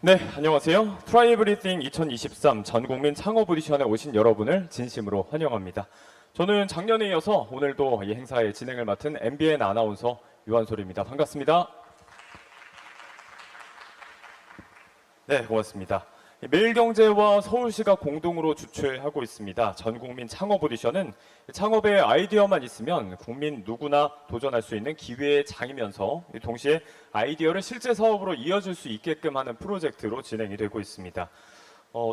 네, 안녕하세요. Try Everything 2023 전국민 창업 오디션에 오신 여러분을 진심으로 환영합니다. 저는 작년에 이어서 오늘도 이 행사의 진행을 맡은 MBN 아나운서 유한솔입니다. 반갑습니다. 네, 고맙습니다. 매일경제와 서울시가 공동으로 주최하고 있습니다. 전국민 창업 오디션은 창업의 아이디어만 있으면 국민 누구나 도전할 수 있는 기회의 장이면서 동시에 아이디어를 실제 사업으로 이어질 수 있게끔 하는 프로젝트로 진행이 되고 있습니다.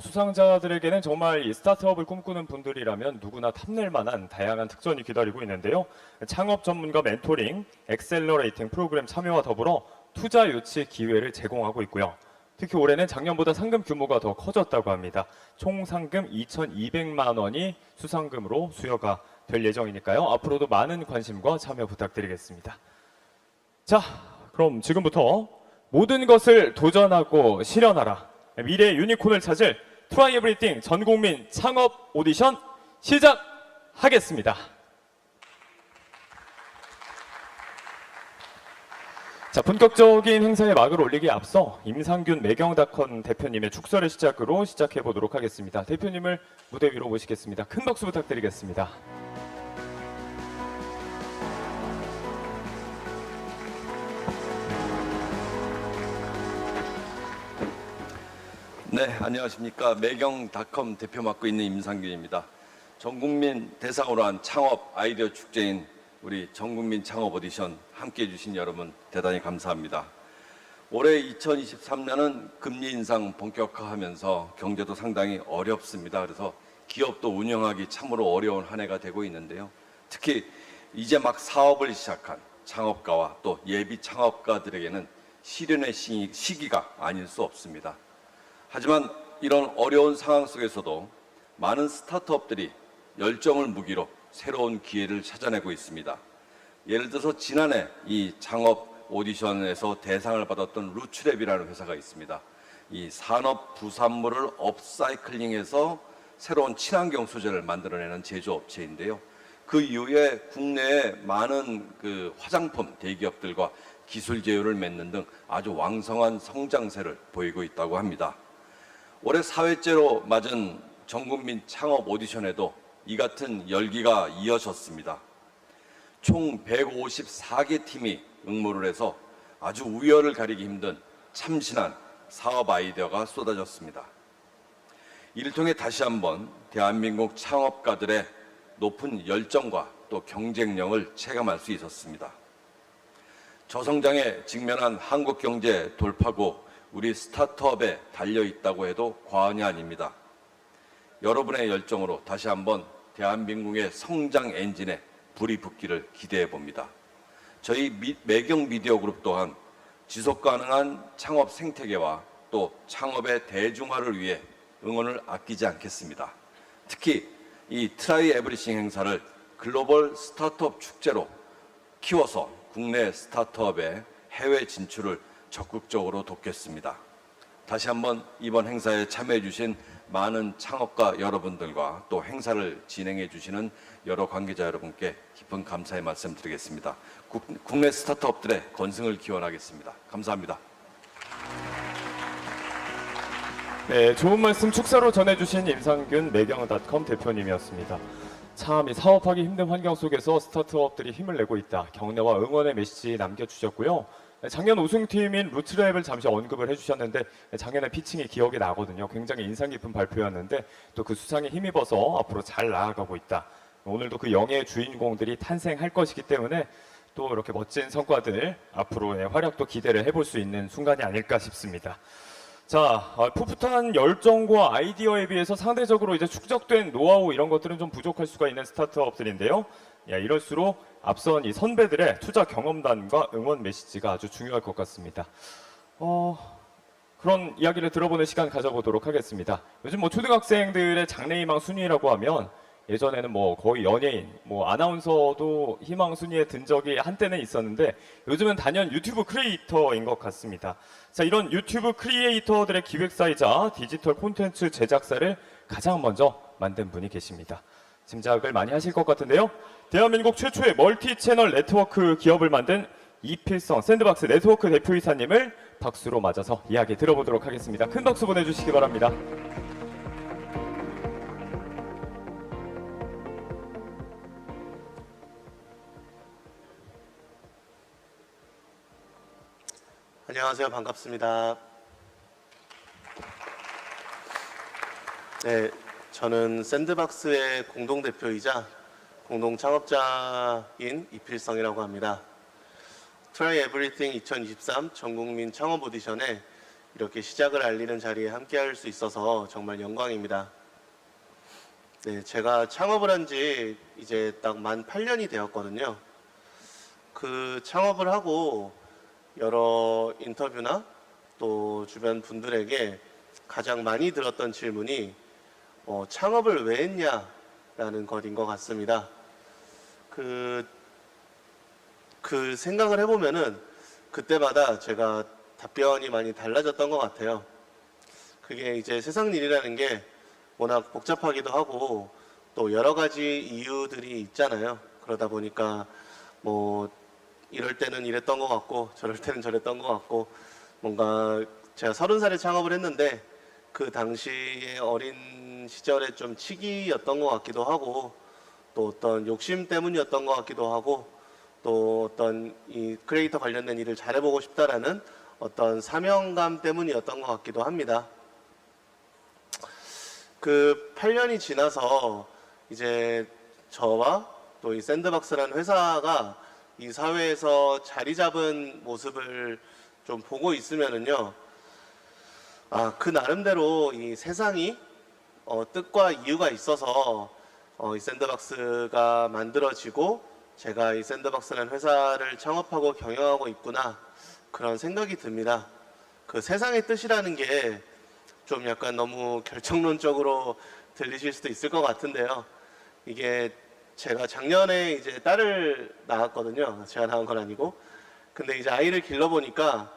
수상자들에게는 정말 이 스타트업을 꿈꾸는 분들이라면 누구나 탐낼 만한 다양한 특전이 기다리고 있는데요. 창업 전문가 멘토링, 엑셀러레이팅 프로그램 참여와 더불어 투자 유치 기회를 제공하고 있고요. 특히 올해는 작년보다 상금 규모가 더 커졌다고 합니다. 총 상금 2,200만 원이 수상금으로 수여가 될 예정이니까요. 앞으로도 많은 관심과 참여 부탁드리겠습니다. 자, 그럼 지금부터 모든 것을 도전하고 실현하라. 미래의 유니콘을 찾을 Try Everything 전국민 창업 오디션 시작하겠습니다. 자, 본격적인 행사의 막을 올리기에 앞서 임상균 매경닷컴 대표님의 축설을 시작으로 시작해 보도록 하겠습니다. 대표님을 무대 위로 모시겠습니다. 큰 박수 부탁드리겠습니다. 네, 안녕하십니까. 매경닷컴 대표 맡고 있는 임상균입니다. 전국민 대상으로 한 창업 아이디어 축제인 우리 전국민 창업 오디션 함께해 주신 여러분 대단히 감사합니다. 올해 2023년은 금리 인상 본격화하면서 경제도 상당히 어렵습니다. 그래서 기업도 운영하기 참으로 어려운 한 해가 되고 있는데요. 특히 이제 막 사업을 시작한 창업가와 또 예비 창업가들에게는 시련의 시기가 아닐 수 없습니다. 하지만 이런 어려운 상황 속에서도 많은 스타트업들이 열정을 무기로 새로운 기회를 찾아내고 있습니다. 예를 들어서 지난해 이 창업 오디션에서 대상을 받았던 루츠랩이라는 회사가 있습니다. 이 산업 부산물을 업사이클링해서 새로운 친환경 소재를 만들어내는 제조업체인데요. 그 이후에 국내에 많은 그 화장품 대기업들과 기술 제휴를 맺는 등 아주 왕성한 성장세를 보이고 있다고 합니다. 올해 4회째로 맞은 전국민 창업 오디션에도 이 같은 열기가 이어졌습니다. 총 154개 팀이 응모를 해서 아주 우열을 가리기 힘든 참신한 사업 아이디어가 쏟아졌습니다. 이를 통해 다시 한번 대한민국 창업가들의 높은 열정과 또 경쟁력을 체감할 수 있었습니다. 저성장에 직면한 한국 경제 돌파구 우리 스타트업에 달려있다고 해도 과언이 아닙니다. 여러분의 열정으로 다시 한번 대한민국의 성장 엔진에 불이 붙기를 기대해 봅니다. 저희 매경 미디어 그룹 또한 지속 가능한 창업 생태계와 또 창업의 대중화를 위해 응원을 아끼지 않겠습니다. 특히 이 트라이 에브리싱 행사를 글로벌 스타트업 축제로 키워서 국내 스타트업의 해외 진출을 적극적으로 돕겠습니다. 다시 한번 이번 행사에 참여해 주신 많은 창업가 여러분들과 또 행사를 진행해 주시는 여러 관계자 여러분께 깊은 감사의 말씀 드리겠습니다. 국내 스타트업들의 건승을 기원하겠습니다. 감사합니다. 네, 좋은 말씀 축사로 전해주신 임상균 매경닷컴 대표님이었습니다. 참, 이 사업하기 힘든 환경 속에서 스타트업들이 힘을 내고 있다. 격려와 응원의 메시지 남겨주셨고요. 작년 우승팀인 루츠랩을 잠시 언급을 해주셨는데 작년의 피칭이 기억이 나거든요. 굉장히 인상 깊은 발표였는데 또 그 수상에 힘입어서 앞으로 잘 나아가고 있다. 오늘도 그 영예의 주인공들이 탄생할 것이기 때문에 또 이렇게 멋진 성과들 앞으로의 활약도 기대를 해볼 수 있는 순간이 아닐까 싶습니다. 자, 풋풋한 열정과 아이디어에 비해서 상대적으로 이제 축적된 노하우 이런 것들은 좀 부족할 수가 있는 스타트업들인데요. 이럴수록 앞선 이 선배들의 투자 경험담과 응원 메시지가 아주 중요할 것 같습니다. 그런 이야기를 들어보는 시간 가져보도록 하겠습니다. 요즘 뭐 초등학생들의 장래희망 순위라고 하면 예전에는 뭐 거의 연예인, 뭐 아나운서도 희망 순위에 든 적이 한때는 있었는데 요즘은 단연 유튜브 크리에이터인 것 같습니다. 자, 이런 유튜브 크리에이터들의 기획사이자 디지털 콘텐츠 제작사를 가장 먼저 만든 분이 계십니다. 짐작을 많이 하실 것 같은데요. 대한민국 최초의 멀티 채널 네트워크 기업을 만든 이필성 샌드박스 네트워크 대표이사님을 박수로 맞아서 이야기 들어보도록 하겠습니다. 큰 박수 보내주시기 바랍니다. 안녕하세요. 반갑습니다. 네, 저는 샌드박스의 공동대표이자 공동창업자인 이필성이라고 합니다. Try Everything 2023 전국민 창업 오디션에 이렇게 시작을 알리는 자리에 함께할 수 있어서 정말 영광입니다. 네, 제가 창업을 한 지 이제 딱 만 8년이 되었거든요. 그 창업을 하고 여러 인터뷰나 또 주변 분들에게 가장 많이 들었던 질문이 창업을 왜 했냐라는 것인 것 같습니다. 그 생각을 해보면은 그때마다 제가 답변이 많이 달라졌던 것 같아요. 그게 이제 세상 일이라는 게 워낙 복잡하기도 하고 또 여러 가지 이유들이 있잖아요. 그러다 보니까 뭐 이럴 때는 이랬던 것 같고 저럴 때는 저랬던 것 같고 뭔가 제가 30살에 창업을 했는데 그 당시에 어린 시절에 좀 치기였던 것 같기도 하고 또 어떤 욕심 때문이었던 것 같기도 하고 또 어떤 이 크리에이터 관련된 일을 잘해보고 싶다라는 어떤 사명감 때문이었던 것 같기도 합니다. 그 8년이 지나서 이제 저와 또 이 샌드박스라는 회사가 이 사회에서 자리 잡은 모습을 좀 보고 있으면은요, 그 나름대로 이 세상이 뜻과 이유가 있어서 이 샌드박스가 만들어지고 제가 이 샌드박스라는 회사를 창업하고 경영하고 있구나 그런 생각이 듭니다. 그 세상의 뜻이라는 게 좀 약간 너무 결정론적으로 들리실 수도 있을 것 같은데요. 이게 제가 작년에 이제 딸을 낳았거든요. 제가 낳은 건 아니고. 근데 이제 아이를 길러보니까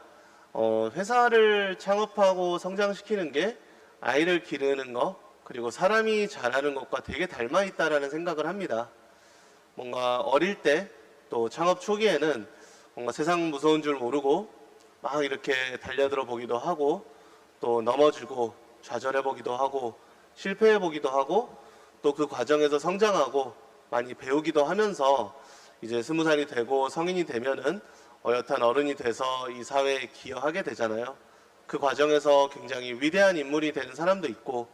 회사를 창업하고 성장시키는 게 아이를 기르는 거 그리고 사람이 자라는 것과 되게 닮아 있다라는 생각을 합니다. 뭔가 어릴 때 또 창업 초기에는 뭔가 세상 무서운 줄 모르고 막 이렇게 달려들어 보기도 하고 또 넘어지고 좌절해 보기도 하고 실패해 보기도 하고 또 그 과정에서 성장하고 많이 배우기도 하면서 이제 20살이 되고 성인이 되면은 어엿한 어른이 돼서 이 사회에 기여하게 되잖아요. 그 과정에서 굉장히 위대한 인물이 되는 사람도 있고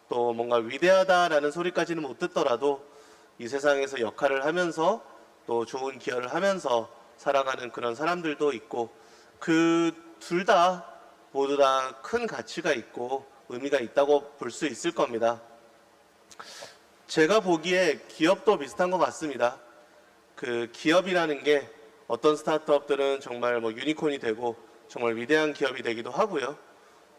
또 뭔가 위대하다라는 소리까지는 못 듣더라도 이 세상에서 역할을 하면서 또 좋은 기여를 하면서 살아가는 그런 사람들도 있고 그 둘 다 모두 다 큰 가치가 있고 의미가 있다고 볼 수 있을 겁니다. 제가 보기에 기업도 비슷한 것 같습니다. 그 기업이라는 게 어떤 스타트업들은 정말 뭐 유니콘이 되고 정말 위대한 기업이 되기도 하고요.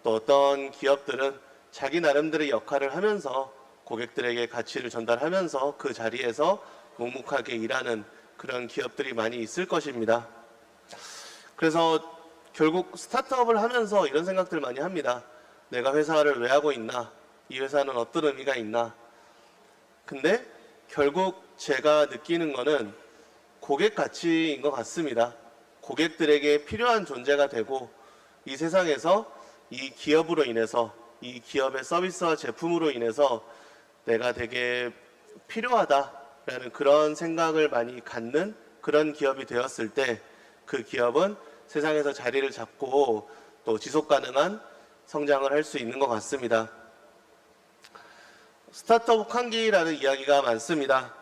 또 어떤 기업들은 자기 나름대로의 역할을 하면서 고객들에게 가치를 전달하면서 그 자리에서 묵묵하게 일하는 그런 기업들이 많이 있을 것입니다. 그래서 결국 스타트업을 하면서 이런 생각들 많이 합니다. 내가 회사를 왜 하고 있나? 이 회사는 어떤 의미가 있나? 근데 결국 제가 느끼는 거는 고객 가치인 것 같습니다. 고객들에게 필요한 존재가 되고 이 세상에서 이 기업으로 인해서 이 기업의 서비스와 제품으로 인해서 내가 되게 필요하다라는 그런 생각을 많이 갖는 그런 기업이 되었을 때 그 기업은 세상에서 자리를 잡고 또 지속 가능한 성장을 할 수 있는 것 같습니다. 스타트업 혹한기라는 이야기가 많습니다.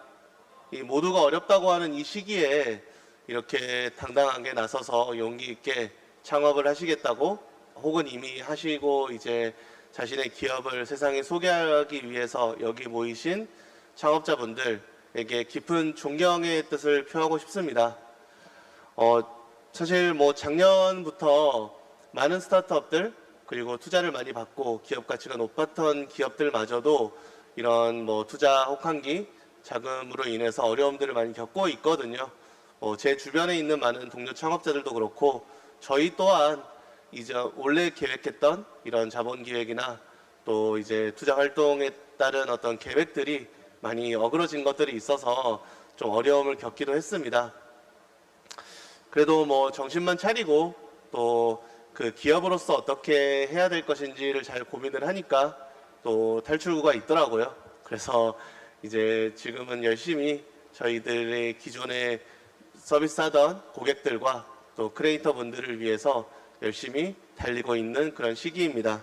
이 모두가 어렵다고 하는 이 시기에 이렇게 당당하게 나서서 용기 있게 창업을 하시겠다고 혹은 이미 하시고 이제 자신의 기업을 세상에 소개하기 위해서 여기 모이신 창업자분들에게 깊은 존경의 뜻을 표하고 싶습니다. 사실 뭐 작년부터 많은 스타트업들 그리고 투자를 많이 받고 기업 가치가 높았던 기업들마저도 이런 뭐 투자 혹한기 자금으로 인해서 어려움들을 많이 겪고 있거든요. 제 주변에 있는 많은 동료 창업자들도 그렇고 저희 또한 이제 원래 계획했던 이런 자본 기획이나 또 이제 투자 활동에 따른 어떤 계획들이 많이 어그러진 것들이 있어서 좀 어려움을 겪기도 했습니다. 그래도 뭐 정신만 차리고 또 그 기업으로서 어떻게 해야 될 것인지를 잘 고민을 하니까 또 탈출구가 있더라고요. 그래서 이제 지금은 열심히 저희들의 기존에 서비스하던 고객들과 또 크리에이터 분들을 위해서 열심히 달리고 있는 그런 시기입니다.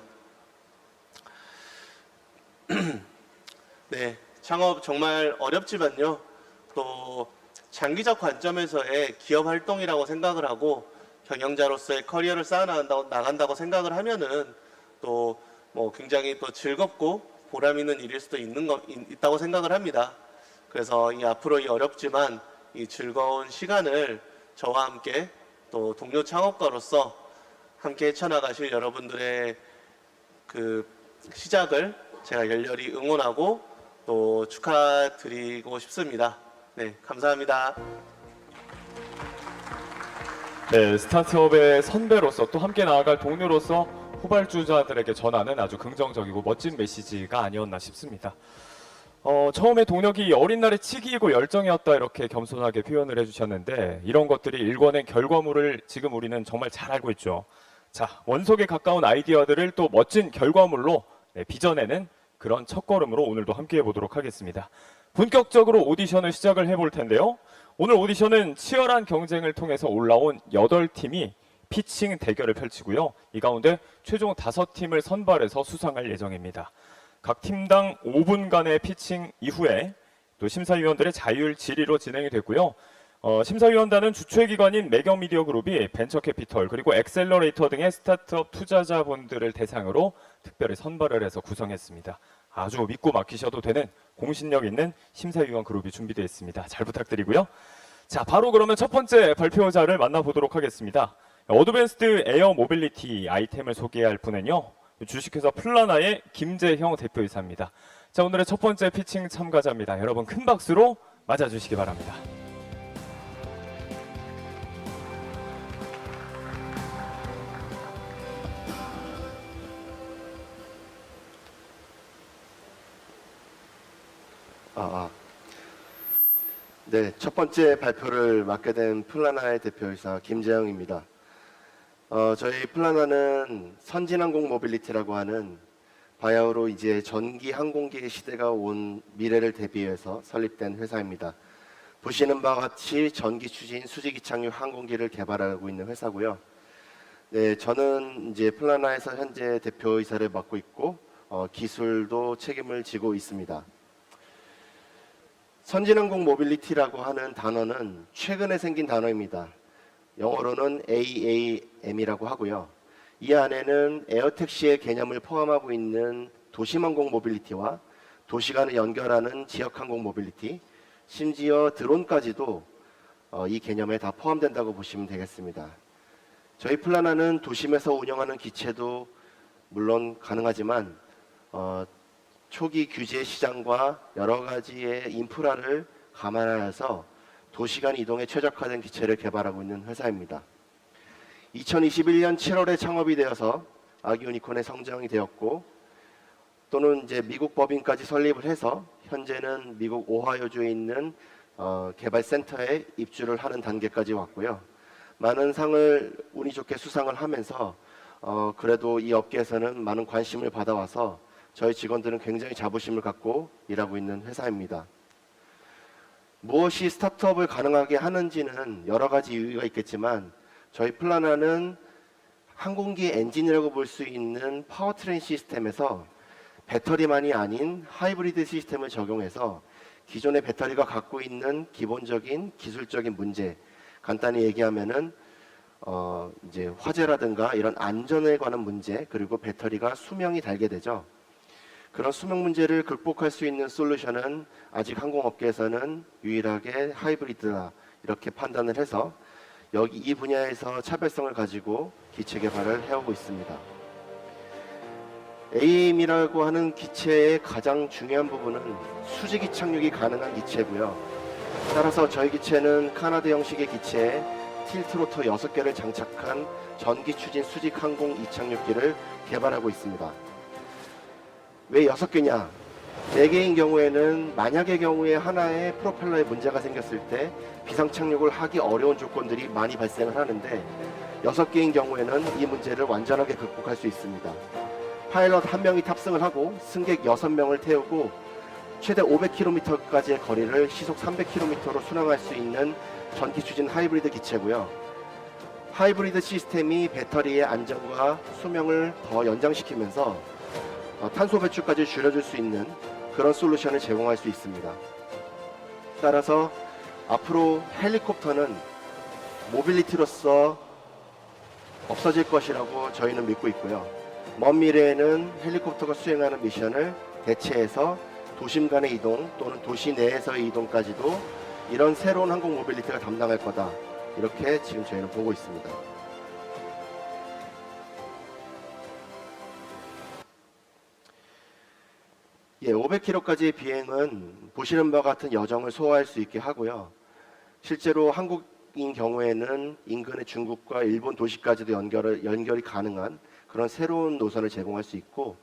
네, 창업 정말 어렵지만요. 또 장기적 관점에서의 기업 활동이라고 생각을 하고 경영자로서의 커리어를 나간다고 생각을 하면은 또 뭐 굉장히 또 즐겁고 보람 있는 일일 수도 있다고 생각을 합니다. 그래서 이 앞으로 이 어렵지만 이 즐거운 시간을 저와 함께 또 동료 창업가로서 함께 헤쳐나가실 여러분들의 그 시작을 제가 열렬히 응원하고 또 축하드리고 싶습니다. 네, 감사합니다. 네, 스타트업의 선배로서 또 함께 나아갈 동료로서 후발주자들에게 전하는 아주 긍정적이고 멋진 메시지가 아니었나 싶습니다. 처음에 동력이 어린 날의 치기이고 열정이었다 이렇게 겸손하게 표현을 해주셨는데 이런 것들이 일궈낸 결과물을 지금 우리는 정말 잘 알고 있죠. 자, 원석에 가까운 아이디어들을 또 멋진 결과물로 빚어내는 그런 첫걸음으로 오늘도 함께 해보도록 하겠습니다. 본격적으로 오디션을 시작을 해볼 텐데요. 오늘 오디션은 치열한 경쟁을 통해서 올라온 8팀이 피칭 대결을 펼치고요. 이 가운데 최종 5팀을 선발해서 수상할 예정입니다. 각 팀당 5분간의 피칭 이후에 또 심사위원들의 자율 질의로 진행이 됐고요. 심사위원단은 주최기관인 매경미디어그룹이 벤처캐피털 그리고 엑셀러레이터 등의 스타트업 투자자분들을 대상으로 특별히 선발을 해서 구성했습니다. 아주 믿고 맡기셔도 되는 공신력 있는 심사위원 그룹이 준비되어 있습니다. 잘 부탁드리고요. 자, 바로 그러면 첫 번째 발표자를 만나보도록 하겠습니다. 어드밴스드 에어 모빌리티 아이템을 소개할 분은요. 주식회사 플라나의 김재형 대표이사입니다. 자, 오늘의 첫 번째 피칭 참가자입니다. 여러분 큰 박수로 맞아주시기 바랍니다. 네, 첫 번째 발표를 맡게 된 플라나의 대표이사 김재영입니다. 저희 플라나는 선진항공 모빌리티라고 하는 바야흐로 이제 전기 항공기의 시대가 온 미래를 대비해서 설립된 회사입니다. 보시는 바와 같이 전기 추진 수직 이착륙 항공기를 개발하고 있는 회사고요. 네, 저는 이제 플라나에서 현재 대표이사를 맡고 있고 기술도 책임을 지고 있습니다. 선진항공 모빌리티라고 하는 단어는 최근에 생긴 단어입니다. 영어로는 AAM이라고 하고요. 이 안에는 에어택시의 개념을 포함하고 있는 도심항공 모빌리티와 도시간을 연결하는 지역항공 모빌리티, 심지어 드론까지도 이 개념에 다 포함된다고 보시면 되겠습니다. 저희 플라나는 도심에서 운영하는 기체도 물론 가능하지만 초기 규제 시장과 여러 가지의 인프라를 감안하여서 도시간 이동에 최적화된 기체를 개발하고 있는 회사입니다. 2021년 7월에 창업이 되어서 아기유니콘에 성장이 되었고 또는 이제 미국 법인까지 설립을 해서 현재는 미국 오하이오주에 있는 개발센터에 입주를 하는 단계까지 왔고요. 많은 상을 운이 좋게 수상을 하면서 그래도 이 업계에서는 많은 관심을 받아와서 저희 직원들은 굉장히 자부심을 갖고 일하고 있는 회사입니다. 무엇이 스타트업을 가능하게 하는지는 여러 가지 이유가 있겠지만 저희 플라나는 항공기 엔진이라고 볼 수 있는 파워트레인 시스템에서 배터리만이 아닌 하이브리드 시스템을 적용해서 기존의 배터리가 갖고 있는 기본적인 기술적인 문제, 간단히 얘기하면은 이제 화재라든가 이런 안전에 관한 문제, 그리고 배터리가 수명이 달게 되죠. 그런 수명 문제를 극복할 수 있는 솔루션은 아직 항공업계에서는 유일하게 하이브리드다 이렇게 판단을 해서 여기 이 분야에서 차별성을 가지고 기체 개발을 해오고 있습니다. AAM이라고 하는 기체의 가장 중요한 부분은 수직 이착륙이 가능한 기체고요. 따라서 저희 기체는 카나다 형식의 기체에 틸트로터 6개를 장착한 전기 추진 수직 항공 이착륙기를 개발하고 있습니다. 왜 6개냐? 4개인 경우에는 만약의 경우에 하나의 프로펠러에 문제가 생겼을 때 비상 착륙을 하기 어려운 조건들이 많이 발생을 하는데 6개인 경우에는 이 문제를 완전하게 극복할 수 있습니다. 파일럿 1명이 탑승을 하고 승객 6명을 태우고 최대 500km까지의 거리를 시속 300km로 순항할 수 있는 전기 추진 하이브리드 기체고요. 하이브리드 시스템이 배터리의 안정과 수명을 더 연장시키면서 탄소 배출까지 줄여줄 수 있는 그런 솔루션을 제공할 수 있습니다. 따라서 앞으로 헬리콥터는 모빌리티로서 없어질 것이라고 저희는 믿고 있고요. 먼 미래에는 헬리콥터가 수행하는 미션을 대체해서 도심 간의 이동 또는 도시 내에서의 이동까지도 이런 새로운 항공 모빌리티가 담당할 거다. 이렇게 지금 저희는 보고 있습니다. 예, 500km까지의 비행은 보시는 바와 같은 여정을 소화할 수 있게 하고요. 실제로 한국인 경우에는 인근의 중국과 일본 도시까지도 연결이 가능한 그런 새로운 노선을 제공할 수 있고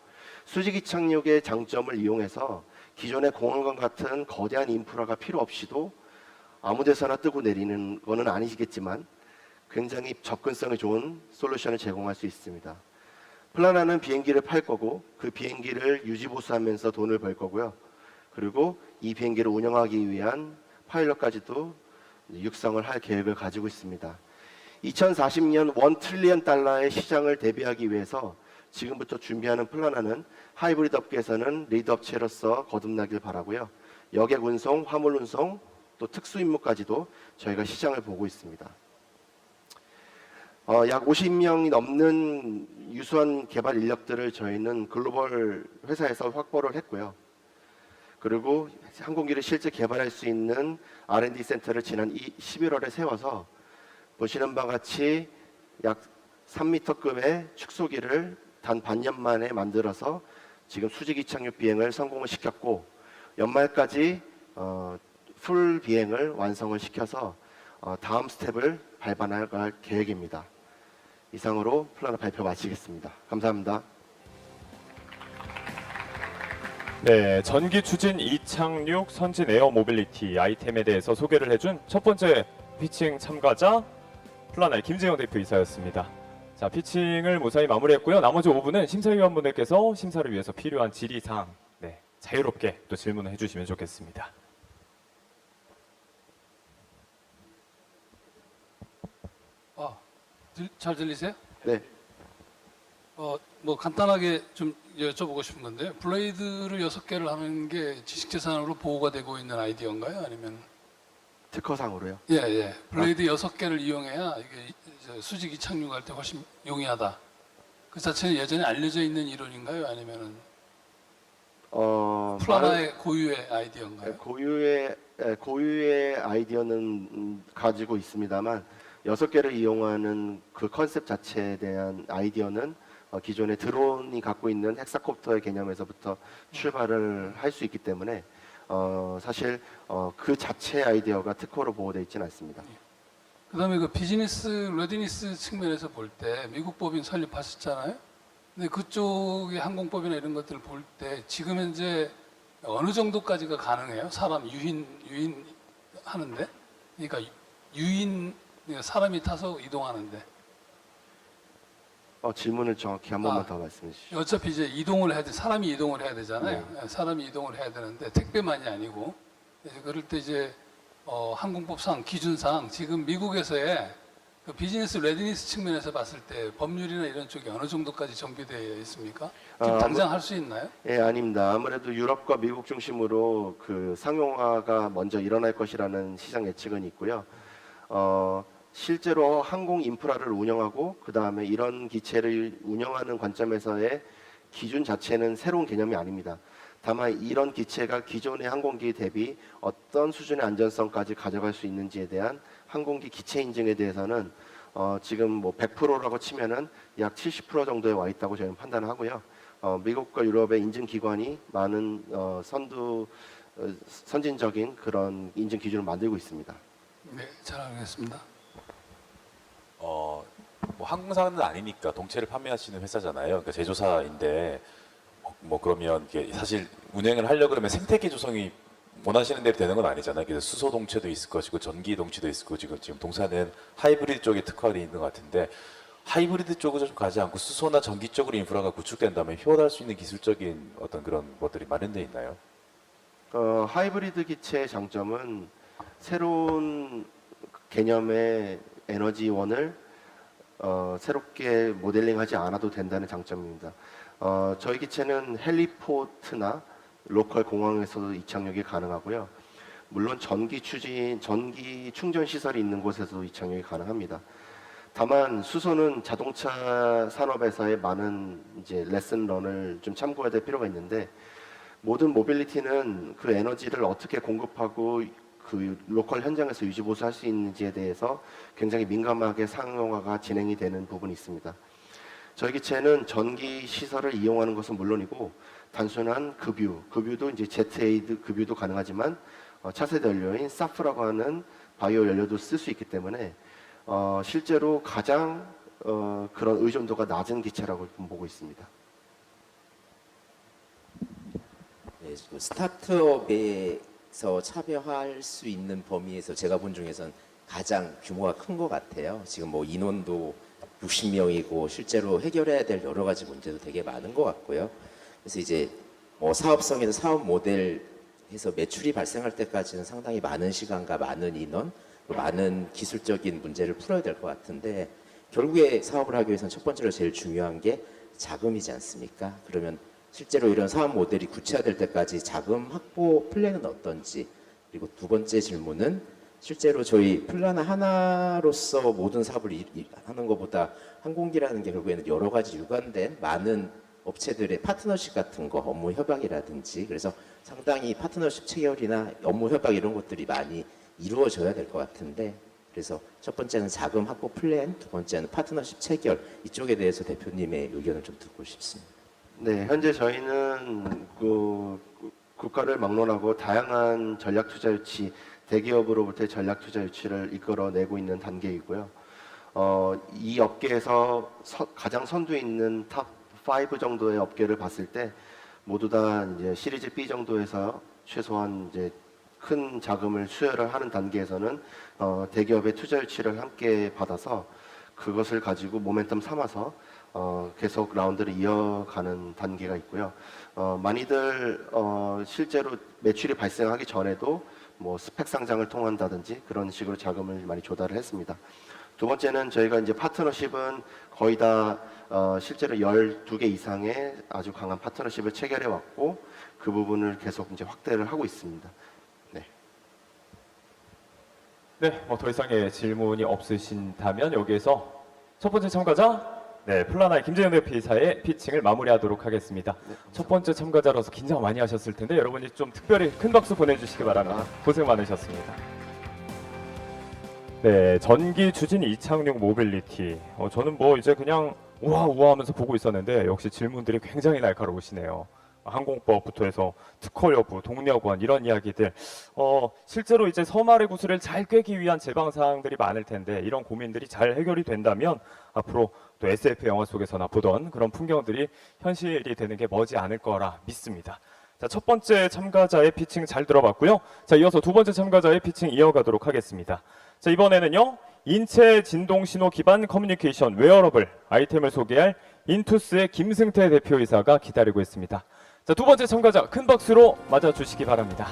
수직이 착륙의 장점을 이용해서 기존의 공항과 같은 거대한 인프라가 필요 없이도 아무 데서나 뜨고 내리는 거는 아니시겠지만 굉장히 접근성이 좋은 솔루션을 제공할 수 있습니다. 플라나는 비행기를 팔 거고 그 비행기를 유지보수하면서 돈을 벌 거고요. 그리고 이 비행기를 운영하기 위한 파일럿까지도 육성을 할 계획을 가지고 있습니다. 2040년 1 트릴리언 달러의 시장을 대비하기 위해서 지금부터 준비하는 플라나는 하이브리드 업계에서는 리드 업체로서 거듭나길 바라고요. 여객 운송, 화물 운송, 또 특수 임무까지도 저희가 시장을 보고 있습니다. 약 50명이 넘는 유수한 개발 인력들을 저희는 글로벌 회사에서 확보를 했고요. 그리고 항공기를 실제 개발할 수 있는 R&D 센터를 지난 11월에 세워서 보시는 바와 같이 약 3m급의 축소기를 단 반년 만에 만들어서 지금 수직 이착륙 비행을 성공을 시켰고 연말까지 풀 비행을 완성을 시켜서 다음 스텝을 밟아나갈 계획입니다. 이상으로 플라나 발표 마치겠습니다. 감사합니다. 네, 전기 추진 이착륙 선진 에어 모빌리티 아이템에 대해서 소개를 해준 첫 번째 피칭 참가자 플라나의 김재영 대표이사였습니다. 자, 피칭을 무사히 마무리했고요. 나머지 5분은 심사위원분들께서 심사를 위해서 필요한 질의사항 자유롭게 또 질문을 해주시면 좋겠습니다. 잘 들리세요? 네, 뭐 간단하게 좀 여쭤보고 싶은 건데요. 블레이드를 6개를 하는 게 지식재산으로 보호가 되고 있는 아이디어인가요? 아니면 특허상으로요. 예. 블레이드 6개를 이용해야 이게 이제 수직이 착륙할 때 훨씬 용이하다. 그 자체는 예전에 알려져 있는 이론인가요? 아니면은 플라나의 고유의 아이디어인가요? 고유의 아이디어는 가지고 있습니다만 6개를 이용하는 그 컨셉 자체에 대한 아이디어는 기존의 드론이 갖고 있는 헥사콥터의 개념에서부터 출발을 할 수 있기 때문에 사실 그 자체의 아이디어가 특허로 보호되어 있지는 않습니다. 그다음에 그 비즈니스 레디니스 측면에서 볼 때 미국 법인 설립하셨잖아요. 근데 그쪽의 항공법이나 이런 것들을 볼 때 지금 현재 어느 정도까지가 가능해요? 사람 유인 하는데, 그러니까 사람이 타서 이동하는데. 질문을 정확히 한 번만 더 말씀해 주시죠. 어차피 이제 사람이 이동을 해야 되잖아요. 사람이 이동을 해야 되는데 택배만이 아니고 그럴 때 이제 항공법상 기준상 지금 미국에서의 그 비즈니스 레디니스 측면에서 봤을 때 법률이나 이런 쪽이 어느 정도까지 정비되어 있습니까? 지금 당장 할 수 있나요? 예, 아닙니다. 아무래도 유럽과 미국 중심으로 그 상용화가 먼저 일어날 것이라는 시장 예측은 있고요. 실제로 항공 인프라를 운영하고 그 다음에 이런 기체를 운영하는 관점에서의 기준 자체는 새로운 개념이 아닙니다. 다만 이런 기체가 기존의 항공기 대비 어떤 수준의 안전성까지 가져갈 수 있는지에 대한 항공기 기체 인증에 대해서는 지금 뭐 100%라고 치면은 약 70% 정도에 와 있다고 저희는 판단하고요. 미국과 유럽의 인증 기관이 많은 선진적인 그런 인증 기준을 만들고 있습니다. 네, 잘 알겠습니다. 뭐 항공사는 아니니까 동체를 판매하시는 회사잖아요. 그러니까 제조사인데 뭐 그러면 이게 사실 운행을 하려 그러면 생태계 조성이 원하시는 대로 되는 건 아니잖아요. 그래서 수소 동체도 있을 것이고 전기 동체도 있을 것이고 지금 동사는 하이브리드 쪽에 특화되어 있는 것 같은데 하이브리드 쪽으로 좀 가지 않고 수소나 전기 쪽으로 인프라가 구축된다면 효율할 수 있는 기술적인 어떤 그런 것들이 마련되어 있나요? 하이브리드 기체의 장점은 새로운 개념의 에너지원을 새롭게 모델링하지 않아도 된다는 장점입니다. 저희 기체는 헬리포트나 로컬 공항에서도 이착륙이 가능하고요. 물론 전기 충전 시설이 있는 곳에서도 이착륙이 가능합니다. 다만 수소는 자동차 산업에서의 많은 이제 레슨런을 좀 참고해야 될 필요가 있는데 모든 모빌리티는 그 에너지를 어떻게 공급하고 그 로컬 현장에서 유지 보수할 수 있는지에 대해서 굉장히 민감하게 상용화가 진행이 되는 부분이 있습니다. 저희 기체는 전기 시설을 이용하는 것은 물론이고 단순한 급유도 이제 제트에이드 급유도 가능하지만 차세대 연료인 사프라고 하는 바이오 연료도 쓸 수 있기 때문에 실제로 가장 그런 의존도가 낮은 기체라고 보고 있습니다. 네, 그 스타트업에서 참여할 수 있는 범위에서 제가 본 중에선 가장 규모가 큰 것 같아요. 지금 뭐 인원도 60명이고 실제로 해결해야 될 여러 가지 문제도 되게 많은 것 같고요. 그래서 이제 뭐 사업성이나 사업 모델 해서 매출이 발생할 때까지는 상당히 많은 시간과 많은 인원, 많은 기술적인 문제를 풀어야 될 것 같은데 결국에 사업을 하기 위해서는 첫 번째로 제일 중요한 게 자금이지 않습니까? 그러면 실제로 이런 사업 모델이 구체화될 때까지 자금 확보 플랜은 어떤지, 그리고 두 번째 질문은 실제로 저희 플랜 하나로서 모든 사업을 하는 것보다 항공기라는 게 결국에는 여러 가지 유관된 많은 업체들의 파트너십 같은 거, 업무 협약이라든지, 그래서 상당히 파트너십 체결이나 업무 협약 이런 것들이 많이 이루어져야 될 것 같은데, 그래서 첫 번째는 자금 확보 플랜, 두 번째는 파트너십 체결, 이쪽에 대해서 대표님의 의견을 좀 듣고 싶습니다. 네, 현재 저희는 그 국가를 막론하고 다양한 전략 투자 유치, 대기업으로부터의 전략 투자 유치를 이끌어내고 있는 단계이고요. 이 업계에서 가장 선두에 있는 탑 5 정도의 업계를 봤을 때 모두 다 이제 시리즈 B 정도에서 최소한 이제 큰 자금을 수혈을 하는 단계에서는 대기업의 투자 유치를 함께 받아서 그것을 가지고 모멘텀 삼아서 계속 라운드를 이어가는 단계가 있고요. 많이들 실제로 매출이 발생하기 전에도 뭐 스펙 상장을 통한다든지 그런 식으로 자금을 많이 조달을 했습니다. 두 번째는 저희가 이제 파트너십은 거의 다 실제로 12개 이상의 아주 강한 파트너십을 체결해 왔고 그 부분을 계속 이제 확대를 하고 있습니다. 네. 네, 뭐 더 이상의 질문이 없으신다면 여기에서 첫 번째 참가자, 네, 플라나의 김재현 대표이사의 피칭을 마무리하도록 하겠습니다. 첫 번째 참가자로서 긴장 많이 하셨을 텐데 여러분이 좀 특별히 큰 박수 보내주시기 바랍니다. 고생 많으셨습니다. 네, 전기 추진 이착륙 모빌리티. 저는 뭐 이제 그냥 우와 하면서 보고 있었는데 역시 질문들이 굉장히 날카로우시네요. 항공법부터 해서 특허 여부, 동력원 이런 이야기들. 실제로 이제 섬아래 구슬을 잘 꿰기 위한 제방 사항들이 많을 텐데 이런 고민들이 잘 해결이 된다면 앞으로 또 SF 영화 속에서나 보던 그런 풍경들이 현실이 되는 게 머지 않을 거라 믿습니다. 자, 첫 번째 참가자의 피칭 잘 들어봤고요. 자, 이어서 두 번째 참가자의 피칭 이어가도록 하겠습니다. 자, 이번에는요. 인체 진동 신호 기반 커뮤니케이션 웨어러블 아이템을 소개할 인투스의 김승태 대표이사가 기다리고 있습니다. 자, 두 번째 참가자 큰 박수로 맞아주시기 바랍니다.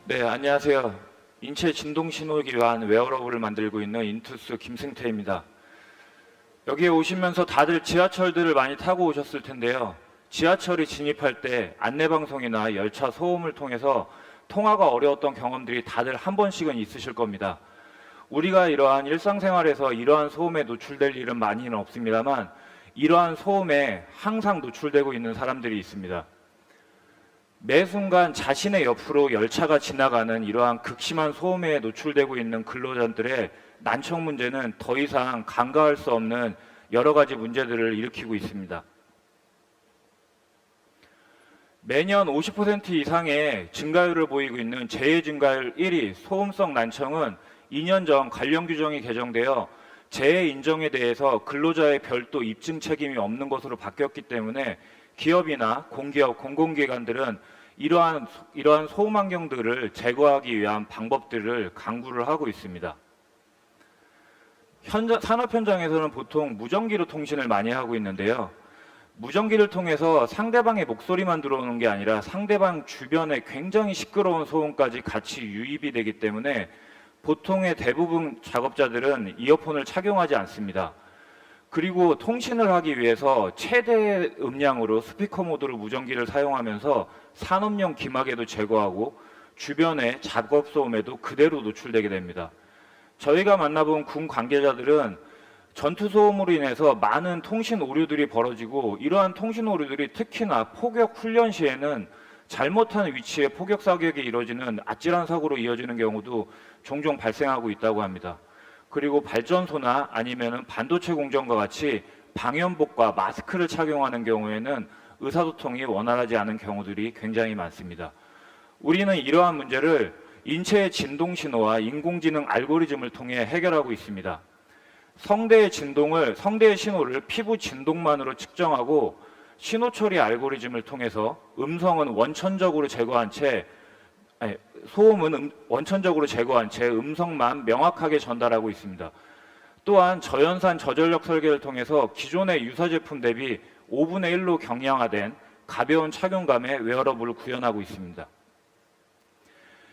네, 안녕하세요. 인체 진동 신호를 위한 웨어러블을 만들고 있는 인투스 김승태입니다. 여기에 오시면서 다들 지하철들을 많이 타고 오셨을 텐데요. 지하철이 진입할 때 안내방송이나 열차 소음을 통해서 통화가 어려웠던 경험들이 다들 한 번씩은 있으실 겁니다. 우리가 이러한 일상생활에서 이러한 소음에 노출될 일은 많이는 없습니다만 이러한 소음에 항상 노출되고 있는 사람들이 있습니다. 매 순간 자신의 옆으로 열차가 지나가는 이러한 극심한 소음에 노출되고 있는 근로자들의 난청 문제는 더 이상 간과할 수 없는 여러 가지 문제들을 일으키고 있습니다. 매년 50% 이상의 증가율을 보이고 있는 재해 증가율 1위 소음성 난청은 2년 전 관련 규정이 개정되어 재해 인정에 대해서 근로자의 별도 입증 책임이 없는 것으로 바뀌었기 때문에 기업이나 공기업, 공공기관들은 이러한 소음 환경들을 제거하기 위한 방법들을 강구를 하고 있습니다. 산업 현장에서는 보통 무전기로 통신을 많이 하고 있는데요. 무전기를 통해서 상대방의 목소리만 들어오는 게 아니라 상대방 주변에 굉장히 시끄러운 소음까지 같이 유입이 되기 때문에 보통의 대부분 작업자들은 이어폰을 착용하지 않습니다. 그리고 통신을 하기 위해서 최대 음량으로 스피커 모드로 무전기를 사용하면서 산업용 기막에도 제거하고 주변의 작업 소음에도 그대로 노출되게 됩니다. 저희가 만나본 군 관계자들은 전투 소음으로 인해서 많은 통신 오류들이 벌어지고 이러한 통신 오류들이 특히나 포격 훈련 시에는 잘못한 위치에 포격 사격이 이루어지는 아찔한 사고로 이어지는 경우도 종종 발생하고 있다고 합니다. 그리고 발전소나 아니면은 반도체 공정과 같이 방염복과 마스크를 착용하는 경우에는 의사소통이 원활하지 않은 경우들이 굉장히 많습니다. 우리는 이러한 문제를 인체의 진동 신호와 인공지능 알고리즘을 통해 해결하고 있습니다. 성대의 신호를 피부 진동만으로 측정하고 신호 처리 알고리즘을 통해서 소음은 원천적으로 제거한 채 음성만 명확하게 전달하고 있습니다. 또한 저연산 저전력 설계를 통해서 기존의 유사 제품 대비 5분의 1로 경량화된 가벼운 착용감의 웨어러블을 구현하고 있습니다.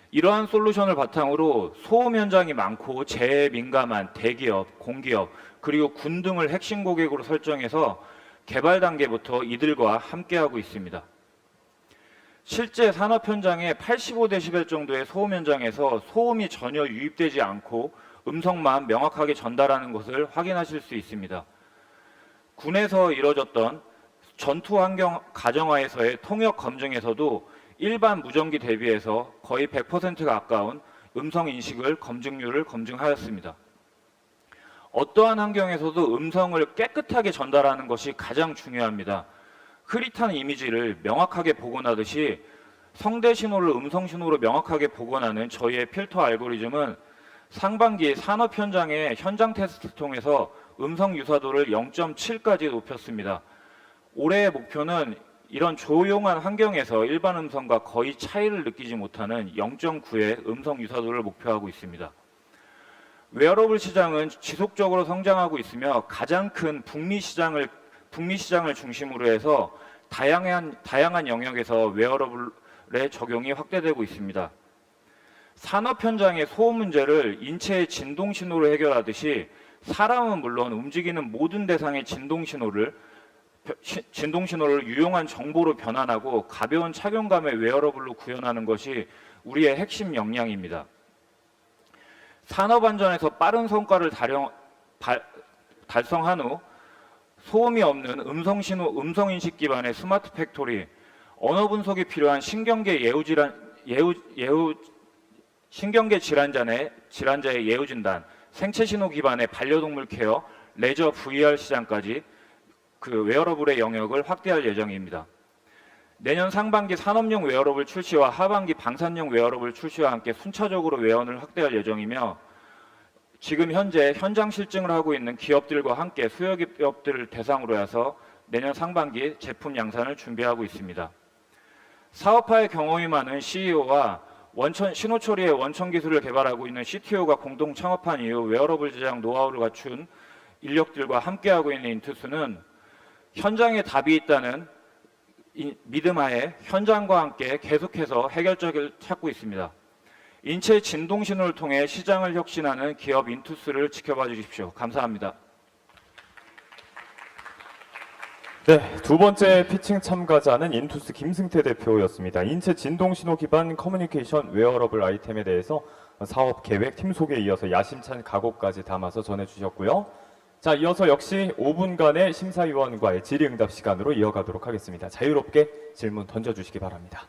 이러한 솔루션을 바탕으로 소음 현장이 많고 재해에 민감한 대기업, 공기업, 그리고 군 등을 핵심 고객으로 설정해서 개발 단계부터 이들과 함께하고 있습니다. 실제 산업 현장의 85데시벨 정도의 소음 현장에서 소음이 전혀 유입되지 않고 음성만 명확하게 전달하는 것을 확인하실 수 있습니다. 군에서 이뤄졌던 전투 환경 가정하에서의 통역 검증에서도 일반 무전기 대비해서 거의 100%가 가까운 음성 인식을 검증률을 검증하였습니다. 어떠한 환경에서도 음성을 깨끗하게 전달하는 것이 가장 중요합니다. 흐릿한 이미지를 명확하게 복원하듯이 성대 신호를 음성 신호로 명확하게 복원하는 저희의 필터 알고리즘은 상반기 산업 현장의 현장 테스트를 통해서 음성 유사도를 0.7까지 높였습니다. 올해의 목표는 이런 조용한 환경에서 일반 음성과 거의 차이를 느끼지 못하는 0.9의 음성 유사도를 목표하고 있습니다. 웨어러블 시장은 지속적으로 성장하고 있으며 가장 큰 북미 시장을 중심으로 해서 다양한 영역에서 웨어러블의 적용이 확대되고 있습니다. 산업 현장의 소음 문제를 인체의 진동 신호로 해결하듯이 사람은 물론 움직이는 모든 대상의 진동 신호를 유용한 정보로 변환하고 가벼운 착용감의 웨어러블로 구현하는 것이 우리의 핵심 역량입니다. 산업 안전에서 빠른 성과를 달성한 후 소음이 없는 음성 인식 기반의 스마트 팩토리, 언어 분석이 필요한 신경계 질환자의 예후 진단, 생체 신호 기반의 반려동물 케어, 레저 VR 시장까지 그 웨어러블의 영역을 확대할 예정입니다. 내년 상반기 산업용 웨어러블 출시와 하반기 방산용 웨어러블 출시와 함께 순차적으로 웨어를 확대할 예정이며 지금 현재 현장 실증을 하고 있는 기업들과 함께 수요 기업들을 대상으로 해서 내년 상반기 제품 양산을 준비하고 있습니다. 사업화에 경험이 많은 CEO와 신호 처리의 원천 기술을 개발하고 있는 CTO가 공동 창업한 이후 웨어러블 제작 노하우를 갖춘 인력들과 함께하고 있는 인투스는 현장에 답이 있다는 믿음하에 현장과 함께 계속해서 해결책을 찾고 있습니다. 인체 진동 신호를 통해 시장을 혁신하는 기업 인투스를 지켜봐 주십시오. 감사합니다. 네, 두 번째 피칭 참가자는 인투스 김승태 대표였습니다. 인체 진동 신호 기반 커뮤니케이션 웨어러블 아이템에 대해서 사업 계획, 팀 소개에 이어서 야심찬 각오까지 담아서 전해주셨고요. 자, 이어서 역시 5분간의 심사위원과의 질의응답 시간으로 이어가도록 하겠습니다. 자유롭게 질문 던져주시기 바랍니다.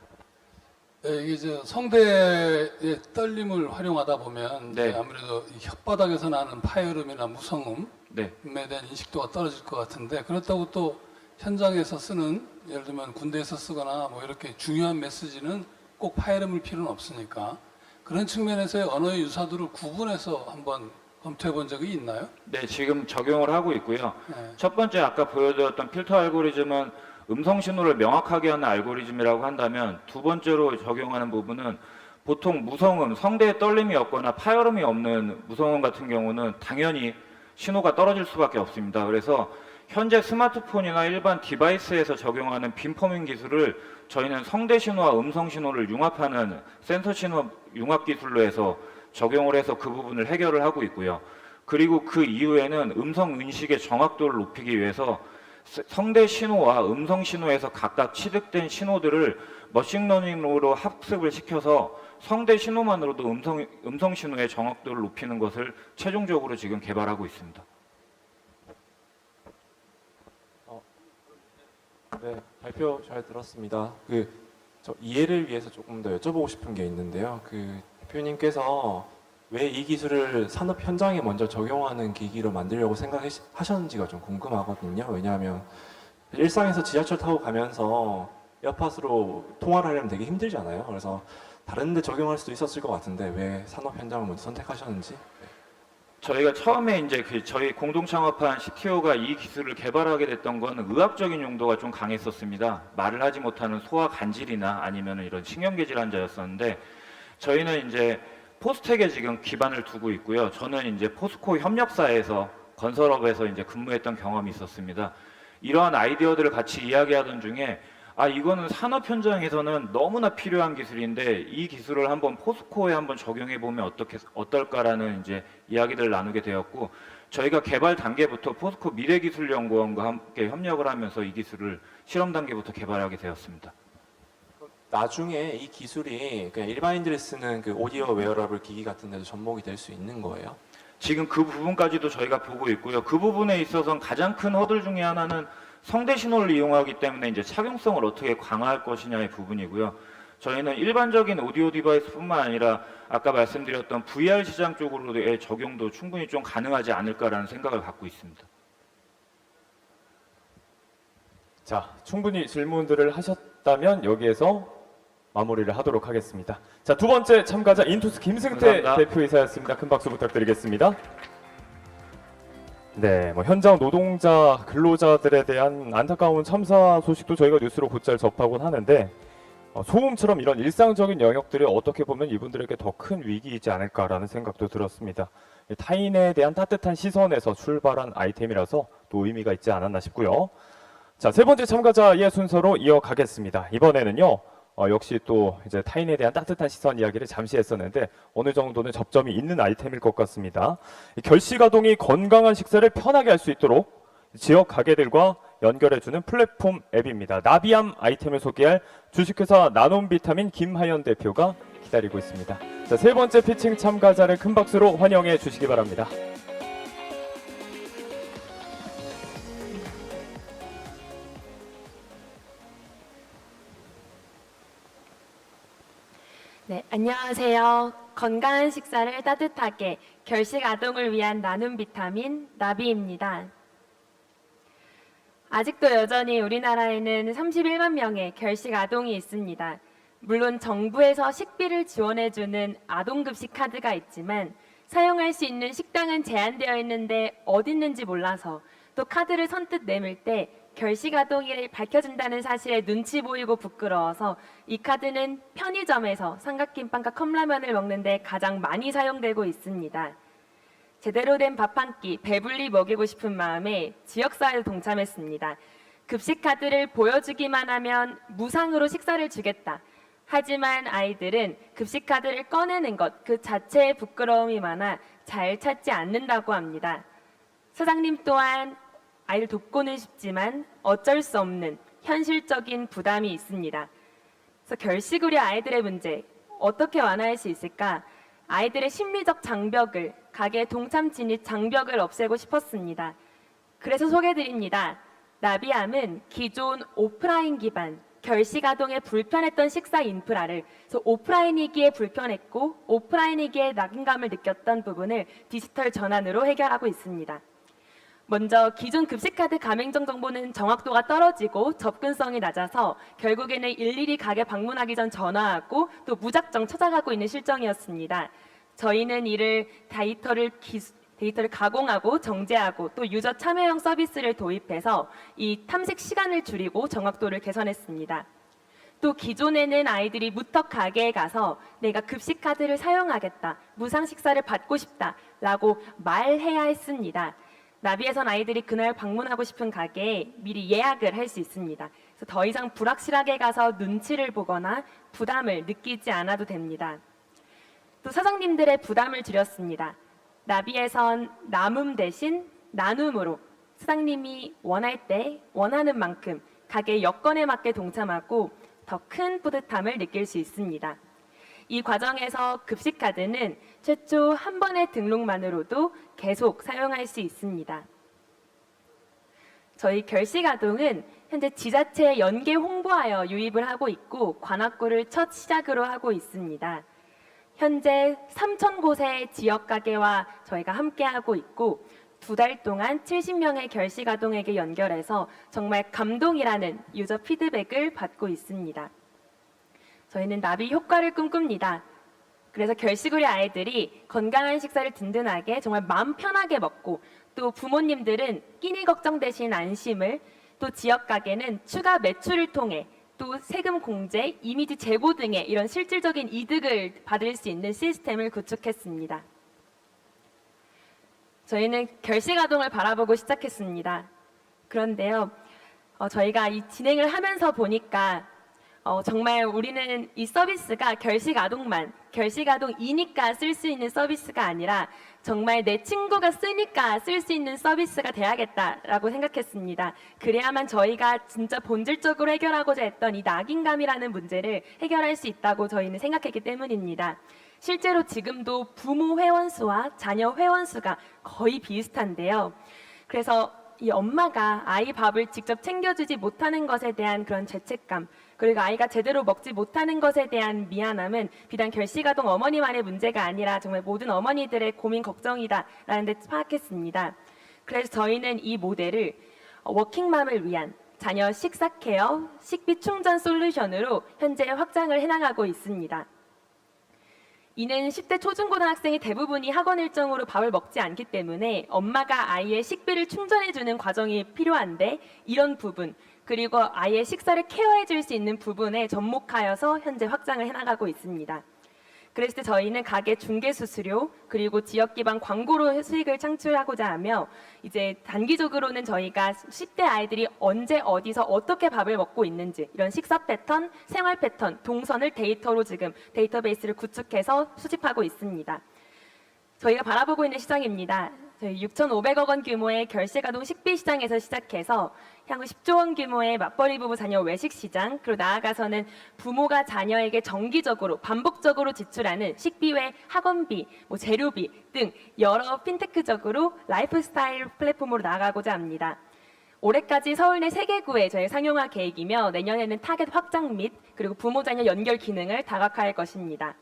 네, 이게 성대의 떨림을 활용하다 보면 네. 아무래도 이 혓바닥에서 나는 파열음이나 무성음에 네. 대한 인식도가 떨어질 것 같은데 그렇다고 또 현장에서 쓰는 예를 들면 군대에서 쓰거나 뭐 이렇게 중요한 메시지는 꼭 파열음일 필요는 없으니까 그런 측면에서의 언어의 유사도를 구분해서 한번 검토해 본 적이 있나요? 네, 지금 적용을 하고 있고요. 네. 첫 번째 아까 보여드렸던 필터 알고리즘은 음성 신호를 명확하게 하는 알고리즘이라고 한다면, 두 번째로 적용하는 부분은 보통 무성음, 성대에 떨림이 없거나 파열음이 없는 무성음 같은 경우는 당연히 신호가 떨어질 수밖에 없습니다. 그래서 현재 스마트폰이나 일반 디바이스에서 적용하는 빔포밍 기술을 저희는 성대 신호와 음성 신호를 융합하는 센서 신호 융합 기술로 해서 적용을 해서 그 부분을 해결을 하고 있고요. 그리고 그 이후에는 음성 인식의 정확도를 높이기 위해서 성대 신호와 음성 신호에서 각각 취득된 신호들을 머신러닝으로 학습을 시켜서 성대 신호만으로도 음성 신호의 정확도를 높이는 것을 최종적으로 지금 개발하고 있습니다. 네, 발표 잘 들었습니다. 저 이해를 위해서 조금 더 여쭤보고 싶은 게 있는데요. 대표님께서 왜 이 기술을 산업 현장에 먼저 적용하는 계기로 만들려고 생각하셨는지가 좀 궁금하거든요. 왜냐하면 일상에서 지하철 타고 가면서 에어팟으로 통화를 하려면 되게 힘들잖아요. 그래서 다른 데 적용할 수도 있었을 것 같은데 왜 산업 현장을 먼저 선택하셨는지? 저희가 처음에 이제 저희 공동 창업한 CTO가 이 기술을 개발하게 됐던 건 의학적인 용도가 좀 강했었습니다. 말을 하지 못하는 소화 간질이나 아니면 이런 신경계 질환자였었는데, 저희는 이제 포스텍에 지금 기반을 두고 있고요. 저는 이제 포스코 협력사에서 건설업에서 이제 근무했던 경험이 있었습니다. 이러한 아이디어들을 같이 이야기하던 중에 이거는 산업 현장에서는 너무나 필요한 기술인데 이 기술을 한번 포스코에 한번 적용해 보면 어떨까라는 이제 이야기들을 나누게 되었고, 저희가 개발 단계부터 포스코 미래기술연구원과 함께 협력을 하면서 이 기술을 실험 단계부터 개발하게 되었습니다. 나중에 이 기술이 그냥 일반인들이 쓰는 오디오 웨어러블 기기 같은 데도 접목이 될 수 있는 거예요? 지금 그 부분까지도 저희가 보고 있고요. 그 부분에 있어서는 가장 큰 허들 중에 하나는 성대 신호를 이용하기 때문에 이제 착용성을 어떻게 강화할 것이냐의 부분이고요. 저희는 일반적인 오디오 디바이스뿐만 아니라 아까 말씀드렸던 VR 시장 쪽으로의 적용도 충분히 좀 가능하지 않을까라는 생각을 갖고 있습니다. 자, 충분히 질문들을 하셨다면 여기에서 마무리를 하도록 하겠습니다. 자, 두 번째 참가자 인투스 김승태 감사합니다. 대표이사였습니다. 큰 박수 부탁드리겠습니다. 네, 현장 노동자, 근로자들에 대한 안타까운 참사 소식도 저희가 뉴스로 곧잘 접하곤 하는데, 소음처럼 이런 일상적인 영역들이 어떻게 보면 이분들에게 더 큰 위기이지 않을까라는 생각도 들었습니다. 타인에 대한 따뜻한 시선에서 출발한 아이템이라서 또 의미가 있지 않았나 싶고요. 자, 세 번째 참가자의 순서로 이어가겠습니다. 이번에는요, 역시 또 이제 타인에 대한 따뜻한 시선 이야기를 잠시 했었는데 어느 정도는 접점이 있는 아이템일 것 같습니다. 결식아동이 건강한 식사를 편하게 할 수 있도록 지역 가게들과 연결해주는 플랫폼 앱입니다. 나비암 아이템을 소개할 주식회사 나눔비타민 김하연 대표가 기다리고 있습니다. 자, 세 번째 피칭 참가자를 큰 박수로 환영해 주시기 바랍니다. 네, 안녕하세요. 건강한 식사를 따뜻하게 결식 아동을 위한 나눔 비타민 나비입니다. 아직도 여전히 우리나라에는 31만 명의 결식 아동이 있습니다. 물론 정부에서 식비를 지원해주는 아동급식 카드가 있지만 사용할 수 있는 식당은 제한되어 있는데 어디 있는지 몰라서, 또 카드를 선뜻 내밀 때 결식 아동이 밝혀진다는 사실에 눈치 보이고 부끄러워서 이 카드는 편의점에서 삼각김밥과 컵라면을 먹는데 가장 많이 사용되고 있습니다. 제대로 된 밥 한 끼 배불리 먹이고 싶은 마음에 지역사회에 동참했습니다. 급식 카드를 보여주기만 하면 무상으로 식사를 주겠다. 하지만 아이들은 급식 카드를 꺼내는 것 그 자체에 부끄러움이 많아 잘 찾지 않는다고 합니다. 사장님 또한 아이를 돕고는 싶지만 어쩔 수 없는 현실적인 부담이 있습니다. 그래서 결식 우려 아이들의 문제 어떻게 완화할 수 있을까? 아이들의 심리적 장벽을, 가게 동참 진입 장벽을 없애고 싶었습니다. 그래서 소개드립니다. 나비암은 기존 오프라인 기반 결식 아동의 불편했던 식사 인프라를, 그래서 오프라인이기에 불편했고 오프라인이기에 낙인감을 느꼈던 부분을 디지털 전환으로 해결하고 있습니다. 먼저 기존 급식카드 가맹점 정보는 정확도가 떨어지고 접근성이 낮아서 결국에는 일일이 가게 방문하기 전 전화하고 또 무작정 찾아가고 있는 실정이었습니다. 저희는 이를 데이터를 가공하고 정제하고 또 유저 참여형 서비스를 도입해서 이 탐색 시간을 줄이고 정확도를 개선했습니다. 또 기존에는 아이들이 무턱 가게에 가서 내가 급식 카드를 사용하겠다, 무상 식사를 받고 싶다라고 말해야 했습니다. 나비에선 아이들이 그날 방문하고 싶은 가게에 미리 예약을 할 수 있습니다. 그래서 더 이상 불확실하게 가서 눈치를 보거나 부담을 느끼지 않아도 됩니다. 또 사장님들의 부담을 줄였습니다. 나비에선 남음 대신 나눔으로 사장님이 원할 때 원하는 만큼 가게 여건에 맞게 동참하고 더 큰 뿌듯함을 느낄 수 있습니다. 이 과정에서 급식카드는 최초 한 번의 등록만으로도 계속 사용할 수 있습니다. 저희 결식아동은 현재 지자체에 연계 홍보하여 유입을 하고 있고 관악구를 첫 시작으로 하고 있습니다. 현재 3,000곳의 지역가게와 저희가 함께하고 있고 2달 동안 70명의 결식아동에게 연결해서 정말 감동이라는 유저 피드백을 받고 있습니다. 저희는 나비 효과를 꿈꿉니다. 그래서 결식우리 아이들이 건강한 식사를 든든하게 정말 마음 편하게 먹고 또 부모님들은 끼니 걱정 대신 안심을 또 지역가게는 추가 매출을 통해 또 세금 공제, 이미지 제고 등의 이런 실질적인 이득을 받을 수 있는 시스템을 구축했습니다. 저희는 결식아동을 바라보고 시작했습니다. 그런데요, 저희가 이 진행을 하면서 보니까 정말 우리는 이 서비스가 결식아동이니까 쓸 수 있는 서비스가 아니라 정말 내 친구가 쓰니까 쓸 수 있는 서비스가 돼야겠다라고 생각했습니다. 그래야만 저희가 진짜 본질적으로 해결하고자 했던 이 낙인감이라는 문제를 해결할 수 있다고 저희는 생각했기 때문입니다. 실제로 지금도 부모 회원수와 자녀 회원수가 거의 비슷한데요. 그래서 이 엄마가 아이 밥을 직접 챙겨주지 못하는 것에 대한 그런 죄책감, 그리고 아이가 제대로 먹지 못하는 것에 대한 미안함은 비단 결식아동 어머니만의 문제가 아니라 정말 모든 어머니들의 고민 걱정이다라는 데 파악했습니다. 그래서 저희는 이 모델을 워킹맘을 위한 자녀 식사 케어, 식비 충전 솔루션으로 현재 확장을 해나가고 있습니다. 이는 10대 초중고등학생이 대부분이 학원 일정으로 밥을 먹지 않기 때문에 엄마가 아이의 식비를 충전해주는 과정이 필요한데 이런 부분 그리고 아이의 식사를 케어해 줄 수 있는 부분에 접목하여서 현재 확장을 해나가고 있습니다. 그랬을 때 저희는 가게 중개 수수료 그리고 지역 기반 광고로 수익을 창출하고자 하며 이제 단기적으로는 저희가 10대 아이들이 언제 어디서 어떻게 밥을 먹고 있는지 이런 식사 패턴, 생활 패턴, 동선을 데이터로 지금 데이터베이스를 구축해서 수집하고 있습니다. 저희가 바라보고 있는 시장입니다. 저희 6,500억 원 규모의 결식아동 식비 시장에서 시작해서 향후 10조 원 규모의 맞벌이 부부 자녀 외식 시장, 그리고 나아가서는 부모가 자녀에게 정기적으로 반복적으로 지출하는 식비 외 학원비, 재료비 등 여러 핀테크적으로 라이프스타일 플랫폼으로 나아가고자 합니다. 올해까지 서울 내 3개구에 저희 상용화 계획이며 내년에는 타겟 확장 및 그리고 부모 자녀 연결 기능을 다각화할 것입니다.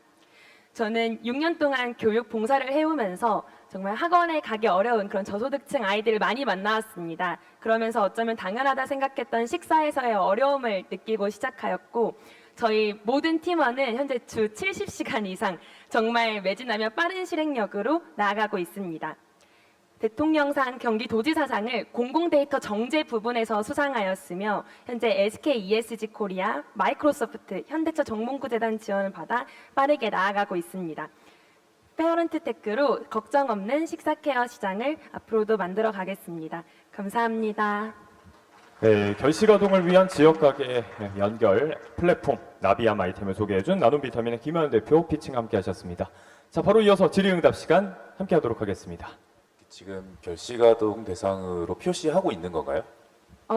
저는 6년 동안 교육 봉사를 해오면서 정말 학원에 가기 어려운 그런 저소득층 아이들을 많이 만나왔습니다. 그러면서 어쩌면 당연하다 생각했던 식사에서의 어려움을 느끼고 시작하였고 저희 모든 팀원은 현재 주 70시간 이상 정말 매진하며 빠른 실행력으로 나아가고 있습니다. 대통령상 경기도지사상을 공공데이터 정제 부분에서 수상하였으며 현재 SK ESG 코리아, 마이크로소프트, 현대차 정몽구재단 지원을 받아 빠르게 나아가고 있습니다. 페어런트 테크로 걱정 없는 식사 케어 시장을 앞으로도 만들어 가겠습니다. 감사합니다. 네, 결식아동을 위한 지역가게 연결 플랫폼 나비암 아이템을 소개해준 나눔비타민의 김현 대표 피칭 함께 하셨습니다. 자, 바로 이어서 질의응답 시간 함께 하도록 하겠습니다. 지금 결식아동 대상으로 POC 하고 있는 건가요?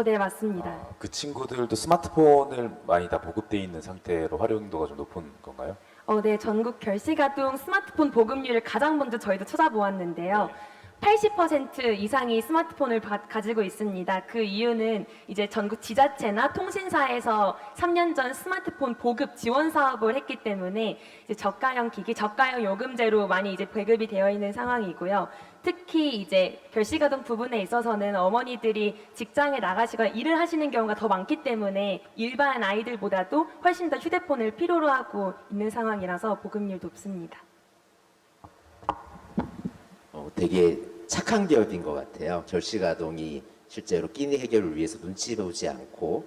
네, 맞습니다. 그 친구들도 스마트폰을 많이 다 보급돼 있는 상태로 활용도가 좀 높은 건가요? 네, 전국 결식아동 스마트폰 보급률을 가장 먼저 저희도 찾아보았는데요. 80% 이상이 스마트폰을 가지고 있습니다. 그 이유는 이제 전국 지자체나 통신사에서 3년 전 스마트폰 보급 지원 사업을 했기 때문에 이제 저가형 기기, 저가형 요금제로 많이 이제 배급이 되어 있는 상황이고요. 특히 이제 결식아동 부분에 있어서는 어머니들이 직장에 나가시거나 일을 하시는 경우가 더 많기 때문에 일반 아이들보다도 훨씬 더 휴대폰을 필요로 하고 있는 상황이라서 보급률 높습니다. 되게 착한 기업인 것 같아요. 결식아동이 실제로 끼니 해결을 위해서 눈치 보지 않고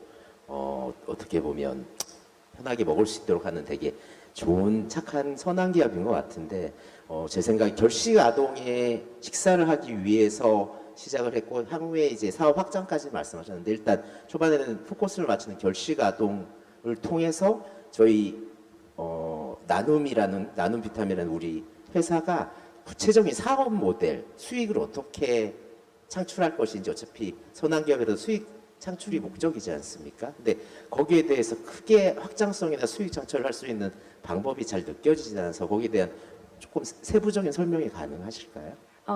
어떻게 보면 편하게 먹을 수 있도록 하는 되게 좋은 착한 선한 기업인 것 같은데 제 생각에 결식아동의 식사를 하기 위해서 시작을 했고 향후에 이제 사업 확장까지 말씀하셨는데 일단 초반에는 포커스를 맞추는 결식아동을 통해서 저희 나눔 비타민이라는 우리 회사가 구체적인 사업 모델 수익을 어떻게 창출할 것인지 어차피 선한 기업에서 수익 창출이 목적이지 않습니까? 근데 거기에 대해서 크게 확장성이나 수익 창출을 할 수 있는 방법이 잘 느껴지지 않아서 거기에 대한 조금 세부적인 설명이 가능하실까요?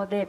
네.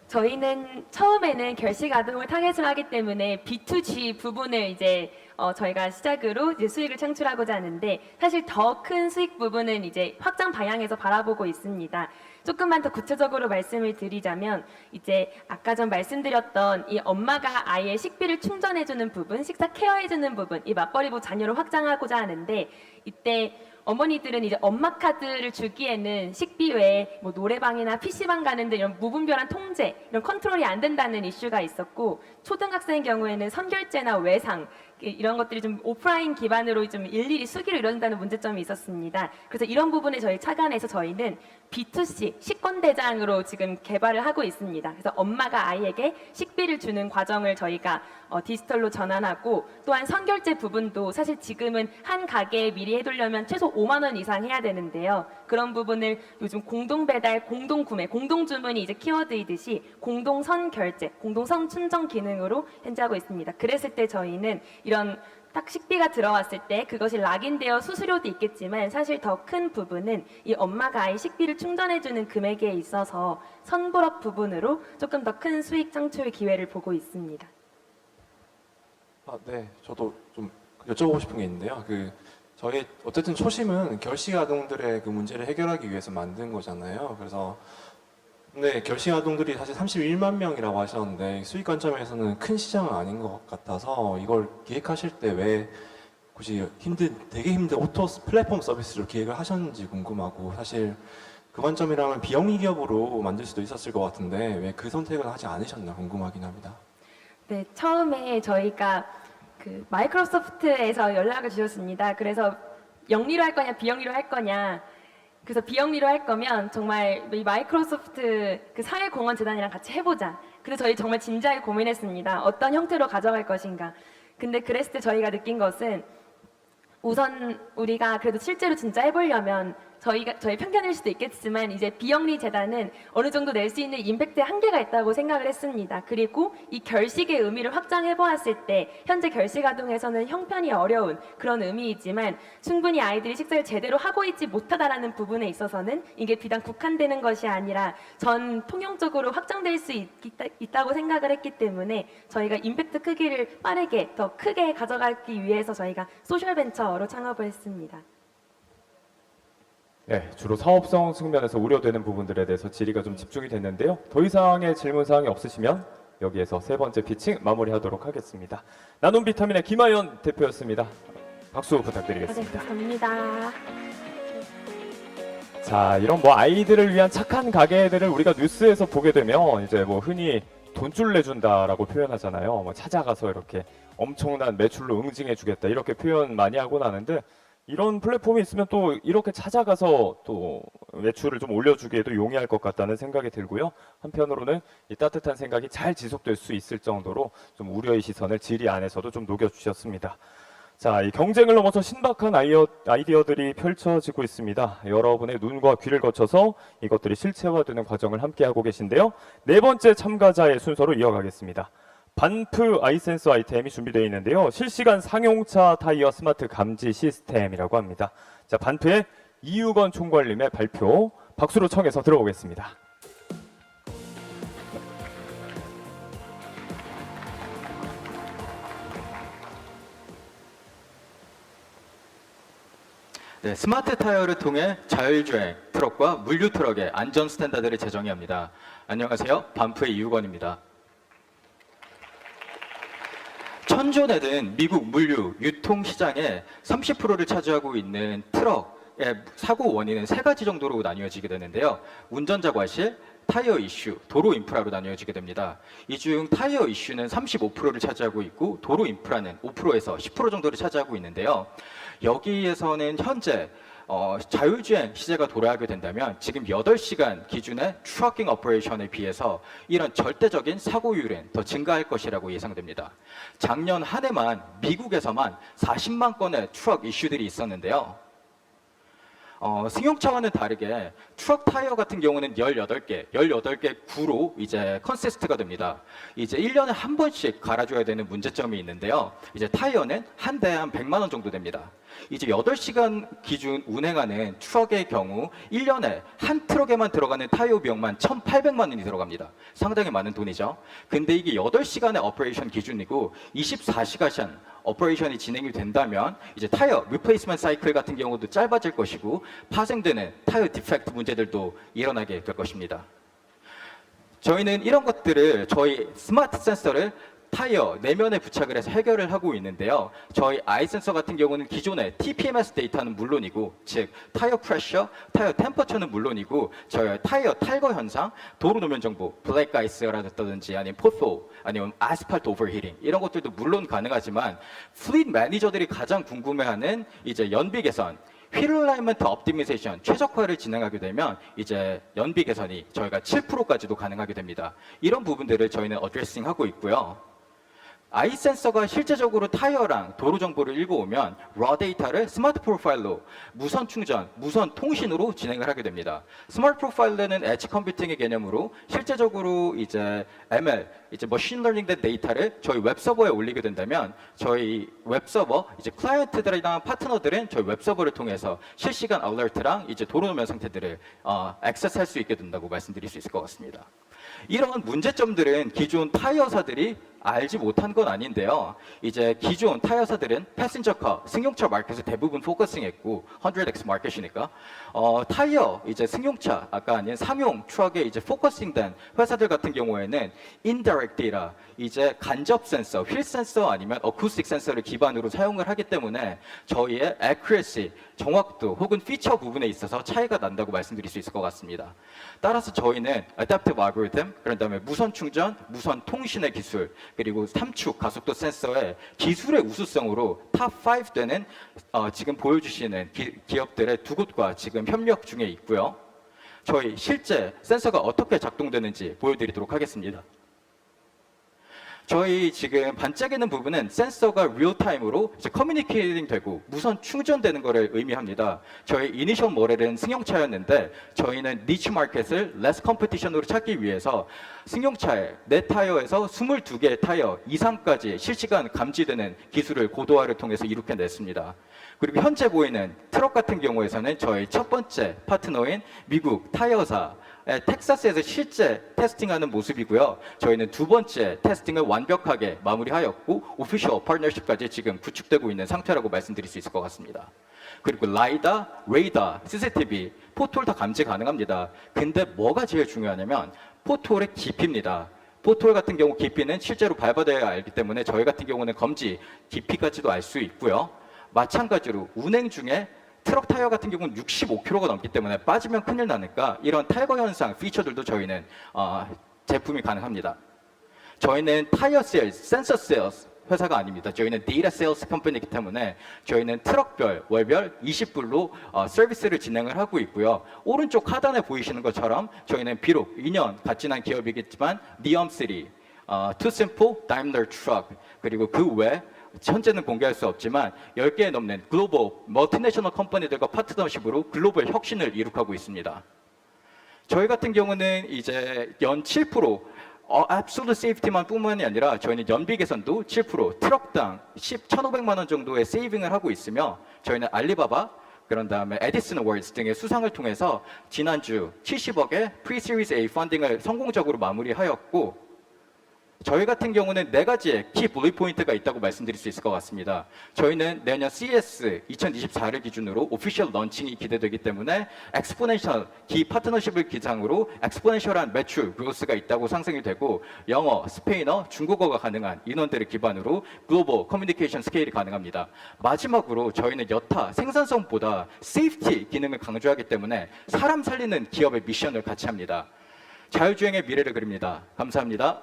저희는 처음에는 결식 아동을 타겟으로 하기 때문에 B2G 부분을 이제 저희가 시작으로 이제 수익을 창출하고자 하는데 사실 더 큰 수익 부분은 이제 확장 방향에서 바라보고 있습니다. 조금만 더 구체적으로 말씀을 드리자면 이제 아까 전 말씀드렸던 이 엄마가 아이의 식비를 충전해주는 부분, 식사 케어해주는 부분, 이 맞벌이부 자녀를 확장하고자 하는데 이때 어머니들은 이제 엄마 카드를 주기에는 식비 외에 뭐 노래방이나 PC방 가는데 이런 무분별한 통제, 이런 컨트롤이 안 된다는 이슈가 있었고 초등학생의 경우에는 선결제나 외상 이런 것들이 좀 오프라인 기반으로 좀 일일이 수기로 이루어진다는 문제점이 있었습니다. 그래서 이런 부분에 저희 차관에서 저희는 B2C 식권대장으로 지금 개발을 하고 있습니다. 그래서 엄마가 아이에게 식비를 주는 과정을 저희가 디지털로 전환하고 또한 선결제 부분도 사실 지금은 한 가게에 미리 해두려면 최소 5만 원 이상 해야 되는데요. 그런 부분을 요즘 공동배달, 공동구매, 공동주문이 이제 키워드이듯이 공동선결제, 공동선춘정 기능으로 현재 하고 있습니다. 그랬을 때 저희는 이런 딱 식비가 들어왔을 때 그것이 락인되어 수수료도 있겠지만 사실 더 큰 부분은 이 엄마가 아이 식비를 충전해주는 금액에 있어서 선불업 부분으로 조금 더 큰 수익 창출 기회를 보고 있습니다. 네, 저도 좀 여쭤보고 싶은 게 있는데요. 저희 어쨌든 초심은 결식 아동들의 그 문제를 해결하기 위해서 만든 거잖아요. 그래서 근데 결식 아동들이 사실 31만 명이라고 하셨는데 수익 관점에서는 큰 시장은 아닌 것 같아서 이걸 기획하실 때 왜 굳이 되게 힘든 오토 플랫폼 서비스를 기획을 하셨는지 궁금하고 사실 그 관점이라면 비영리 기업으로 만들 수도 있었을 것 같은데 왜 그 선택을 하지 않으셨나 궁금하긴 합니다. 네, 처음에 저희가 그 마이크로소프트에서 연락을 주셨습니다. 그래서 영리로 할 거냐 비영리로 할 거냐. 그래서 비영리로 할 거면 정말 이 마이크로소프트 그 사회공헌재단이랑 같이 해보자. 그래서 저희 정말 진지하게 고민했습니다. 어떤 형태로 가져갈 것인가. 근데 그랬을 때 저희가 느낀 것은 우선 우리가 그래도 실제로 진짜 해보려면 저희 편견일 수도 있겠지만 이제 비영리 재단은 어느 정도 낼 수 있는 임팩트에 한계가 있다고 생각을 했습니다. 그리고 이 결식의 의미를 확장해 보았을 때 현재 결식 아동에서는 형편이 어려운 그런 의미이지만 충분히 아이들이 식사를 제대로 하고 있지 못하다라는 부분에 있어서는 이게 비단 국한되는 것이 아니라 전 통용적으로 확장될 수 있다고 생각을 했기 때문에 저희가 임팩트 크기를 빠르게 더 크게 가져가기 위해서 저희가 소셜벤처로 창업을 했습니다. 네, 주로 사업성 측면에서 우려되는 부분들에 대해서 질의가 좀 집중이 됐는데요. 더 이상의 질문사항이 없으시면 여기에서 세 번째 피칭 마무리하도록 하겠습니다. 나눔 비타민의 김하연 대표였습니다. 박수 부탁드리겠습니다. 감사합니다. 자, 이런 뭐 아이들을 위한 착한 가게들을 우리가 뉴스에서 보게 되면 이제 뭐 흔히 돈줄 내준다라고 표현하잖아요. 뭐 찾아가서 이렇게 엄청난 매출로 응징해주겠다 이렇게 표현 많이 하곤 하는데 이런 플랫폼이 있으면 또 이렇게 찾아가서 또 매출을 좀 올려주기에도 용이할 것 같다는 생각이 들고요. 한편으로는 이 따뜻한 생각이 잘 지속될 수 있을 정도로 좀 우려의 시선을 질의 안에서도 좀 녹여주셨습니다. 자, 이 경쟁을 넘어서 신박한 아이디어들이 펼쳐지고 있습니다. 여러분의 눈과 귀를 거쳐서 이것들이 실체화되는 과정을 함께하고 계신데요. 네 번째 참가자의 순서로 이어가겠습니다. 반프 아이센서 아이템이 준비되어 있는데요. 실시간 상용차 타이어 스마트 감지 시스템이라고 합니다. 자, 반프의 이유건 총괄님의 발표 박수로 청해서 들어보겠습니다. 네, 스마트 타이어를 통해 자율주행 트럭과 물류 트럭의 안전 스탠다드를 제정해야 합니다. 안녕하세요. 반프의 이유건입니다. 천조내는 미국 물류 유통 시장의 30%를 차지하고 있는 트럭의 사고 원인은 세 가지 정도로 나뉘어지게 되는데요. 운전자 과실, 타이어 이슈, 도로 인프라로 나뉘어지게 됩니다. 이 중 타이어 이슈는 35%를 차지하고 있고 도로 인프라는 5%에서 10% 정도를 차지하고 있는데요. 여기에서는 현재 자율주행 시제가 도래하게 된다면 지금 8시간 기준의 트러킹 오퍼레이션에 비해서 이런 절대적인 사고율은 더 증가할 것이라고 예상됩니다. 작년 한 해만 미국에서만 40만 건의 트럭 이슈들이 있었는데요. 승용차와는 다르게 트럭 타이어 같은 경우는 18개 구로 이제 컨시스트가 됩니다. 이제 1년에 한 번씩 갈아줘야 되는 문제점이 있는데요. 이제 타이어는 한 대에 한 100만 원 정도 됩니다. 이제 8시간 기준 운행하는 트럭의 경우 1년에 한 트럭에만 들어가는 타이어 비용만 1,800만 원이 들어갑니다. 상당히 많은 돈이죠. 근데 이게 8시간의 오퍼레이션 기준이고 24시간 오퍼레이션이 진행이 된다면 이제 타이어 리플레이스먼트 사이클 같은 경우도 짧아질 것이고 파생되는 타이어 디펙트 문제들도 일어나게 될 것입니다. 저희는 이런 것들을 저희 스마트 센서를 타이어 내면에 부착을 해서 해결을 하고 있는데요. 저희 아이 센서 같은 경우는 기존의 TPMS 데이터는 물론이고, 즉 타이어 프레셔, 타이어 템퍼처는 물론이고, 저희 타이어 탈거 현상, 도로 노면 정보, 블랙 아이스라든지 아니면 포토, 아니면 아스팔트 오버히팅 이런 것들도 물론 가능하지만 플릿 매니저들이 가장 궁금해하는 이제 연비 개선, 휠 얼라이먼트 옵티미제이션 최적화를 진행하게 되면 이제 연비 개선이 저희가 7%까지도 가능하게 됩니다. 이런 부분들을 저희는 어드레싱하고 있고요. 아이 센서가 실제적으로 타이어랑 도로 정보를 읽어오면 raw 데이터를 스마트 프로파일로 무선 충전, 무선 통신으로 진행을 하게 됩니다. 스마트 프로파일러는 엣지 컴퓨팅의 개념으로 실제적으로 이제 ML, 이제 머신 러닝 된 데이터를 저희 웹 서버에 올리게 된다면 저희 웹 서버, 이제 클라이언트들이랑 파트너들은 저희 웹 서버를 통해서 실시간 알러트랑 이제 도로 노면 상태들을 액세스할 수 있게 된다고 말씀드릴 수 있을 것 같습니다. 이런 문제점들은 기존 타이어사들이 알지 못한 건 아닌데요. 이제 기존 타이어사들은 패신저카, 승용차 마켓에 대부분 포커싱했고 100X 마켓이니까 타이어, 이제 승용차, 아까 아닌 상용 트럭에 이제 포커싱된 회사들 같은 경우에는 indirect data, 이제 간접 센서, 휠 센서 아니면 어쿠스틱 센서를 기반으로 사용을 하기 때문에 저희의 accuracy, 정확도 혹은 피처 부분에 있어서 차이가 난다고 말씀드릴 수 있을 것 같습니다. 따라서 저희는 adaptive algorithm, 그런 다음에 무선 충전, 무선 통신의 기술, 그리고 3축 가속도 센서의 기술의 우수성으로 탑5 되는 지금 보여주시는 기업들의 두 곳과 지금 협력 중에 있고요. 저희 실제 센서가 어떻게 작동되는지 보여드리도록 하겠습니다. 저희 지금 반짝이는 부분은 센서가 리얼타임으로 커뮤니케이팅 되고 무선 충전되는 것을 의미합니다. 저희 이니셜 모델은 승용차였는데 저희는 니치 마켓을 레스 컴피티션으로 찾기 위해서 승용차에 내 타이어에서 22개의 타이어 이상까지 실시간 감지되는 기술을 고도화를 통해서 이룩해냈습니다. 그리고 현재 보이는 트럭 같은 경우에서는 저희 첫 번째 파트너인 미국 타이어사 텍사스에서 실제 테스팅하는 모습이고요. 저희는 두 번째 테스팅을 완벽하게 마무리하였고 오피셜 파트너십까지 지금 구축되고 있는 상태라고 말씀드릴 수 있을 것 같습니다. 그리고 라이다, 레이다, CCTV, 포톨 다 감지 가능합니다. 근데 뭐가 제일 중요하냐면 포톨의 깊이입니다. 포톨 같은 경우 깊이는 실제로 밟아둬야 알기 때문에 저희 같은 경우는 검지 깊이까지도 알 수 있고요. 마찬가지로 운행 중에 트럭 타이어 같은 경우는 65kg가 넘기 때문에 빠지면 큰일 나니까 이런 탈거 현상 피처들도 저희는 제품이 가능합니다. 저희는 타이어 세일즈, 센서 세일즈 회사가 아닙니다. 저희는 데이터 세일즈 컴퍼니이기 때문에 저희는 트럭별, 월별 20불로 서비스를 진행을 하고 있고요. 오른쪽 하단에 보이시는 것처럼 저희는 비록 2년 갓진한 기업이겠지만 니엄3, 투심플, 다임러 트럭, 그리고 그 외 현재는 공개할 수 없지만 10개에 넘는 글로벌 멀티내셔널 컴퍼니들과 파트너십으로 글로벌 혁신을 이룩하고 있습니다. 저희 같은 경우는 이제 연 7% absolute safety만 뿐만이 아니라 저희는 연비 개선도 7% 트럭당 1,500만 원 정도의 세이빙을 하고 있으며 저희는 알리바바, 그런 다음에 에디슨 어워즈 등의 수상을 통해서 지난주 70억의 프리-시리즈 A 펀딩을 성공적으로 마무리하였고 저희 같은 경우는 4가지의 키 블루 포인트가 있다고 말씀드릴 수 있을 것 같습니다. 저희는 내년 CES 2024를 기준으로 오피셜 런칭이 기대되기 때문에 엑스포넨셜 기 파트너십을 기상으로 엑스포넨셜한 매출 그로스가 있다고 상승이 되고 영어, 스페인어, 중국어가 가능한 인원들을 기반으로 글로벌 커뮤니케이션 스케일이 가능합니다. 마지막으로 저희는 여타 생산성보다 세이프티 기능을 강조하기 때문에 사람 살리는 기업의 미션을 같이 합니다. 자율주행의 미래를 그립니다. 감사합니다.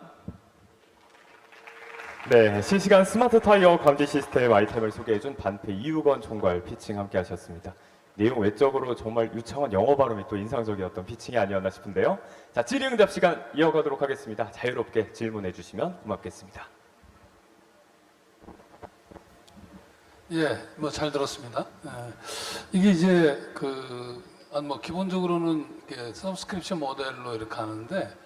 네, 실시간 스마트 타이어 감지 시스템 아이템을 소개해준 반페 이유건 총괄 피칭 함께 하셨습니다. 내용 외적으로 정말 유창한 영어 발음이 또 인상적이었던 피칭이 아니었나 싶은데요. 자, 질의응답 시간 이어가도록 하겠습니다. 자유롭게 질문해 주시면 고맙겠습니다. 예, 뭐 잘 들었습니다. 예, 이게 이제 뭐 기본적으로는 서브스크립션 모델로 이렇게 하는데,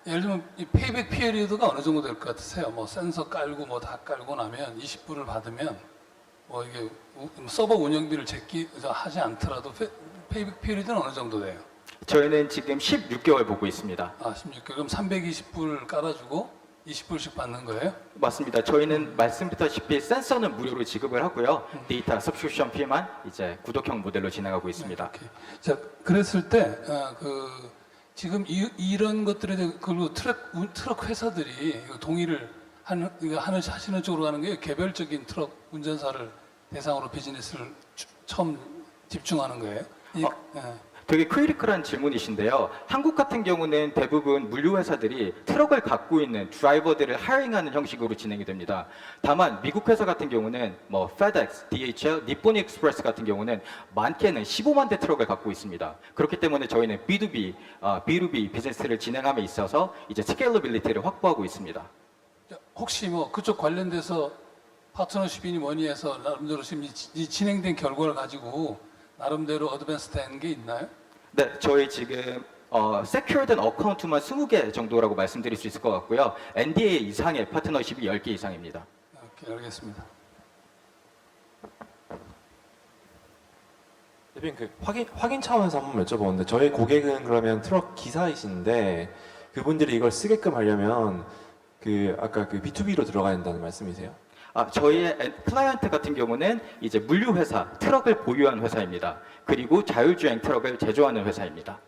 예를 들면 이 페이백 피리어드가 어느 정도 될 것 같으세요? 뭐 센서 깔고 뭐 다 깔고 나면 20불을 받으면 뭐 이게 서버 운영비를 하지 않더라도 페이백 피리어드는 어느 정도 돼요? 저희는 지금 16개월 보고 있습니다. 아, 16개월. 그럼 320불 깔아주고 20불씩 받는 거예요? 맞습니다. 저희는 말씀드렸다시피 센서는 무료로 지급을 하고요. 데이터 서브스크립션 피만 이제 구독형 모델로 진행하고 있습니다. 오케이. 자, 그랬을 때 지금 이런 것들에 대해 그리고 트럭 회사들이 이거 동의를 하시는 쪽으로 가는 게 개별적인 트럭 운전사를 대상으로 비즈니스를 처음 집중하는 거예요. 되게 크리티컬한 질문이신데요. 한국 같은 경우는 대부분 물류회사들이 트럭을 갖고 있는 드라이버들을 하이링하는 형식으로 진행이 됩니다. 다만 미국 회사 같은 경우는 뭐 FedEx, DHL, 니폰 익스프레스 같은 경우는 많게는 15만 대 트럭을 갖고 있습니다. 그렇기 때문에 저희는 B2B 비즈니스를 진행함에 있어서 이제 스케일러빌리티를 확보하고 있습니다. 혹시 뭐 그쪽 관련돼서 파트너십이니 뭐니 해서 나름대로 지금 이 진행된 결과를 가지고 나름대로 어드밴스 된 게 있나요? 네, 저희 지금 secured 어카운트만 20개 정도라고 말씀드릴 수 있을 것 같고요. NDA 이상의 파트너십이 10개 이상입니다. 오케이, 알겠습니다. 대표님 확인 차원에서 한번 여쭤보는데, 저희 고객은 그러면 트럭 기사이신데 그분들이 이걸 쓰게끔 하려면 아까 B2B로 들어가야 된다는 말씀이세요? 저희의 클라이언트 같은 경우는 이제 물류회사, 트럭을 보유한 회사입니다. 그리고 자율주행 트럭을 제조하는 회사입니다.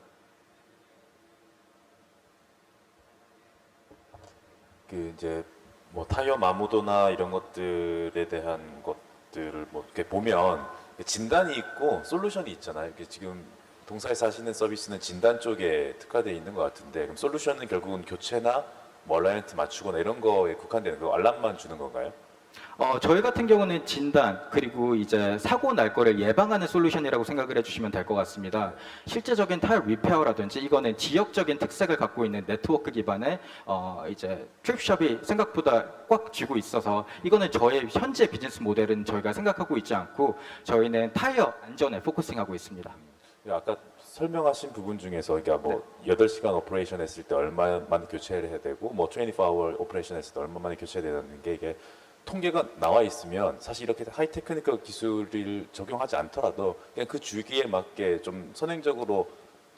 이제 뭐 타이어 마모도나 이런 것들에 대한 것들을 뭐 이렇게 보면 진단이 있고 솔루션이 있잖아요. 이게 지금 동사에서 하시는 서비스는 진단 쪽에 특화되어 있는 것 같은데, 그럼 솔루션은 결국은 교체나 뭐 얼라이언트 맞추거나 이런 거에 국한되는 거, 알람만 주는 건가요? 저희 같은 경우는 진단 그리고 이제 사고 날 거를 예방하는 솔루션이라고 생각을 해주시면 될 것 같습니다. 실제적인 타이어 리페어라든지 이거는 지역적인 특색을 갖고 있는 네트워크 기반의 이제 트립숍이 생각보다 꽉 쥐고 있어서 이거는 저의 현재 비즈니스 모델은 저희가 생각하고 있지 않고 저희는 타이어 안전에 포커싱하고 있습니다. 아까 설명하신 부분 중에서 그러니까 뭐 8시간 오퍼레이션 했을 때 얼마만 교체를 해야 되고 뭐 24hour 오퍼레이션 했을 때 얼마만에 교체해야 되는 게 이게 통계가 나와 있으면 사실 이렇게 하이 테크니컬 기술을 적용하지 않더라도 그냥 그 주기에 맞게 좀 선행적으로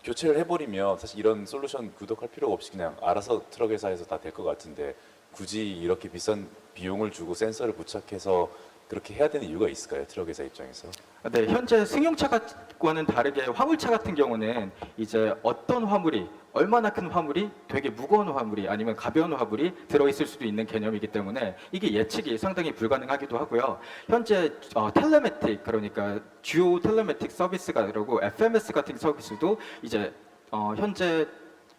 교체를 해버리면 사실 이런 솔루션 구독할 필요가 없이 그냥 알아서 트럭 회사에서 다 될 것 같은데, 굳이 이렇게 비싼 비용을 주고 센서를 부착해서 그렇게 해야 되는 이유가 있을까요? 트럭 회사 입장에서? 네, 현재 승용차과는 다르게 화물차 같은 경우는 이제 어떤 화물이 얼마나 큰 화물이 되게 무거운 화물이 아니면 가벼운 화물이 들어있을 수도 있는 개념이기 때문에 이게 예측이 상당히 불가능하기도 하고요. 현재 텔레매틱, 그러니까 주요 텔레매틱 서비스가 그러고 FMS 같은 서비스도 이제 현재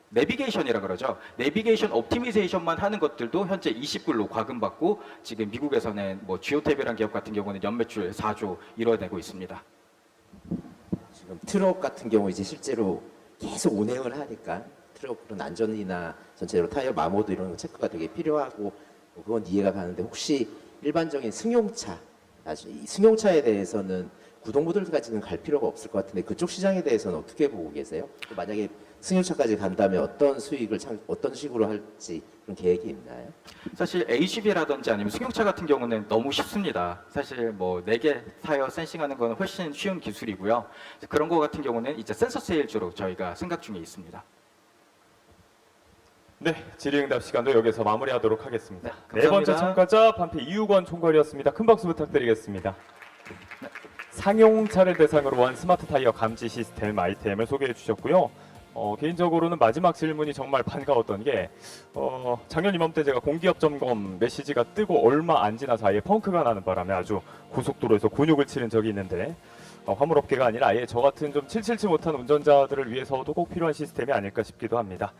내비게이션이라 그러죠. 내비게이션 옵티미제이션만 하는 것들도 현재 20불로 과금받고 지금 미국에서는 뭐 지오탭이라는 기업 같은 경우는 연매출 4조 이뤄내고 있습니다. 지금 트럭 같은 경우 이제 실제로 계속 운행을 하니까 트럭은 안전이나 전체적으로 타이어 마모도 이런 거 체크가 되게 필요하고 그건 이해가 가는데, 혹시 일반적인 승용차, 이 승용차에 대해서는 구동 모델까지는 갈 필요가 없을 것 같은데 그쪽 시장에 대해서는 어떻게 보고 계세요? 만약에 승용차까지 간다면 어떤 수익을 어떤 식으로 할지 그런 계획이 있나요? 사실 AGV라든지 아니면 승용차 같은 경우는 너무 쉽습니다. 사실 뭐 4개 타이어 센싱하는 건 훨씬 쉬운 기술이고요. 그런 거 같은 경우는 이제 센서 세일즈로 저희가 생각 중에 있습니다. 네, 질의응답 시간도 여기서 마무리하도록 하겠습니다. 네, 네 번째 감사합니다. 참가자 반페 이유건 총괄이었습니다. 큰 박수 부탁드리겠습니다. 상용차를 대상으로 한 스마트 타이어 감지 시스템 아이템을 소개해 주셨고요. 개인적으로는 마지막 질문이 정말 반가웠던 게 작년 이맘때 제가 공기업 점검 메시지가 뜨고 얼마 안 지나서 아예 펑크가 나는 바람에 아주 고속도로에서 곤욕을 치른 적이 있는데, 화물업계가 아니라 아예 저 같은 좀 칠칠치 못한 운전자들을 위해서도 꼭 필요한 시스템이 아닐까 싶기도 합니다.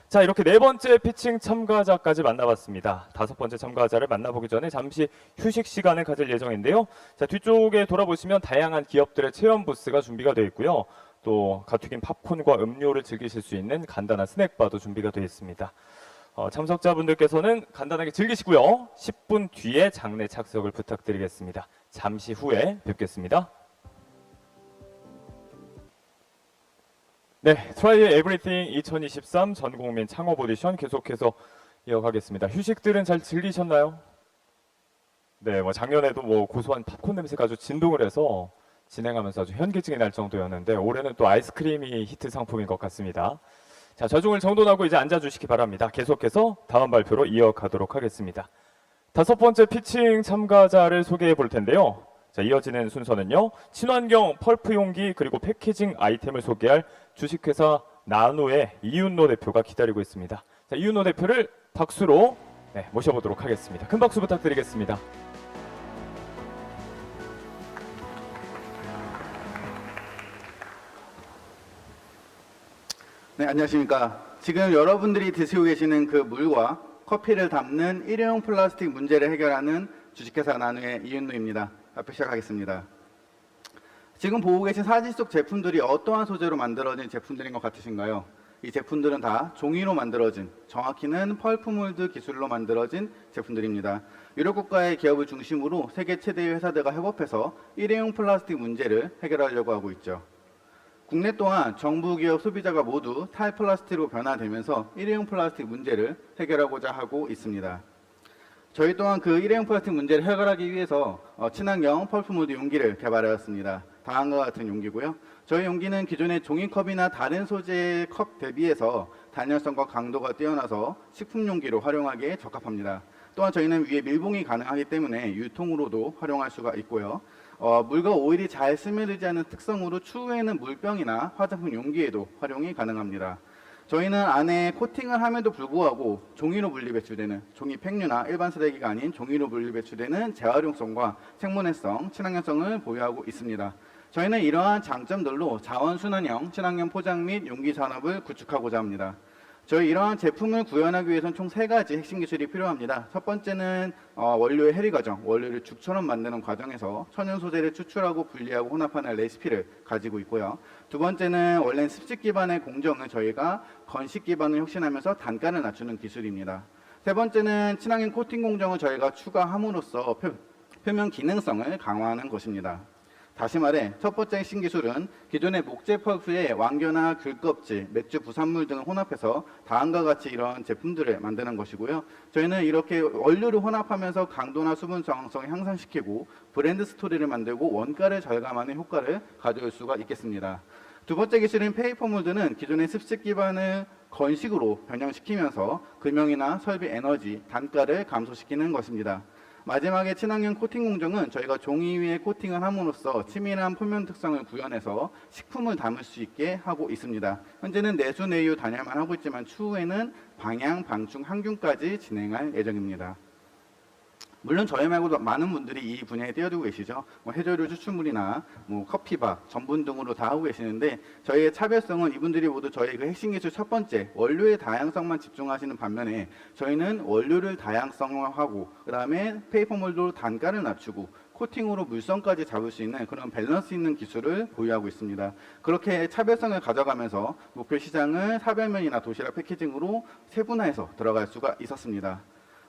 자, 이렇게 네 번째 피칭 참가자까지 만나봤습니다. 다섯 번째 참가자를 만나보기 전에 잠시 휴식 시간을 가질 예정인데요. 자, 뒤쪽에 돌아보시면 다양한 기업들의 체험 부스가 준비가 되어 있고요. 또 갓튀긴 팝콘과 음료를 즐기실 수 있는 간단한 스낵바도 준비가 되어 있습니다. 참석자분들께서는 간단하게 즐기시고요. 10분 뒤에 장내 착석을 부탁드리겠습니다. 잠시 후에 뵙겠습니다. 네, Try Everything 2023 전국민 창업 오디션 계속해서 이어가겠습니다. 휴식들은 잘 즐기셨나요? 네, 작년에도 고소한 팝콘 냄새가 아주 진동을 해서 진행하면서 아주 현기증이 날 정도였는데 올해는 또 아이스크림이 히트 상품인 것 같습니다. 자, 저중을 정돈하고 이제 앉아주시기 바랍니다. 계속해서 다음 발표로 이어가도록 하겠습니다. 다섯 번째 피칭 참가자를 소개해 볼 텐데요. 자, 이어지는 순서는요. 친환경 펄프 용기 그리고 패키징 아이템을 소개할 주식회사 나누의 이윤노 대표가 기다리고 있습니다. 자, 이윤노 대표를 박수로 모셔보도록 하겠습니다. 큰 박수 부탁드리겠습니다. 네, 안녕하십니까. 지금 여러분들이 드시고 계시는 그 물과 커피를 담는 일회용 플라스틱 문제를 해결하는 주식회사 나누의 이윤노입니다. 발표 시작하겠습니다. 지금 보고 계신 사진 속 제품들이 어떠한 소재로 만들어진 제품들인 것 같으신가요? 이 제품들은 다 종이로 만들어진, 정확히는 펄프몰드 기술로 만들어진 제품들입니다. 유럽 국가의 기업을 중심으로 세계 최대의 회사들과 협업해서 일회용 플라스틱 문제를 해결하려고 하고 있죠. 국내 또한 정부, 기업, 소비자가 모두 탈플라스틱으로 변화되면서 일회용 플라스틱 문제를 해결하고자 하고 있습니다. 저희 또한 그 일회용 플라스틱 문제를 해결하기 위해서 친환경 펄프몰드 용기를 개발하였습니다. 다음과 같은 용기고요. 저희 용기는 기존의 종이컵이나 다른 소재의 컵 대비해서 단열성과 강도가 뛰어나서 식품 용기로 활용하기에 적합합니다. 또한 저희는 위에 밀봉이 가능하기 때문에 유통으로도 활용할 수가 있고요. 물과 오일이 잘 스며들지 않는 특성으로 추후에는 물병이나 화장품 용기에도 활용이 가능합니다. 저희는 안에 코팅을 함에도 불구하고 종이로 분리배출되는 종이 팩류나 일반 쓰레기가 아닌 종이로 분리배출되는 재활용성과 생분해성, 친환경성을 보유하고 있습니다. 저희는 이러한 장점들로 자원순환형 친환경 포장 및 용기 산업을 구축하고자 합니다. 저희 이러한 제품을 구현하기 위해서는 총 3가지 핵심 기술이 필요합니다. 첫 번째는 원료의 해리 과정, 원료를 죽처럼 만드는 과정에서 천연 소재를 추출하고 분리하고 혼합하는 레시피를 가지고 있고요. 두 번째는 원래는 습식 기반의 공정을 저희가 건식 기반을 혁신하면서 단가를 낮추는 기술입니다. 세 번째는 친환경 코팅 공정을 저희가 추가함으로써 표면 기능성을 강화하는 것입니다. 다시 말해 첫 번째 핵심 기술은 기존의 목재 펄프에 왕겨나 귤껍질, 맥주 부산물 등을 혼합해서 다음과 같이 이런 제품들을 만드는 것이고요. 저희는 이렇게 원료를 혼합하면서 강도나 수분 저항성을 향상시키고 브랜드 스토리를 만들고 원가를 절감하는 효과를 가져올 수가 있겠습니다. 두 번째 기술인 페이퍼 몰드는 기존의 습식 기반을 건식으로 변형시키면서 금형이나 설비 에너지, 단가를 감소시키는 것입니다. 마지막에 친환경 코팅 공정은 저희가 종이 위에 코팅을 함으로써 치밀한 표면 특성을 구현해서 식품을 담을 수 있게 하고 있습니다. 현재는 내수 내유 단열만 하고 있지만 추후에는 방향, 방충, 항균까지 진행할 예정입니다. 물론 저희 말고도 많은 분들이 이 분야에 뛰어들고 계시죠. 해조류 추출물이나 커피바, 전분 등으로 다 하고 계시는데 저희의 차별성은 이분들이 모두 저희 그 핵심 기술 첫 번째 원료의 다양성만 집중하시는 반면에 저희는 원료를 다양성화하고 그다음에 페이퍼몰드로 단가를 낮추고 코팅으로 물성까지 잡을 수 있는 그런 밸런스 있는 기술을 보유하고 있습니다. 그렇게 차별성을 가져가면서 목표 시장을 사별면이나 도시락 패키징으로 세분화해서 들어갈 수가 있었습니다.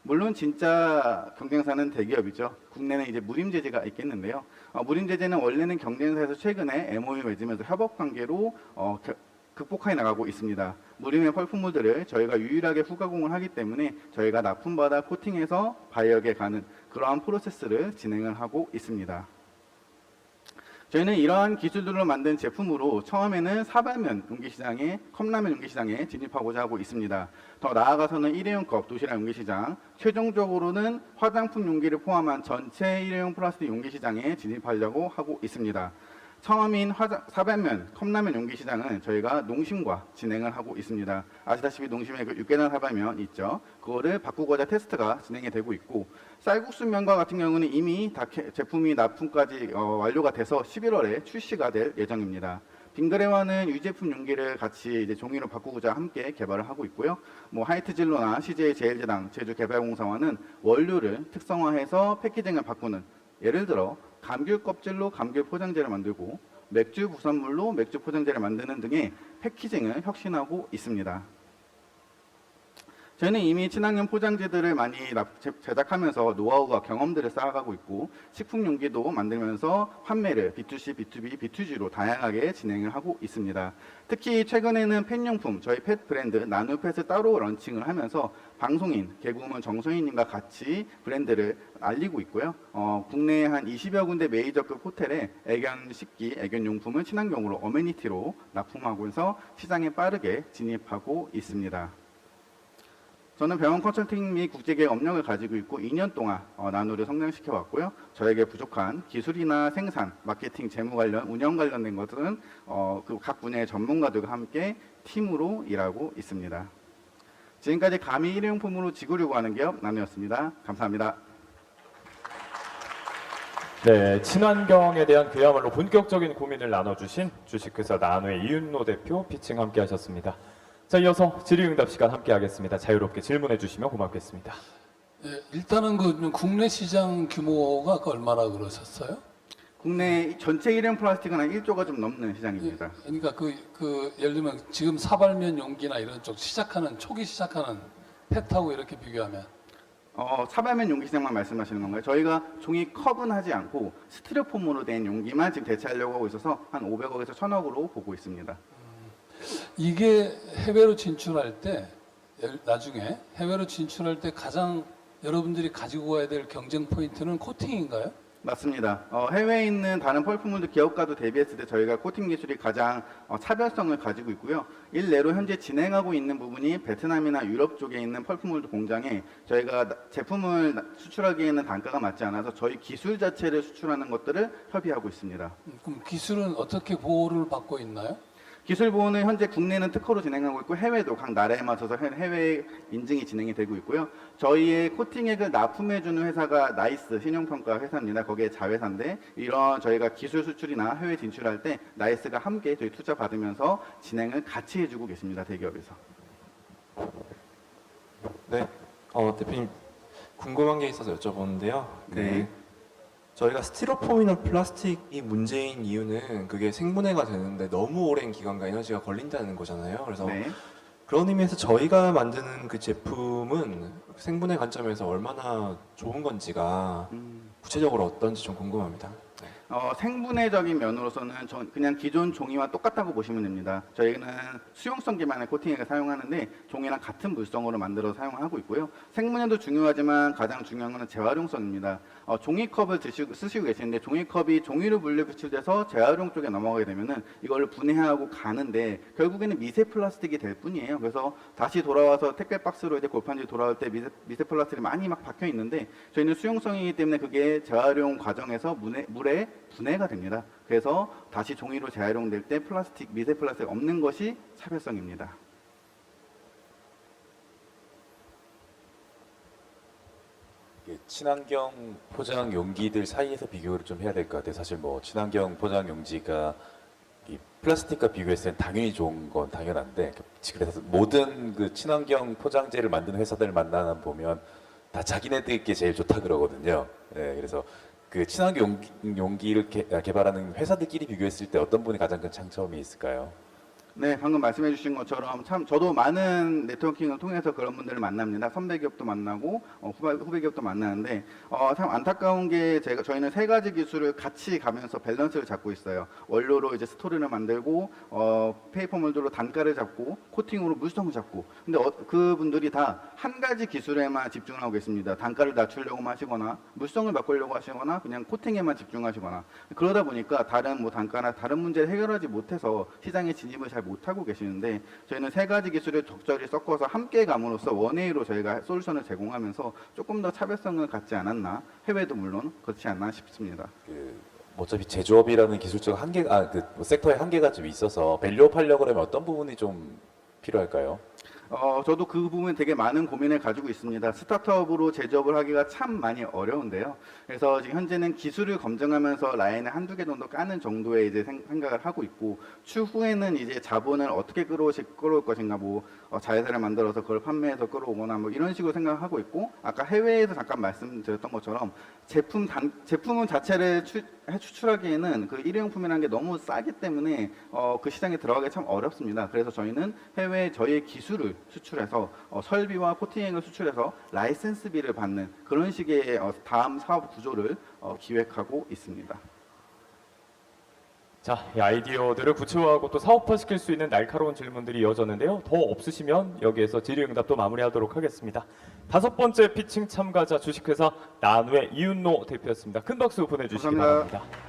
물론 진짜 경쟁사는 대기업이죠. 국내는 이제 무림제재가 있겠는데요. 무림제재는 원래는 경쟁사에서 최근에 MOU 맺으면서 협업 관계로 극복해 나가고 있습니다. 무림의 펄프몰드를 저희가 유일하게 후가공을 하기 때문에 저희가 납품받아 코팅해서 바이어에 가는 그러한 프로세스를 진행을 하고 있습니다. 저희는 이러한 기술들로 만든 제품으로 처음에는 사발면 용기시장에 컵라면 용기시장에 진입하고자 하고 있습니다. 더 나아가서는 일회용 컵 도시락 용기시장, 최종적으로는 화장품 용기를 포함한 전체 일회용 플라스틱 용기시장에 진입하려고 하고 있습니다. 처음인 사발면, 컵라면 용기시장은 저희가 농심과 진행을 하고 있습니다. 아시다시피 농심의 그 육개장 사발면 있죠. 그거를 바꾸고자 테스트가 진행이 되고 있고 쌀국수면과 같은 경우는 이미 다 제품이 납품까지 완료가 돼서 11월에 출시가 될 예정입니다. 빙그레와는 유제품 용기를 같이 이제 종이로 바꾸고자 함께 개발을 하고 있고요. 뭐 하이트진로나 CJ 제일제당 제주개발공사와는 원료를 특성화해서 패키징을 바꾸는, 예를 들어 감귤 껍질로 감귤 포장재를 만들고 맥주 부산물로 맥주 포장재를 만드는 등의 패키징을 혁신하고 있습니다. 저희는 이미 친환경 포장재들을 많이 제작하면서 노하우와 경험들을 쌓아가고 있고 식품 용기도 만들면서 판매를 B2C, B2B, B2G로 다양하게 진행을 하고 있습니다. 특히 최근에는 펫용품, 저희 펫 브랜드 나누펫을 따로 런칭을 하면서 방송인, 개그우먼 정소희님과 같이 브랜드를 알리고 있고요. 국내 한 20여 군데 메이저급 호텔에 애견 식기, 애견 용품을 친환경으로 어메니티로 납품하면서 시장에 빠르게 진입하고 있습니다. 저는 병원 컨설팅 및 국제계획 업력을 가지고 있고 2년 동안 나누를 성장시켜 왔고요. 저에게 부족한 기술이나 생산, 마케팅, 재무 관련, 운영 관련된 것들은 그 각 분야의 전문가들과 함께 팀으로 일하고 있습니다. 지금까지 가미 일회용품으로 지구를 구하는 기업 나누였습니다. 감사합니다. 네, 친환경에 대한 그야말로 본격적인 고민을 나눠주신 주식회사 나누의 이윤노 대표 피칭 함께 하셨습니다. 자, 이어서 질의응답 시간 함께 하겠습니다. 자유롭게 질문해 주시면 고맙겠습니다. 예, 일단은 그 국내 시장 규모가 아까 얼마나 그러셨어요? 국내 전체 일회용 플라스틱은 한 1조가 좀 넘는 시장입니다. 그러니까 예를 들면 지금 사발면 용기나 이런 쪽 초기 시작하는 펫하고 이렇게 비교하면 사발면 용기 시장만 말씀하시는 건가요? 저희가 종이 컵은 하지 않고 스티로폼으로 된 용기만 지금 대체하려고 하고 있어서 한 500억에서 1000억으로 보고 있습니다. 이게 해외로 진출할 때 나중에 해외로 진출할 때 가장 여러분들이 가지고 가야 될 경쟁 포인트는 코팅인가요? 맞습니다. 해외에 있는 다른 펄프물들 기업과도 대비했을 때 저희가 코팅 기술이 가장 차별성을 가지고 있고요. 일례로 현재 진행하고 있는 부분이 베트남이나 유럽 쪽에 있는 펄프물들 공장에 저희가 제품을 수출하기에는 단가가 맞지 않아서 저희 기술 자체를 수출하는 것들을 협의하고 있습니다. 그럼 기술은 어떻게 보호를 받고 있나요? 기술 보호는 현재 국내는 특허로 진행하고 있고 해외도 각 나라에 맞춰서 해외 인증이 진행이 되고 있고요. 저희의 코팅액을 납품해주는 회사가 나이스 신용평가 회사입니다. 거기에 자회사인데 이런 저희가 기술 수출이나 해외 진출할 때 나이스가 함께 저희 투자 받으면서 진행을 같이 해주고 계십니다. 대기업에서. 네, 대표님 궁금한 게 있어서 여쭤보는데요. 네. 저희가 스티로폼이나 플라스틱이 문제인 이유는 그게 생분해가 되는데 너무 오랜 기간과 에너지가 걸린다는 거잖아요. 그래서 네. 그런 의미에서 저희가 만드는 그 제품은 생분해 관점에서 얼마나 좋은 건지가 구체적으로 어떤지 좀 궁금합니다. 네. 생분해적인 면으로서는 그냥 기존 종이와 똑같다고 보시면 됩니다. 저희는 수용성 기반의 코팅액을 사용하는데 종이랑 같은 물성으로 만들어서 사용하고 있고요. 생분해도 중요하지만 가장 중요한 것은 재활용성입니다. 종이컵을 쓰시고 계시는데 종이컵이 종이로 분리 배출돼서 재활용 쪽에 넘어가게 되면은 이걸 분해하고 가는데 결국에는 미세 플라스틱이 될 뿐이에요. 그래서 다시 돌아와서 택배 박스로 이제 골판지 돌아올 때 미세 플라스틱이 많이 막 박혀 있는데 저희는 수용성이기 때문에 그게 재활용 과정에서 물에 분해가 됩니다. 그래서 다시 종이로 재활용될 때 미세 플라스틱 없는 것이 차별성입니다. 친환경 포장 용기들 사이에서 비교를 좀 해야 될 것 같아요. 사실 뭐 친환경 포장 용지가 이 플라스틱과 비교했을 때 당연히 좋은 건 당연한데, 그래서 모든 그 친환경 포장재를 만드는 회사들 만나 보면 다 자기네들께 제일 좋다 그러거든요. 네, 그래서 그 친환경 용기를 개발하는 회사들끼리 비교했을 때 어떤 분이 가장 큰 장점이 있을까요? 네, 방금 말씀해 주신 것처럼 참 저도 많은 네트워킹을 통해서 그런 분들을 만납니다. 선배 기업도 만나고 후배 기업도 만나는데 참 안타까운 게 저희는 세 가지 기술을 같이 가면서 밸런스를 잡고 있어요. 원료로 이제 스토리를 만들고 페이퍼몰드로 단가를 잡고 코팅으로 물성을 잡고. 근데 그분들이 다 한 가지 기술에만 집중을 하고 계십니다. 단가를 낮추려고 하시거나 물성을 바꾸려고 하시거나 그냥 코팅에만 집중하시거나 그러다 보니까 다른 뭐 단가나 다른 문제를 해결하지 못해서 시장에 진입을 잘 못하고 계시는데 저희는 세 가지 기술을 적절히 섞어서 함께 감으로써 원웨이로 저희가 솔루션을 제공하면서 조금 더 차별성을 갖지 않았나, 해외도 물론 그렇지 않나 싶습니다. 어차피 제조업이라는 기술적 한계가 섹터의 한계가 좀 있어서 밸류업 하려고 하면 어떤 부분이 좀 필요할까요? 저도 그 부분에 되게 많은 고민을 가지고 있습니다. 스타트업으로 제조업을 하기가 참 많이 어려운데요. 그래서 지금 현재는 기술을 검증하면서 라인을 한두 개 정도 까는 정도의 이제 생각을 하고 있고, 추후에는 이제 자본을 어떻게 끌어올 것인가, 뭐 자회사를 만들어서 그걸 판매해서 끌어오거나 뭐 이런 식으로 생각하고 있고, 아까 해외에서 잠깐 말씀드렸던 것처럼 제품 자체를 추출하기에는 그 일회용품이라는 게 너무 싸기 때문에 그 시장에 들어가기 참 어렵습니다. 그래서 저희는 해외에 저희의 기술을 수출해서 설비와 코팅액을 수출해서 라이센스비를 받는 그런 식의 다음 사업 구조를 기획하고 있습니다. 자, 이 아이디어들을 구체화하고 또 사업화시킬 수 있는 날카로운 질문들이 이어졌는데요. 더 없으시면 여기에서 질의응답도 마무리하도록 하겠습니다. 5번째 피칭 참가자 주식회사 나누의 이윤노 대표였습니다. 큰 박수 보내주시기 감사합니다. 바랍니다.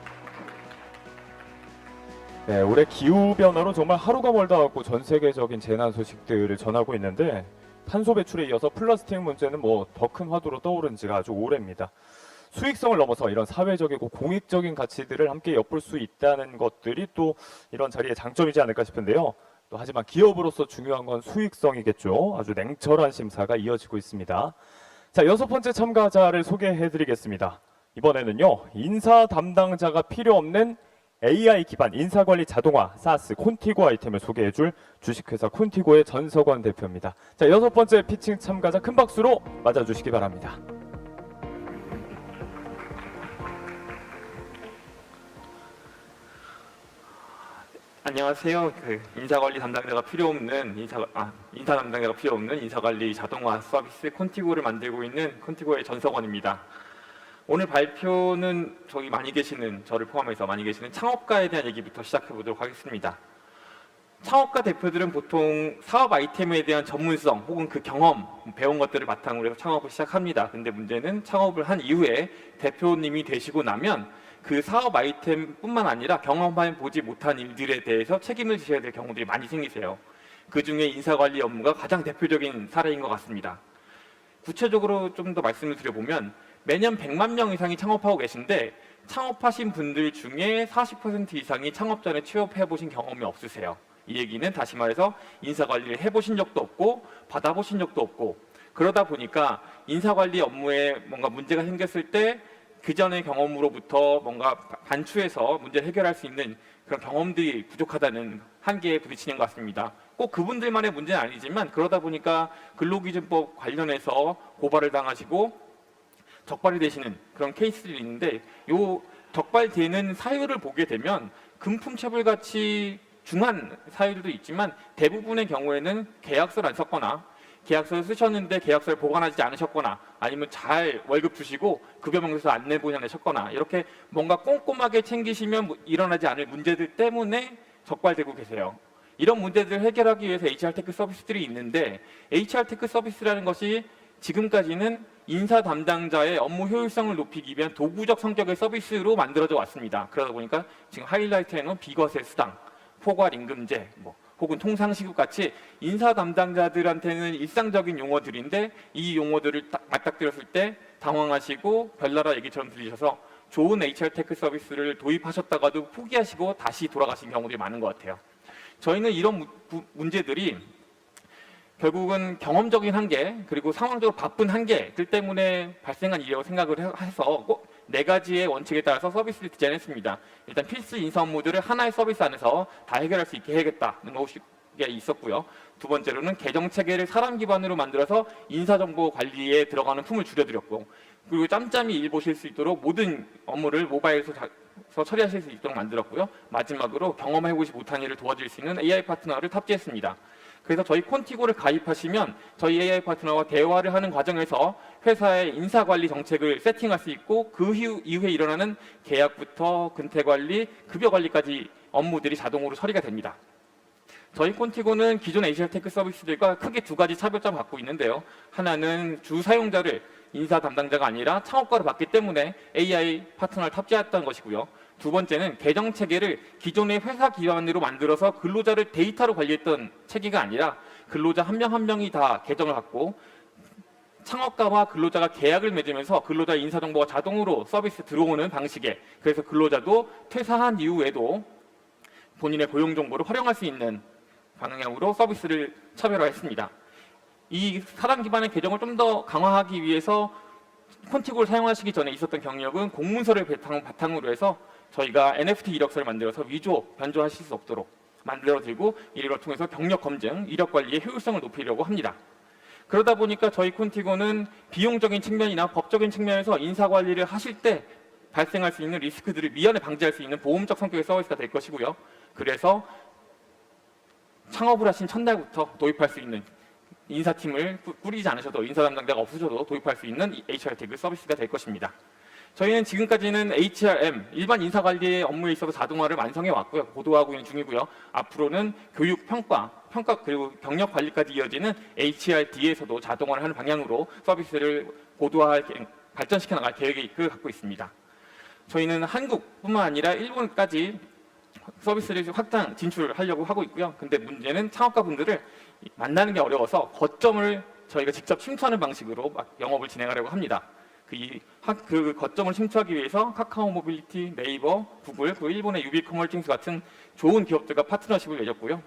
네, 올해 기후 변화로 정말 하루가 멀다 갖고 전 세계적인 재난 소식들을 전하고 있는데, 탄소 배출에 이어서 플라스틱 문제는 뭐 더 큰 화두로 떠오른 지가 아주 오래입니다. 수익성을 넘어서 이런 사회적이고 공익적인 가치들을 함께 엿볼 수 있다는 것들이 또 이런 자리의 장점이지 않을까 싶은데요. 또 하지만 기업으로서 중요한 건 수익성이겠죠. 아주 냉철한 심사가 이어지고 있습니다. 자, 6번째 참가자를 소개해드리겠습니다. 이번에는요, 인사 담당자가 필요 없는 AI 기반 인사관리 자동화 사스 콘티고 아이템을 소개해줄 주식회사 콘티고의 전석원 대표입니다. 자, 6번째 피칭 참가자 큰 박수로 맞아주시기 바랍니다. 안녕하세요. 인사관리 담당자가 필요 없는 인사 담당자가 필요 없는 인사관리 자동화 서비스 콘티고를 만들고 있는 콘티고의 전석원입니다. 오늘 발표는 저를 포함해서 많이 계시는 창업가에 대한 얘기부터 시작해 보도록 하겠습니다. 창업가 대표들은 보통 사업 아이템에 대한 전문성 혹은 그 경험, 배운 것들을 바탕으로 해서 창업을 시작합니다. 근데 문제는 창업을 한 이후에 대표님이 되시고 나면 그 사업 아이템뿐만 아니라 경험해 보지 못한 일들에 대해서 책임을 지셔야 될 경우들이 많이 생기세요. 그 중에 인사관리 업무가 가장 대표적인 사례인 것 같습니다. 구체적으로 좀 더 말씀을 드려보면 매년 100만 명 이상이 창업하고 계신데, 창업하신 분들 중에 40% 이상이 창업 전에 취업해 보신 경험이 없으세요. 이 얘기는 다시 말해서 인사관리를 해보신 적도 없고 받아보신 적도 없고, 그러다 보니까 인사관리 업무에 뭔가 문제가 생겼을 때 그 전의 경험으로부터 뭔가 반추해서 문제를 해결할 수 있는 그런 경험들이 부족하다는 한계에 부딪히는 것 같습니다. 꼭 그분들만의 문제는 아니지만, 그러다 보니까 근로기준법 관련해서 고발을 당하시고 적발이 되시는 그런 케이스들이 있는데, 요 적발되는 사유를 보게 되면 금품체불같이 중한 사유들도 있지만, 대부분의 경우에는 계약서를 안 썼거나 계약서를 쓰셨는데 계약서를 보관하지 않으셨거나, 아니면 잘 월급 주시고 급여 명세서 안 내보내셨거나, 이렇게 뭔가 꼼꼼하게 챙기시면 일어나지 않을 문제들 때문에 적발되고 계세요. 이런 문제들을 해결하기 위해서 HR테크 서비스들이 있는데, HR테크 서비스라는 것이 지금까지는 인사 담당자의 업무 효율성을 높이기 위한 도구적 성격의 서비스로 만들어져 왔습니다. 그러다 보니까 지금 하이라이트에는 비과세 수당, 포괄 임금제, 혹은 통상시급 같이 인사 담당자들한테는 일상적인 용어들인데, 이 용어들을 딱 맞닥뜨렸을 때 당황하시고 별나라 얘기처럼 들리셔서 좋은 HR테크 서비스를 도입하셨다가도 포기하시고 다시 돌아가신 경우들이 많은 것 같아요. 저희는 이런 문제들이 결국은 경험적인 한계, 그리고 상황적으로 바쁜 한계들 때문에 발생한 일이라고 생각을 해서 꼭 4가지의 원칙에 따라서 서비스를 디자인했습니다. 일단 필수 인사 업무들을 하나의 서비스 안에서 다 해결할 수 있게 해야겠다는 것이 있었고요. 두 번째로는 계정 체계를 사람 기반으로 만들어서 인사정보 관리에 들어가는 품을 줄여드렸고, 그리고 짬짬이 일 보실 수 있도록 모든 업무를 모바일에서 처리하실 수 있도록 만들었고요. 마지막으로 경험해보지 못한 일을 도와줄 수 있는 AI 파트너를 탑재했습니다. 그래서 저희 콘티고를 가입하시면 저희 AI 파트너와 대화를 하는 과정에서 회사의 인사관리 정책을 세팅할 수 있고, 그 이후에 일어나는 계약부터 근태관리, 급여관리까지 업무들이 자동으로 처리가 됩니다. 저희 콘티고는 기존 HR테크 서비스들과 크게 2가지 차별점을 갖고 있는데요. 하나는 주 사용자를 인사 담당자가 아니라 창업가로 봤기 때문에 AI 파트너를 탑재했다는 것이고요. 두 번째는 계정 체계를 기존의 회사 기반으로 만들어서 근로자를 데이터로 관리했던 체계가 아니라, 근로자 한 명 한 명이 다 계정을 갖고 창업가와 근로자가 계약을 맺으면서 근로자 인사정보가 자동으로 서비스 들어오는 방식에, 그래서 근로자도 퇴사한 이후에도 본인의 고용정보를 활용할 수 있는 방향으로 서비스를 차별화했습니다. 이 사람 기반의 계정을 좀 더 강화하기 위해서 콘티고를 사용하시기 전에 있었던 경력은 공문서를 바탕으로 해서 저희가 NFT 이력서를 만들어서 위조, 변조하실 수 없도록 만들어드리고 이를 통해서 경력 검증, 이력 관리의 효율성을 높이려고 합니다. 그러다 보니까 저희 콘티고는 비용적인 측면이나 법적인 측면에서 인사 관리를 하실 때 발생할 수 있는 리스크들을 미연에 방지할 수 있는 보험적 성격의 서비스가 될 것이고요. 그래서 창업을 하신 첫날부터 도입할 수 있는 인사팀을 꾸리지 않으셔도 인사 담당자가 없으셔도 도입할 수 있는 HR 태그 서비스가 될 것입니다. 저희는 지금까지는 HRM, 일반 인사 관리의 업무에 있어서 자동화를 완성해 왔고요. 고도화하고 있는 중이고요. 앞으로는 교육, 평가 그리고 경력 관리까지 이어지는 HRD에서도 자동화를 하는 방향으로 서비스를 고도화 발전시켜 나갈 계획을 갖고 있습니다. 저희는 한국뿐만 아니라 일본까지 서비스를 확장 진출하려고 하고 있고요. 근데 문제는 창업가 분들을 만나는 게 어려워서 거점을 저희가 직접 침투하는 방식으로 영업을 진행하려고 합니다. 그 거점을 침투하기 위해서 카카오 모빌리티, 네이버, 구글, 그리고 일본의 유비 커머팅스 같은 좋은 기업들과 파트너십을 맺었고요.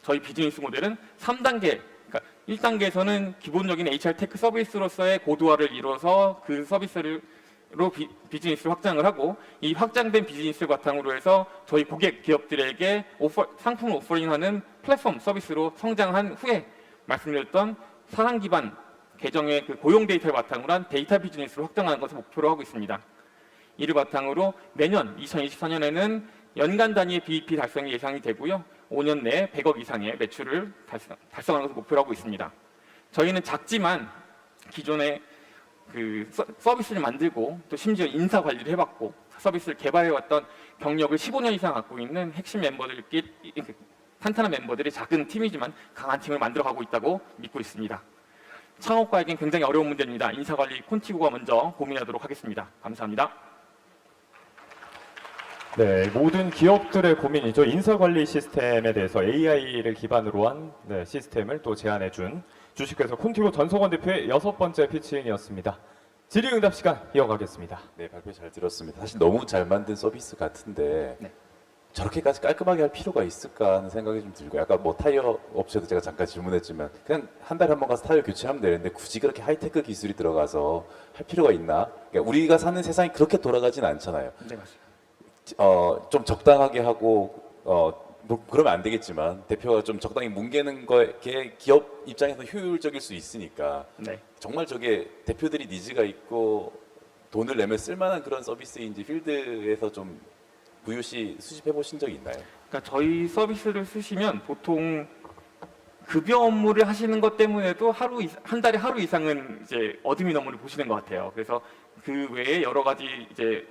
저희 비즈니스 모델은 3단계, 그러니까 1단계에서는 기본적인 HR 테크 서비스로서의 고도화를 이뤄서 그 서비스로 비즈니스를 확장을 하고 이 확장된 비즈니스를 바탕으로 해서 저희 고객 기업들에게 상품을 오퍼링하는 플랫폼 서비스로 성장한 후에 말씀드렸던 사람 기반 계정의 그 고용 데이터를 바탕으로 한 데이터 비즈니스를 확장하는 것을 목표로 하고 있습니다. 이를 바탕으로 내년 2024년에는 연간 단위의 BEP 달성이 예상이 되고요. 5년 내에 100억 이상의 매출을 달성하는 것을 목표로 하고 있습니다. 저희는 작지만 기존에 그 서비스를 만들고 또 심지어 인사 관리를 해봤고 서비스를 개발해왔던 경력을 15년 이상 갖고 있는 핵심 멤버들끼리 탄탄한 멤버들이 작은 팀이지만 강한 팀을 만들어가고 있다고 믿고 있습니다. 창업가에겐 굉장히 어려운 문제입니다. 인사관리 콘티고가 먼저 고민하도록 하겠습니다. 감사합니다. 네, 모든 기업들의 고민이죠. 인사관리 시스템에 대해서 AI를 기반으로 한 시스템을 또 제안해준 주식회사 콘티고 전석원 대표의 6번째 피칭이었습니다. 질의응답 시간 이어가겠습니다. 네, 발표 잘 들었습니다. 사실 너무 잘 만든 서비스 같은데 네. 저렇게까지 깔끔하게 할 필요가 있을까 하는 생각이 좀 들고, 아까 뭐 타이어 업체도 제가 잠깐 질문했지만 그냥 한 달에 한 번 가서 타이어 교체하면 되는데 굳이 그렇게 하이테크 기술이 들어가서 할 필요가 있나? 그러니까 우리가 사는 세상이 그렇게 돌아가진 않잖아요. 네, 맞습니다. 좀 적당하게 하고 뭐 그러면 안 되겠지만 대표가 좀 적당히 뭉개는 거에 기업 입장에서 효율적일 수 있으니까 네. 정말 저게 대표들이 니즈가 있고 돈을 내면 쓸만한 그런 서비스인지 필드에서 좀 VOC 수집해 보신 적 있나요? 그러니까 저희 서비스를 쓰시면 보통 급여 업무를 하시는 것 때문에도 한 달에 하루 이상은 이제 어드민 업무를 보시는 것 같아요. 그래서 그 외에 여러 가지 이제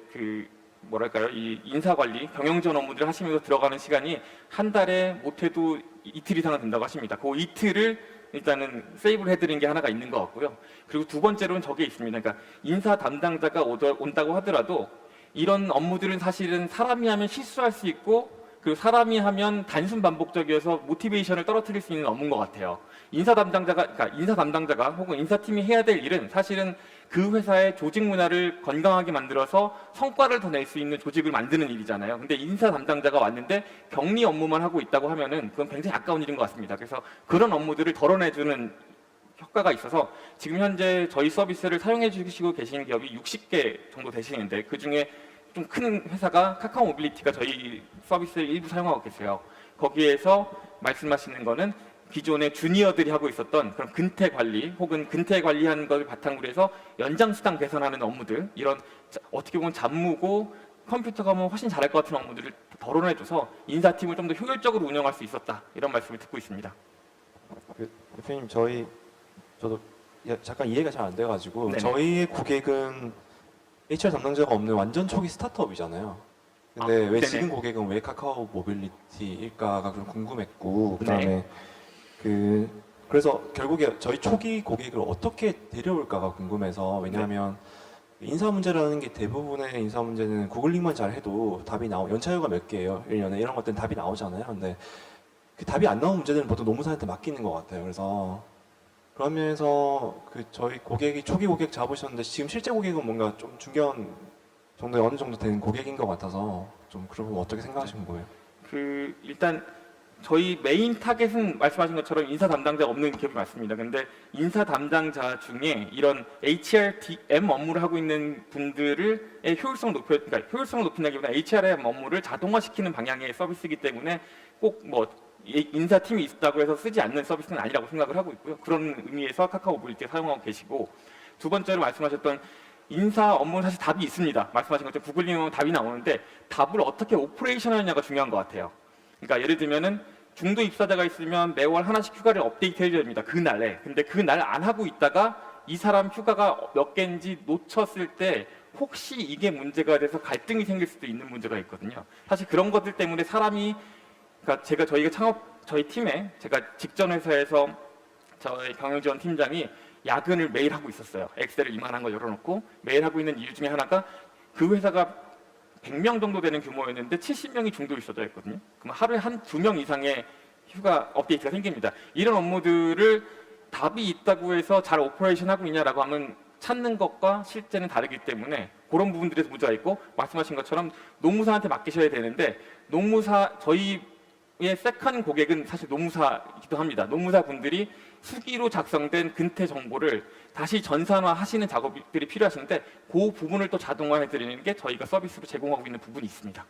뭐랄까요, 이 인사 관리, 경영 지원 업무들을 하시면서 들어가는 시간이 한 달에 못해도 이틀 이상은 된다고 하십니다. 그 이틀을 일단은 세이브를 해드린 게 하나가 있는 것 같고요. 그리고 두 번째로는 저게 있습니다. 그러니까 인사 담당자가 온다고 하더라도 이런 업무들은 사실은 사람이 하면 실수할 수 있고 그리고 사람이 하면 단순 반복적이어서 모티베이션을 떨어뜨릴 수 있는 업무인 것 같아요. 인사 담당자가 혹은 인사팀이 해야 될 일은 사실은 그 회사의 조직 문화를 건강하게 만들어서 성과를 더 낼 수 있는 조직을 만드는 일이잖아요. 근데 인사 담당자가 왔는데 격리 업무만 하고 있다고 하면은 그건 굉장히 아까운 일인 것 같습니다. 그래서 그런 업무들을 덜어내주는 효과가 있어서 지금 현재 저희 서비스를 사용해 주시고 계시는 기업이 60개 정도 되시는데 그중에 좀 큰 회사가 카카오 모빌리티가 저희 서비스를 일부 사용하고 계세요. 거기에서 말씀하시는 거는 기존의 주니어들이 하고 있었던 그런 근태 관리 혹은 근태 관리하는 것을 바탕으로 해서 연장 수당 개선하는 업무들, 이런 어떻게 보면 잡무고 컴퓨터가 하면 훨씬 잘할 것 같은 업무들을 덜어내줘서 인사팀을 좀 더 효율적으로 운영할 수 있었다, 이런 말씀을 듣고 있습니다. 대표님, 저도 잠깐 이해가 잘 안 돼가지고 네네. 저희의 고객은 HR 담당자가 없는 완전 초기 스타트업이잖아요. 근데 왜 네네. 지금 고객은 왜 카카오 모빌리티일까가 좀 궁금했고, 그다음에 그래서 결국에 저희 초기 고객을 어떻게 데려올까가 궁금해서, 왜냐하면 인사 문제라는 게 대부분의 인사 문제는 구글링만 잘해도 답이 연차휴가 몇 개예요, 1년에 이런 것들은 답이 나오잖아요. 근데 그 답이 안 나온 문제들은 보통 노무사한테 맡기는 것 같아요. 그래서 그런 면에서 저희 고객이 초기 고객 잡으셨는데 지금 실제 고객은 뭔가 좀 중견 정도의 어느 정도 된 고객인 것 같아서 좀 그런 거 어떻게 생각하시는 거예요? 일단 저희 메인 타겟은 말씀하신 것처럼 인사 담당자가 없는 기업이 많습니다. 근데 인사 담당자 중에 이런 HRM 업무를 하고 있는 분들의 그러니까 효율성을 높인다기보다 HRM 업무를 자동화시키는 방향의 서비스이기 때문에 꼭 뭐 인사팀이 있다고 해서 쓰지 않는 서비스는 아니라고 생각을 하고 있고요. 그런 의미에서 카카오 모빌리티 사용하고 계시고, 두 번째로 말씀하셨던 인사 업무는 사실 답이 있습니다. 말씀하신 것처럼 구글링하면 답이 나오는데 답을 어떻게 오퍼레이션하느냐가 중요한 것 같아요. 그러니까 예를 들면은 중도 입사자가 있으면 매월 하나씩 휴가를 업데이트 해줘야 됩니다. 그날에. 근데 그날 안 하고 있다가 이 사람 휴가가 몇 개인지 놓쳤을 때 혹시 이게 문제가 돼서 갈등이 생길 수도 있는 문제가 있거든요. 사실 그런 것들 때문에 사람이, 그러니까 저희 팀에 제가 직전 회사에서 저희 경영지원 팀장이 야근을 매일 하고 있었어요. 엑셀을 이만한 거 열어놓고 매일 하고 있는 이유 중에 하나가 그 회사가 100명 정도 되는 규모였는데 70명이 중도 입사자 있거든요. 그럼 하루에 한 2명 이상의 휴가 업데이트가 생깁니다. 이런 업무들을 답이 있다고 해서 잘 오퍼레이션 하고 있냐라고 하면 찾는 것과 실제는 다르기 때문에 그런 부분들에서 문제가 있고, 말씀하신 것처럼 노무사한테 맡기셔야 되는데 저희의 세컨 고객은 사실 노무사이기도 합니다. 노무사 분들이 수기로 작성된 근태 정보를 다시 전산화 하시는 작업들이 필요하신데 그 부분을 또 자동화해 드리는 게 저희가 서비스로 제공하고 있는 부분이 있습니다.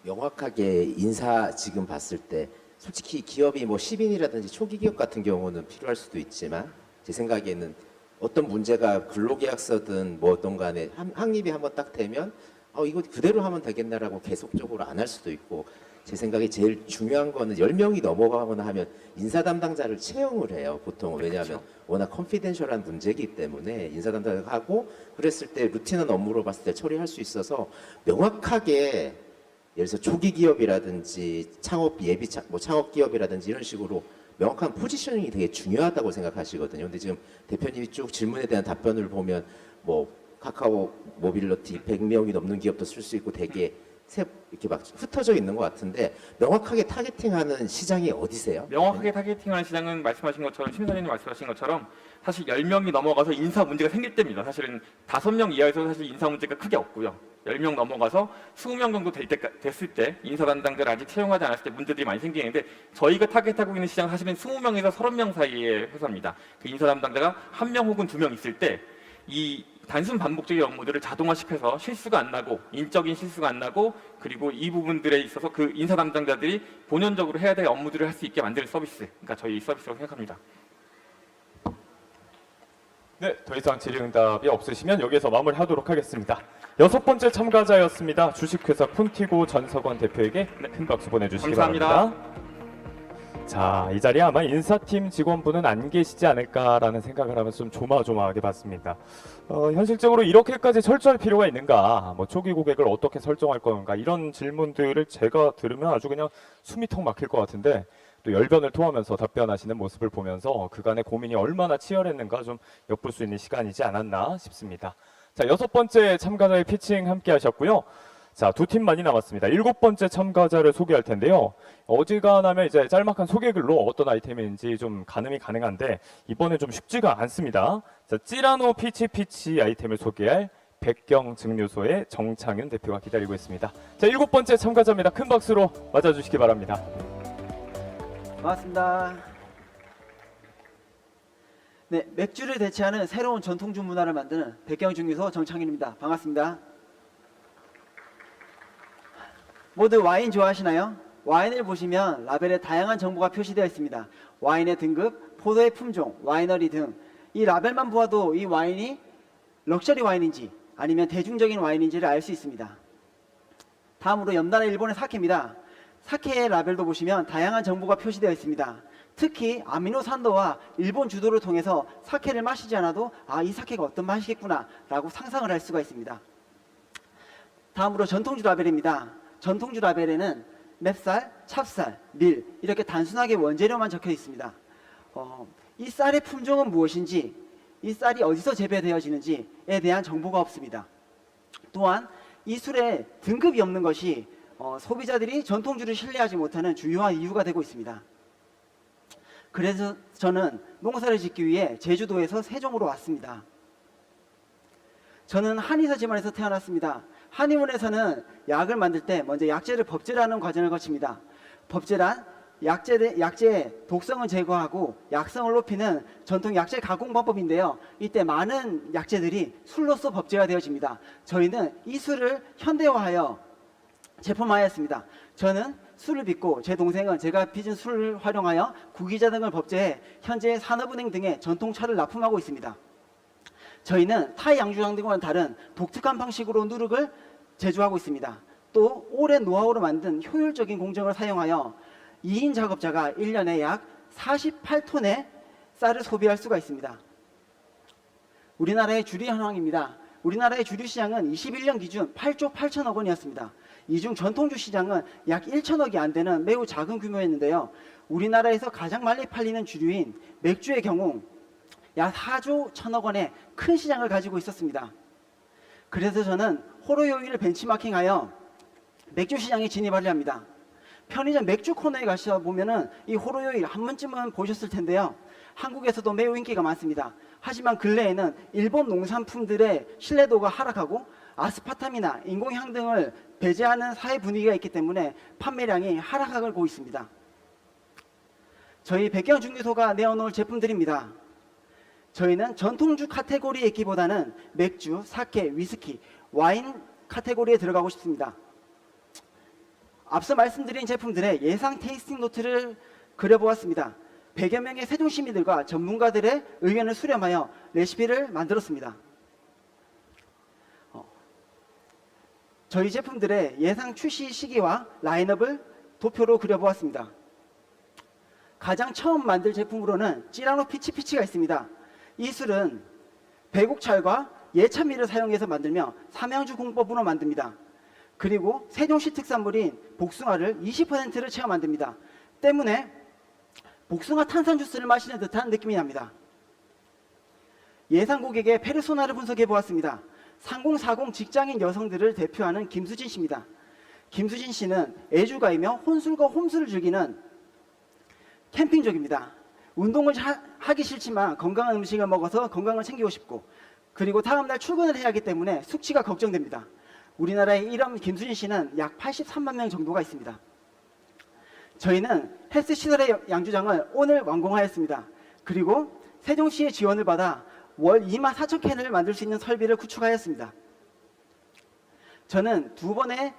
명확하게 인사 지금 봤을 때 솔직히 기업이 뭐 10인이라든지 초기 기업 같은 경우는 필요할 수도 있지만, 제 생각에는 어떤 문제가 근로계약서든 뭐든 간에 확립이 한번 딱 되면 이거 그대로 하면 되겠나라고 계속적으로 안 할 수도 있고, 제 생각에 제일 중요한 거는 10명이 넘어가거나 하면 인사 담당자를 채용을 해요, 보통은. 왜냐하면 워낙 컨피덴셜한 문제이기 때문에 인사 담당자가 하고, 그랬을 때 루틴한 업무로 봤을 때 처리할 수 있어서 명확하게, 예를 들어서 초기 기업이라든지 창업 창업 기업이라든지 이런 식으로 명확한 포지셔닝이 되게 중요하다고 생각하시거든요. 근데 지금 대표님이 쭉 질문에 대한 답변을 보면 뭐 카카오 모빌리티 100명이 넘는 기업도 쓸 수 있고 되게 이렇게 막 흩어져 있는 것 같은데, 명확하게 타겟팅하는 시장이 어디세요? 명확하게 타겟팅하는 시장은 말씀하신 것처럼, 심사위원님 말씀하신 것처럼 사실 10명이 넘어가서 인사 문제가 생길 때입니다. 사실은 5명 이하에서 사실 인사 문제가 크게 없고요. 10명 넘어가서 20명 정도 됐을 때 인사 담당자를 아직 채용하지 않았을 때 문제들이 많이 생기는데, 저희가 타겟하고 있는 시장은 사실은 20명에서 30명 사이의 회사입니다. 그 인사 담당자가 1명 혹은 2명 있을 때 이 단순 반복적인 업무들을 자동화시켜서 실수가 안 나고, 인적인 실수가 안 나고, 그리고 이 부분들에 있어서 그 인사 담당자들이 본연적으로 해야 될 업무들을 할 수 있게 만드는 서비스, 그러니까 저희 서비스라고 생각합니다. 네, 더 이상 질의응답이 없으시면 여기서 마무리하도록 하겠습니다. 6번째 참가자였습니다. 주식회사 콘티고 전석원 대표에게 큰 박수 보내주시기 감사합니다. 바랍니다. 자, 이 자리에 아마 인사팀 직원분은 안 계시지 않을까라는 생각을 하면서 좀 조마조마하게 봤습니다. 현실적으로 이렇게까지 철저할 필요가 있는가, 뭐 초기 고객을 어떻게 설정할 건가, 이런 질문들을 제가 들으면 아주 그냥 숨이 턱 막힐 것 같은데, 또 열변을 토하면서 답변하시는 모습을 보면서 그간의 고민이 얼마나 치열했는가 좀 엿볼 수 있는 시간이지 않았나 싶습니다. 자, 6번째 참가자의 피칭 함께 하셨고요. 자, 2팀만이 남았습니다. 7번째 참가자를 소개할 텐데요. 어지간하면 이제 짤막한 소개글로 어떤 아이템인지 좀 가늠이 가능한데, 이번에 좀 쉽지가 않습니다. 자, 찌라노 피치 아이템을 소개할 백경증류소의 정창윤 대표가 기다리고 있습니다. 자, 7번째 참가자입니다. 큰 박수로 맞아주시기 바랍니다. 반갑습니다. 네, 맥주를 대체하는 새로운 전통주 문화를 만드는 백경증류소 정창윤입니다. 반갑습니다. 모두 와인 좋아하시나요? 와인을 보시면 라벨에 다양한 정보가 표시되어 있습니다. 와인의 등급, 포도의 품종, 와이너리 등 이 라벨만 보아도 이 와인이 럭셔리 와인인지 아니면 대중적인 와인인지를 알 수 있습니다. 다음으로 연단의 일본의 사케입니다. 사케의 라벨도 보시면 다양한 정보가 표시되어 있습니다. 특히 아미노산도와 일본 주도를 통해서 사케를 마시지 않아도 이 사케가 어떤 맛이겠구나 라고 상상을 할 수가 있습니다. 다음으로 전통주 라벨입니다. 전통주 라벨에는 맵쌀, 찹쌀, 밀 이렇게 단순하게 원재료만 적혀 있습니다. 이 쌀의 품종은 무엇인지, 이 쌀이 어디서 재배되어지는지에 대한 정보가 없습니다. 또한 이 술에 등급이 없는 것이 소비자들이 전통주를 신뢰하지 못하는 주요한 이유가 되고 있습니다. 그래서 저는 농사를 짓기 위해 제주도에서 세종으로 왔습니다. 저는 한의사 집안에서 태어났습니다. 한의원에서는 약을 만들 때 먼저 약재를 법제라는 과정을 거칩니다. 법제란 약제의 독성을 제거하고 약성을 높이는 전통 약제 가공 방법인데요. 이때 많은 약제들이 술로서 법제가 되어집니다. 저희는 이 술을 현대화하여 제품화하였습니다. 저는 술을 빚고 제 동생은 제가 빚은 술을 활용하여 구기자 등을 법제해 현재 산업은행 등의 전통차를 납품하고 있습니다. 저희는 타이 양주장 등과는 다른 독특한 방식으로 누룩을 제조하고 있습니다. 또 오랜 노하우로 만든 효율적인 공정을 사용하여 2인 작업자가 1년에 약 48톤의 쌀을 소비할 수가 있습니다. 우리나라의 주류 현황입니다. 우리나라의 주류 시장은 21년 기준 8조 8천억 원이었습니다. 이 중 전통주 시장은 약 1천억이 안 되는 매우 작은 규모였는데요. 우리나라에서 가장 많이 팔리는 주류인 맥주의 경우 약 4조 1천억 원의 큰 시장을 가지고 있었습니다. 그래서 저는 호로요일을 벤치마킹하여 맥주 시장에 진입하려 합니다. 편의점 맥주 코너에 가셔 보면은 이 호로요일 한 번쯤은 보셨을 텐데요. 한국에서도 매우 인기가 많습니다. 하지만 근래에는 일본 농산품들의 신뢰도가 하락하고 아스파탐이나 인공향 등을 배제하는 사회 분위기가 있기 때문에 판매량이 하락하고 있습니다. 저희 백경중개소가 내어놓을 제품들입니다. 저희는 전통주 카테고리에 있기보다는 맥주, 사케, 위스키, 와인 카테고리에 들어가고 싶습니다. 앞서 말씀드린 제품들의 예상 테이스팅 노트를 그려보았습니다. 100여 명의 세종시민들과 전문가들의 의견을 수렴하여 레시피를 만들었습니다. 저희 제품들의 예상 출시 시기와 라인업을 도표로 그려보았습니다. 가장 처음 만들 제품으로는 찌라노 피치피치가 있습니다. 이 술은 배곡찰과 예찬미를 사용해서 만들며 삼양주 공법으로 만듭니다. 그리고 세종시 특산물인 복숭아를 20%를 채워 만듭니다. 때문에 복숭아 탄산 주스를 마시는 듯한 느낌이 납니다. 예상 고객의 페르소나를 분석해 보았습니다. 3040 직장인 여성들을 대표하는 김수진 씨입니다. 김수진 씨는 애주가이며 혼술과 홈술을 즐기는 캠핑족입니다. 운동을 하기 싫지만 건강한 음식을 먹어서 건강을 챙기고 싶고, 그리고 다음날 출근을 해야 하기 때문에 숙취가 걱정됩니다. 우리나라에 이런 김수진 씨는 약 83만 명 정도가 있습니다. 저희는 헬스시설의 양주장을 오늘 완공하였습니다. 그리고 세종시의 지원을 받아 월 2만 4천 캔을 만들 수 있는 설비를 구축하였습니다. 저는 2번의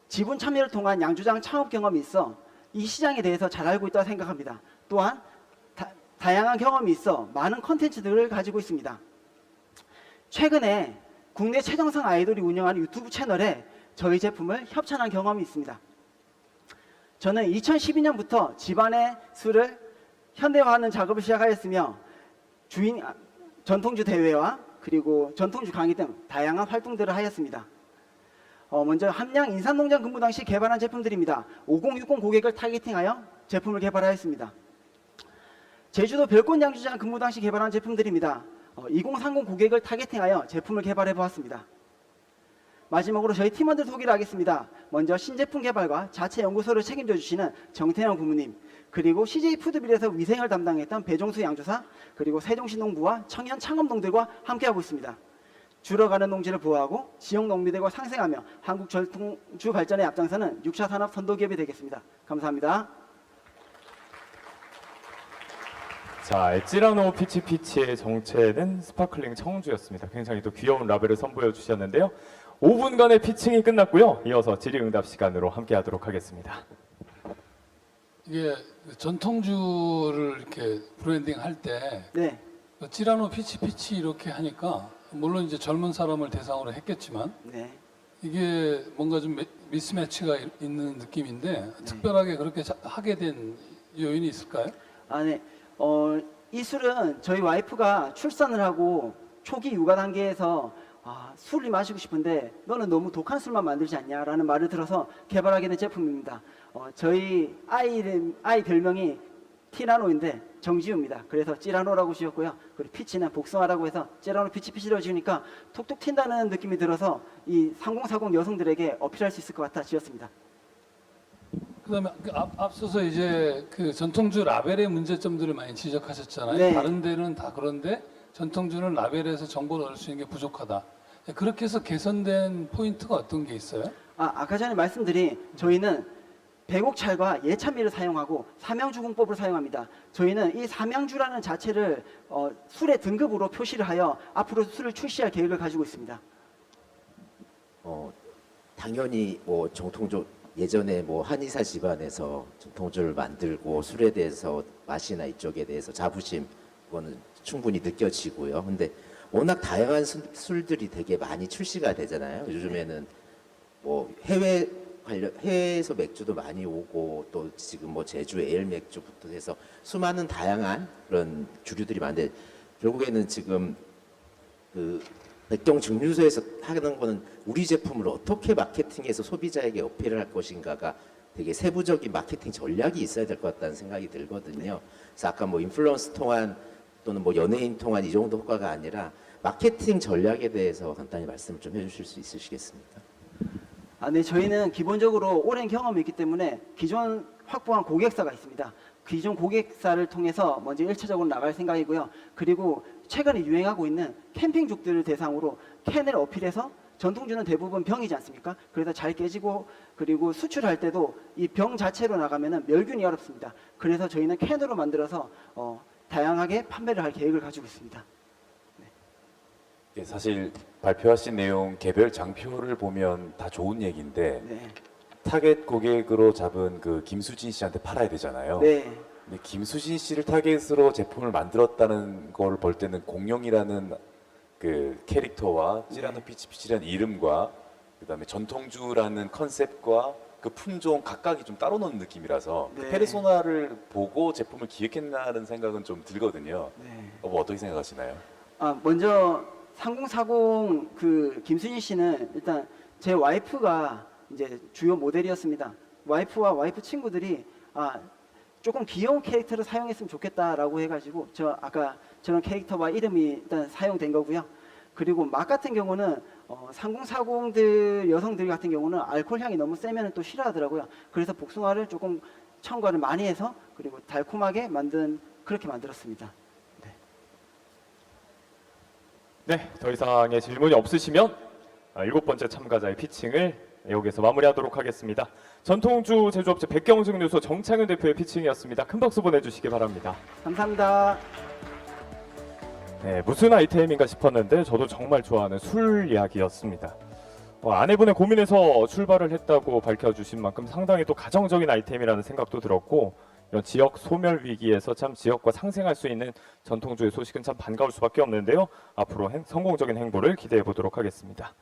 지분 참여를 통한 양주장 창업 경험이 있어 이 시장에 대해서 잘 알고 있다고 생각합니다. 또한 다양한 경험이 있어 많은 컨텐츠들을 가지고 있습니다. 최근에 국내 최정상 아이돌이 운영하는 유튜브 채널에 저희 제품을 협찬한 경험이 있습니다. 저는 2012년부터 집안의 술을 현대화하는 작업을 시작하였으며 전통주 대회와 그리고 전통주 강의 등 다양한 활동들을 하였습니다. 먼저 함양 인삼농장 근무 당시 개발한 제품들입니다. 5060 고객을 타겟팅하여 제품을 개발하였습니다. 제주도 별꽃 양주장 근무 당시 개발한 제품들입니다. 2030 고객을 타겟팅하여 제품을 개발해 보았습니다. 마지막으로 저희 팀원들 소개를 하겠습니다. 먼저 신제품 개발과 자체 연구소를 책임져 주시는 정태영 부모님, 그리고 CJ푸드빌에서 위생을 담당했던 배종수 양조사, 그리고 세종시 농부와 청년 창업농들과 함께하고 있습니다. 줄어가는 농지를 보호하고 지역 농민들과 상생하며 한국 전통주 발전에 앞장서는 6차 산업 선도기업이 되겠습니다. 감사합니다. 자, 찌라노 피치피치의 정체는 스파클링 청주였습니다. 굉장히 또 귀여운 라벨을 선보여 주셨는데요. 5분간의 피칭이 끝났고요. 이어서 질의응답 시간으로 함께하도록 하겠습니다. 이게 전통주를 이렇게 브랜딩 할 때 네. 찌라노 피치피치 이렇게 하니까 물론 이제 젊은 사람을 대상으로 했겠지만 네. 이게 뭔가 좀 미스매치가 있는 느낌인데 특별하게 그렇게 하게 된 요인이 있을까요? 네. 이 술은 저희 와이프가 출산을 하고 초기 육아 단계에서 술을 마시고 싶은데 너는 너무 독한 술만 만들지 않냐라는 말을 들어서 개발하게 된 제품입니다. 저희 아이 별명이 티라노인데 정지우입니다. 그래서 찌라노라고 지었고요. 그리고 피치는 복숭아라고 해서 찌라노 피치피치라고 지으니까 톡톡 튄다는 느낌이 들어서 이 3040 여성들에게 어필할 수 있을 것 같아 지었습니다. 그다음에 앞서서 이제 그 전통주 라벨의 문제점들을 많이 지적하셨잖아요. 네. 다른 데는 다 그런데 전통주는 라벨에서 정보를 얻을 수 있는 게 부족하다. 그렇게 해서 개선된 포인트가 어떤 게 있어요? 아까 전에 말씀드린 저희는 배곡찰과 예찬미를 사용하고 삼양주공법을 사용합니다. 저희는 이 삼양주라는 자체를 술의 등급으로 표시를 하여 앞으로 술을 출시할 계획을 가지고 있습니다. 당연히 뭐 정통주 예전에 뭐 한의사 집안에서 정통주를 만들고 술에 대해서 맛이나 이쪽에 대해서 자부심 그거는 충분히 느껴지고요. 근데 워낙 다양한 술들이 되게 많이 출시가 되잖아요. 요즘에는 뭐 해외에서 맥주도 많이 오고 또 지금 뭐 제주 에일 맥주부터 해서 수많은 다양한 그런 주류들이 많은데 결국에는 지금 그 백경 증류소에서 하는 거는 우리 제품을 어떻게 마케팅해서 소비자에게 어필을 할 것인가가 되게 세부적인 마케팅 전략이 있어야 될 것 같다는 생각이 들거든요. 그래서 아까 뭐 인플루언스 통한 또는 뭐 연예인 통한 이 정도 효과가 아니라 마케팅 전략에 대해서 간단히 말씀 좀 해주실 수 있으시겠습니까? 네, 저희는 기본적으로 오랜 경험이 있기 때문에 기존 확보한 고객사가 있습니다. 기존 고객사를 통해서 먼저 1차적으로 나갈 생각이고요. 그리고 최근에 유행하고 있는 캠핑족들을 대상으로 캔을 어필해서 전통주는 대부분 병이지 않습니까? 그래서 잘 깨지고 그리고 수출할 때도 이 병 자체로 나가면 멸균이 어렵습니다. 그래서 저희는 캔으로 만들어서 다양하게 판매를 할 계획을 가지고 있습니다. 예, 사실 발표하신 내용 개별 장표를 보면 다 좋은 얘기인데 네. 타겟 고객으로 잡은 그 김수진 씨한테 팔아야 되잖아요. 네. 근데 김수진 씨를 타겟으로 제품을 만들었다는 걸 볼 때는 공룡이라는 그 캐릭터와 찌라노 피치피치라는 이름과 그다음에 전통주라는 컨셉과 그 품종 각각이 좀 따로 노는 느낌이라서 그 네. 페르소나를 보고 제품을 기획했나라는 생각은 좀 들거든요. 네. 어떻게 생각하시나요? 먼저 3040 그 김순희 씨는 일단 제 와이프가 이제 주요 모델이었습니다. 와이프와 와이프 친구들이 조금 귀여운 캐릭터를 사용했으면 좋겠다라고 해가지고 아까 저런 캐릭터와 이름이 일단 사용된 거고요. 그리고 맛 같은 경우는 3040들 여성들 같은 경우는 알코올 향이 너무 세면 또 싫어하더라고요. 그래서 복숭아를 조금 첨가를 많이 해서 그리고 달콤하게 그렇게 만들었습니다. 네, 더 이상의 질문이 없으시면 7번째 참가자의 피칭을 여기서 마무리하도록 하겠습니다. 전통주 제조업체 백경증류소 정창윤 대표의 피칭이었습니다. 큰 박수 보내주시기 바랍니다. 감사합니다. 네, 무슨 아이템인가 싶었는데 저도 정말 좋아하는 술 이야기였습니다. 아내분의 고민에서 출발을 했다고 밝혀주신 만큼 상당히 또 가정적인 아이템이라는 생각도 들었고 이런 지역 소멸 위기에서 참 지역과 상생할 수 있는 전통주의 소식은 참 반가울 수밖에 없는데요. 앞으로 성공적인 행보를 기대해 보도록 하겠습니다.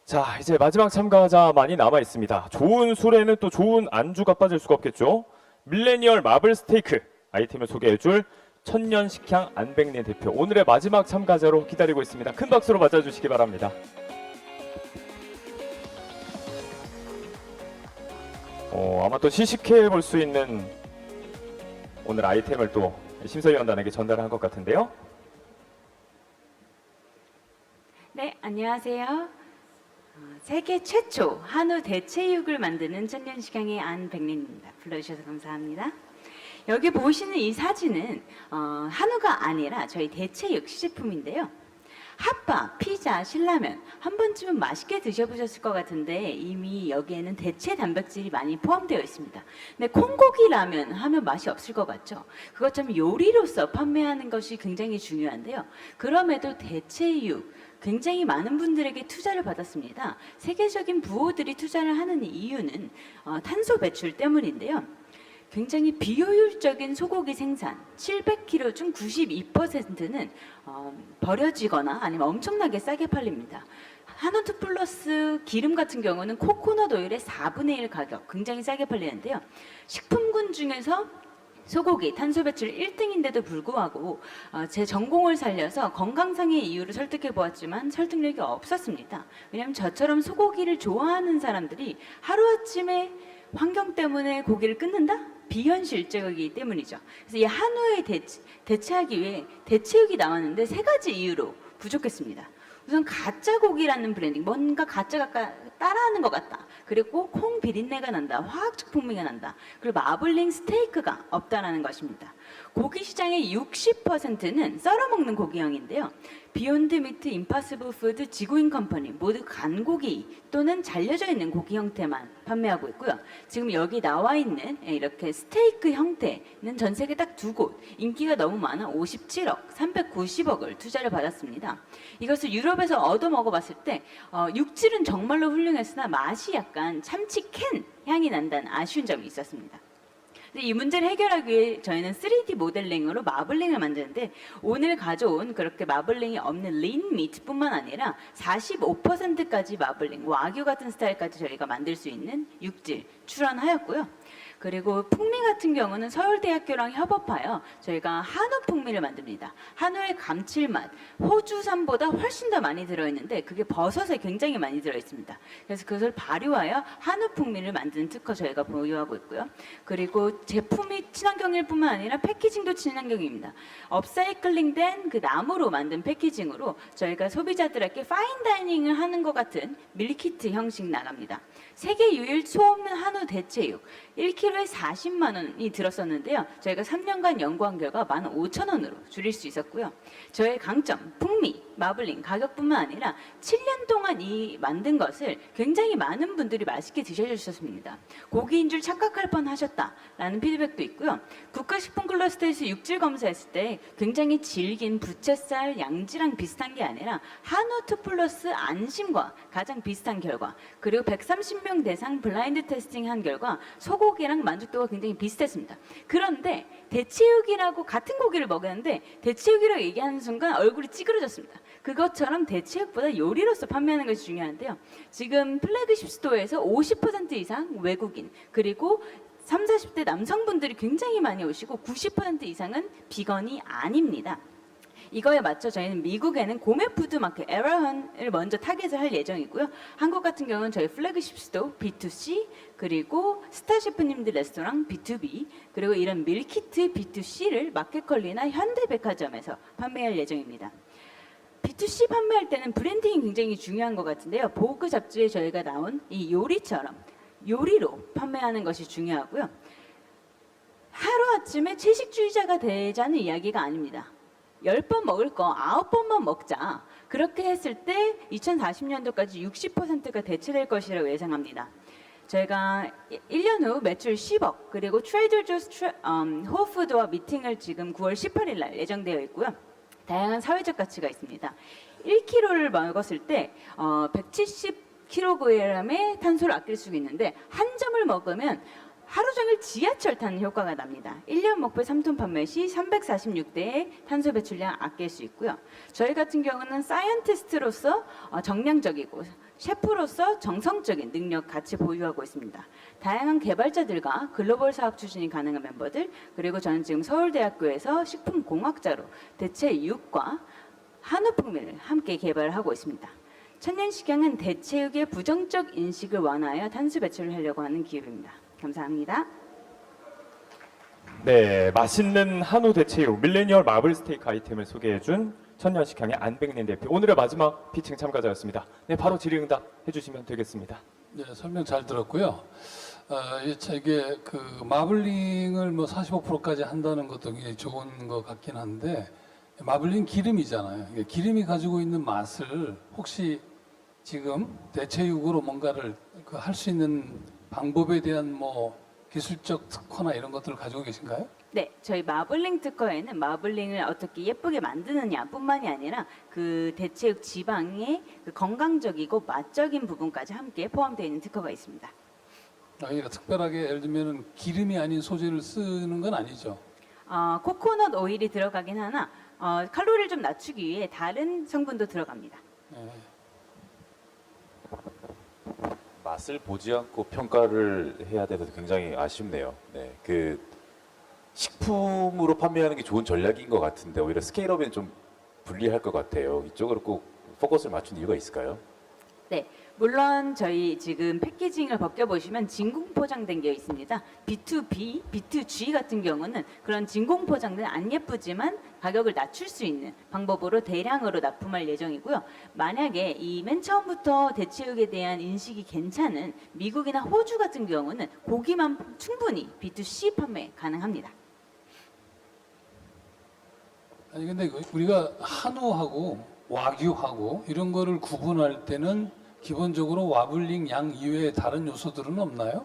자, 이제 마지막 참가자만이 남아 있습니다. 좋은 술에는 또 좋은 안주가 빠질 수가 없겠죠. 밀레니얼 마블 스테이크 아이템을 소개해줄 천년식향 안백린 대표, 오늘의 마지막 참가자로 기다리고 있습니다. 큰 박수로 맞아주시기 바랍니다. 아마 또 시식해 볼 수 있는 오늘 아이템을 또 심사위원단에게 전달한 것 같은데요. 네, 안녕하세요. 세계 최초 한우 대체육을 만드는 천년식향의 안백린입니다. 불러주셔서 감사합니다. 여기 보시는 이 사진은 한우가 아니라 저희 대체육 시제품인데요. 핫바, 피자, 신라면 한 번쯤은 맛있게 드셔보셨을 것 같은데 이미 여기에는 대체 단백질이 많이 포함되어 있습니다. 근데 콩고기 라면 하면 맛이 없을 것 같죠? 그것처럼 요리로서 판매하는 것이 굉장히 중요한데요. 그럼에도 대체육 굉장히 많은 분들에게 투자를 받았습니다. 세계적인 부호들이 투자를 하는 이유는 탄소 배출 때문인데요. 굉장히 비효율적인 소고기 생산 700kg 중 92%는 버려지거나 아니면 엄청나게 싸게 팔립니다. 한우투 플러스 기름 같은 경우는 코코넛 오일의 4분의 1 가격, 굉장히 싸게 팔리는데요. 식품군 중에서 소고기 탄소 배출 1등인데도 불구하고 제 전공을 살려서 건강상의 이유를 설득해 보았지만 설득력이 없었습니다. 왜냐하면 저처럼 소고기를 좋아하는 사람들이 하루아침에 환경 때문에 고기를 끊는다? 비현실적이기 때문이죠. 그래서 이 한우에 대체하기 위해 대체육이 나왔는데 3가지 이유로 부족했습니다. 우선 가짜 고기라는 브랜딩, 뭔가 가짜가 따라하는 것 같다. 그리고 콩 비린내가 난다. 화학적 풍미가 난다. 그리고 마블링 스테이크가 없다라는 것입니다. 고기 시장의 60%는 썰어먹는 고기형인데요. 비욘드 미트, 임파서블 푸드, 지구인 컴퍼니 모두 간고기 또는 잘려져 있는 고기 형태만 판매하고 있고요. 지금 여기 나와 있는 이렇게 스테이크 형태는 전 세계 딱 2곳, 인기가 너무 많아 57억, 390억을 투자를 받았습니다. 이것을 유럽에서 얻어 먹어봤을 때 육질은 정말로 훌륭했으나 맛이 약간 참치 캔 향이 난다는 아쉬운 점이 있었습니다. 이 문제를 해결하기 위해 저희는 3D 모델링으로 마블링을 만드는데 오늘 가져온 그렇게 마블링이 없는 린 미트뿐만 아니라 45%까지 마블링, 와규 같은 스타일까지 저희가 만들 수 있는 육질 출원하였고요. 그리고 풍미 같은 경우는 서울대학교랑 협업하여 저희가 한우 풍미를 만듭니다. 한우의 감칠맛, 호주산보다 훨씬 더 많이 들어있는데 그게 버섯에 굉장히 많이 들어있습니다. 그래서 그것을 발효하여 한우 풍미를 만드는 특허 저희가 보유하고 있고요. 그리고 제품이 친환경일 뿐만 아니라 패키징도 친환경입니다. 업사이클링된 그 나무로 만든 패키징으로 저희가 소비자들에게 파인 다이닝을 하는 것 같은 밀키트 형식 나갑니다. 세계 유일 소 없는 한우 대체육 1kg에 40만 원이 들었었는데요. 저희가 3년간 연구한 결과 15,000원으로 줄일 수 있었고요. 저의 강점, 풍미, 마블링, 가격뿐만 아니라 7년 동안 이 만든 것을 굉장히 많은 분들이 맛있게 드셔주셨습니다. 고기인 줄 착각할 뻔하셨다라는 피드백도 있고요. 국가식품클러스터에서 육질 검사했을 때 굉장히 질긴 부채살, 양지랑 비슷한 게 아니라 한우 2 플러스 안심과 가장 비슷한 결과, 그리고 130명 대상 블라인드 테스팅한 결과 소고기랑 만족도가 굉장히 비슷했습니다. 그런데 대체육이라고 같은 고기를 먹였는데 대체육이라고 얘기하는 순간 얼굴이 찌그러졌습니다. 그것처럼 대체육보다 요리로서 판매하는 것이 중요한데요. 지금 플래그십 스토어에서 50% 이상 외국인, 그리고 30, 40대 남성분들이 굉장히 많이 오시고 90% 이상은 비건이 아닙니다. 이거에 맞춰 저희는 미국에는 고메 푸드마켓 에라헌을 먼저 타겟을 할 예정이고요. 한국 같은 경우는 저희 플래그십 스토어 B2C, 그리고 스타 셰프님들 레스토랑 B2B, 그리고 이런 밀키트 B2C를 마켓컬리나 현대백화점에서 판매할 예정입니다. B2C 판매할 때는 브랜딩이 굉장히 중요한 것 같은데요. 보그 잡지에 저희가 나온 이 요리처럼 요리로 판매하는 것이 중요하고요. 하루아침에 채식주의자가 되자는 이야기가 아닙니다. 10번 먹을 거 9번만 먹자. 그렇게 했을 때 2040년도까지 60%가 대체될 것이라고 예상합니다. 저희가 1년 후 매출 10억, 그리고 트레이더 조스 홀푸드와 미팅을 지금 9월 18일 날 예정되어 있고요. 다양한 사회적 가치가 있습니다. 1kg를 먹었을 때 170kg의 탄소를 아낄 수 있는데 한 점을 먹으면 하루 종일 지하철 타는 효과가 납니다. 1년 목표 3톤 판매 시 346대의 탄소 배출량 아낄 수 있고요. 저희 같은 경우는 사이언티스트로서 정량적이고 셰프로서 정성적인 능력 같이 보유하고 있습니다. 다양한 개발자들과 글로벌 사업 추진이 가능한 멤버들, 그리고 저는 지금 서울대학교에서 식품공학자로 대체육과 한우 풍미를 함께 개발하고 있습니다. 천년식양은 대체육의 부정적 인식을 완화하여 탄소 배출을 하려고 하는 기업입니다. 감사합니다. 네, 맛있는 한우 대체육 밀레니얼 마블 스테이크 아이템을 소개해준 천년식향의 안백린 대표, 오늘의 마지막 피칭 참가자였습니다. 네, 바로 질의응답 해주시면 되겠습니다. 네, 설명 잘 들었고요. 이게 그 마블링을 뭐 45%까지 한다는 것도 굉장히 좋은 것 같긴 한데, 마블링 기름이잖아요. 기름이 가지고 있는 맛을 혹시 지금 대체육으로 뭔가를 할 수 있는 방법에 대한 뭐 기술적 특허나 이런 것들을 가지고 계신가요? 네, 저희 마블링 특허에는 마블링을 어떻게 예쁘게 만드느냐뿐만이 아니라 그 대체육 지방의 그 건강적이고 맛적인 부분까지 함께 포함되어 있는 특허가 있습니다. 그러니까 특별하게 예를 들면 기름이 아닌 소재를 쓰는 건 아니죠? 코코넛 오일이 들어가긴 하나 칼로리를 좀 낮추기 위해 다른 성분도 들어갑니다. 네. 맛을 보지 않고 평가를 해야 돼서 굉장히 아쉽네요. 네, 그 식품으로 판매하는 게 좋은 전략인 것 같은데 오히려 스케일업엔 좀 불리할 것 같아요. 이쪽으로 꼭 포커스를 맞춘 이유가 있을까요? 네, 물론 저희 지금 패키징을 벗겨보시면 진공 포장된 게 있습니다. B2B, B2G 같은 경우는 그런 진공 포장된 안 예쁘지만 가격을 낮출 수 있는 방법으로 대량으로 납품할 예정이고요. 만약에 이 맨 처음부터 대체육에 대한 인식이 괜찮은 미국이나 호주 같은 경우는 고기만 충분히 B2C 판매 가능합니다. 아니 근데 우리가 한우하고 와규하고 이런 거를 구분할 때는 기본적으로 와블링 양 이외에 다른 요소들은 없나요?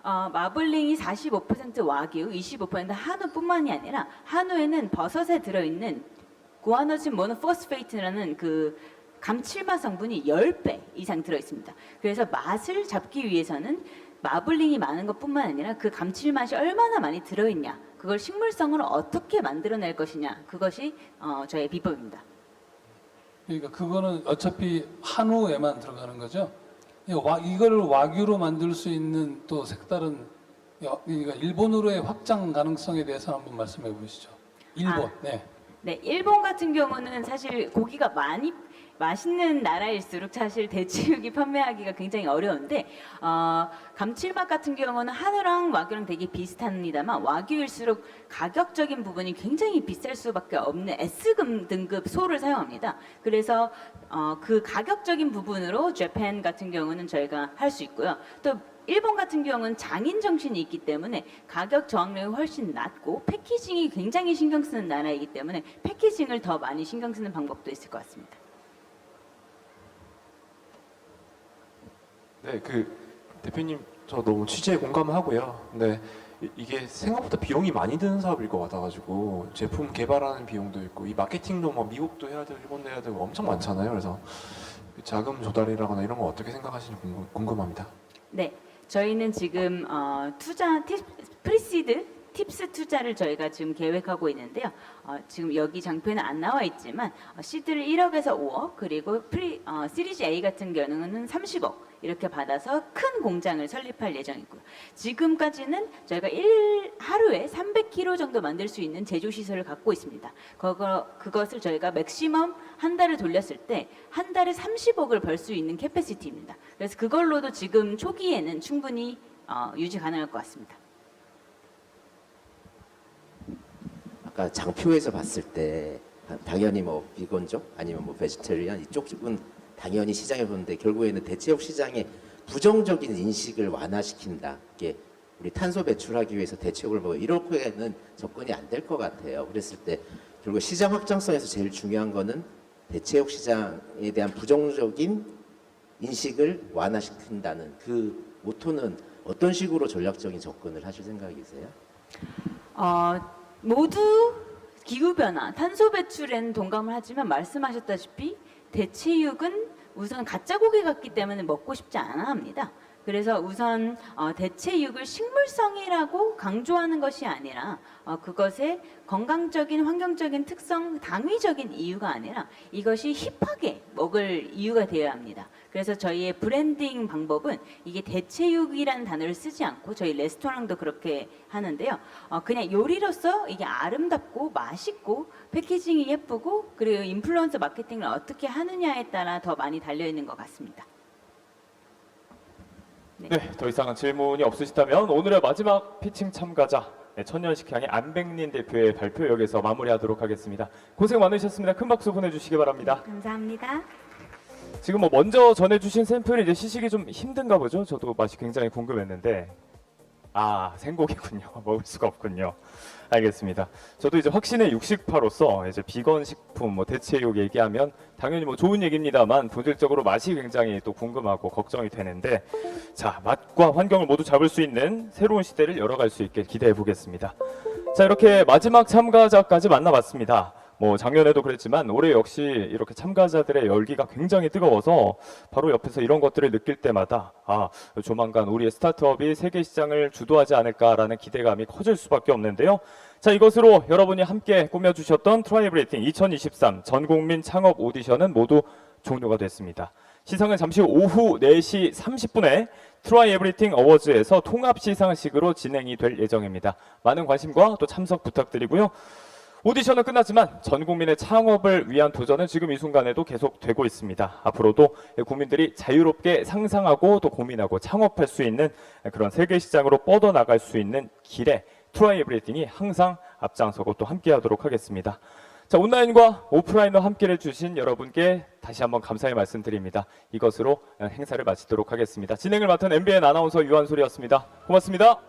마블링이 45% 와규, 25% 한우뿐만이 아니라 한우에는 버섯에 들어있는 구아노진 모노포스페이트라는 그 감칠맛 성분이 10배 이상 들어있습니다. 그래서 맛을 잡기 위해서는 마블링이 많은 것뿐만 아니라 그 감칠맛이 얼마나 많이 들어있냐, 그걸 식물성으로 어떻게 만들어낼 것이냐, 그것이 저의 비법입니다. 그러니까 그거는 어차피 한우에만 들어가는 거죠. 이거를 와규로 만들 수 있는 또 색다른, 그러니까 일본으로의 확장 가능성에 대해서 한번 말씀해 보시죠. 일본. 네. 네, 일본 같은 경우는 사실 고기가 많이 맛있는 나라일수록 사실 대체육이 판매하기가 굉장히 어려운데 감칠맛 같은 경우는 한우랑 와규랑 되게 비슷합니다만 와규일수록 가격적인 부분이 굉장히 비쌀 수밖에 없는 S급 등급 소를 사용합니다. 그래서 그 가격적인 부분으로 재팬 같은 경우는 저희가 할 수 있고요. 또 일본 같은 경우는 장인 정신이 있기 때문에 가격 저항력이 훨씬 낮고 패키징이 굉장히 신경 쓰는 나라이기 때문에 패키징을 더 많이 신경 쓰는 방법도 있을 것 같습니다. 네, 그 대표님 저 너무 취지에 공감하고요. 근데 이게 생각보다 비용이 많이 드는 사업일 것 같아가지고 제품 개발하는 비용도 있고 이 마케팅도 뭐 미국도 해야 되고 일본도 해야 되고 엄청 많잖아요. 그래서 자금 조달이라거나 이런 거 어떻게 생각하시는지 궁금합니다. 네, 저희는 지금 투자 프리시드 팁스 투자를 저희가 지금 계획하고 있는데요. 지금 여기 장표에는 안 나와 있지만 시드를 1억에서 5억 그리고 시리즈 A 같은 경우는 30억 이렇게 받아서 큰 공장을 설립할 예정이고요. 지금까지는 저희가 하루에 300kg 정도 만들 수 있는 제조 시설을 갖고 있습니다. 그것을 저희가 맥시멈 한 달을 돌렸을 때 한 달에 30억을 벌 수 있는 캐패시티입니다. 그래서 그걸로도 지금 초기에는 충분히 유지 가능할 것 같습니다. 아까 장표에서 봤을 때 당연히 뭐 비건족 아니면 뭐 베지테리언 이쪽 쪽은 당연히 시장에 보는데 결국에는 대체육 시장의 부정적인 인식을 완화시킨다. 이게 우리 탄소 배출하기 위해서 대체육을 뭐 이렇게는 접근이 안 될 것 같아요. 그랬을 때 결국 시장 확장성에서 제일 중요한 거는 대체육 시장에 대한 부정적인 인식을 완화시킨다는 그 모토는 어떤 식으로 전략적인 접근을 하실 생각이세요? 모두 기후변화, 탄소 배출에는 동감을 하지만 말씀하셨다시피 대체육은 우선 가짜 고기 같기 때문에 먹고 싶지 않아 합니다. 그래서 우선 대체육을 식물성이라고 강조하는 것이 아니라 그것의 건강적인 환경적인 특성, 당위적인 이유가 아니라 이것이 힙하게 먹을 이유가 되어야 합니다. 그래서 저희의 브랜딩 방법은 이게 대체육이라는 단어를 쓰지 않고 저희 레스토랑도 그렇게 하는데요. 그냥 요리로서 이게 아름답고 맛있고 패키징이 예쁘고 그리고 인플루언서 마케팅을 어떻게 하느냐에 따라 더 많이 달려있는 것 같습니다. 네, 더 이상 질문이 없으시다면 오늘의 마지막 피칭 참가자 천년식향의 안백린 대표의 발표 여기서 마무리하도록 하겠습니다. 고생 많으셨습니다. 큰 박수 보내주시기 바랍니다. 감사합니다. 지금 뭐 먼저 전해주신 샘플이 이제 시식이 좀 힘든가 보죠. 저도 맛이 굉장히 궁금했는데 생고기군요. 먹을 수가 없군요. 알겠습니다. 저도 이제 확신의 육식파로서 이제 비건 식품, 뭐 대체육 얘기하면 당연히 뭐 좋은 얘기입니다만 본질적으로 맛이 굉장히 또 궁금하고 걱정이 되는데 자, 맛과 환경을 모두 잡을 수 있는 새로운 시대를 열어갈 수 있게 기대해 보겠습니다. 자, 이렇게 마지막 참가자까지 만나봤습니다. 뭐 작년에도 그랬지만 올해 역시 이렇게 참가자들의 열기가 굉장히 뜨거워서 바로 옆에서 이런 것들을 느낄 때마다 조만간 우리의 스타트업이 세계 시장을 주도하지 않을까라는 기대감이 커질 수밖에 없는데요. 자, 이것으로 여러분이 함께 꾸며주셨던 트라이브레이팅 2023 전국민 창업 오디션은 모두 종료가 됐습니다. 시상은 잠시 후 오후 4시 30분에 트라이 에브리띵 어워즈에서 통합 시상식으로 진행이 될 예정입니다. 많은 관심과 또 참석 부탁드리고요. 오디션은 끝났지만 전 국민의 창업을 위한 도전은 지금 이 순간에도 계속되고 있습니다. 앞으로도 국민들이 자유롭게 상상하고 또 고민하고 창업할 수 있는 그런 세계 시장으로 뻗어나갈 수 있는 길에 트라이 에브리띵이 항상 앞장서고 또 함께하도록 하겠습니다. 자, 온라인과 오프라인으로 함께해 주신 여러분께 다시 한번 감사의 말씀드립니다. 이것으로 행사를 마치도록 하겠습니다. 진행을 맡은 MBN 아나운서 유한솔이었습니다. 고맙습니다.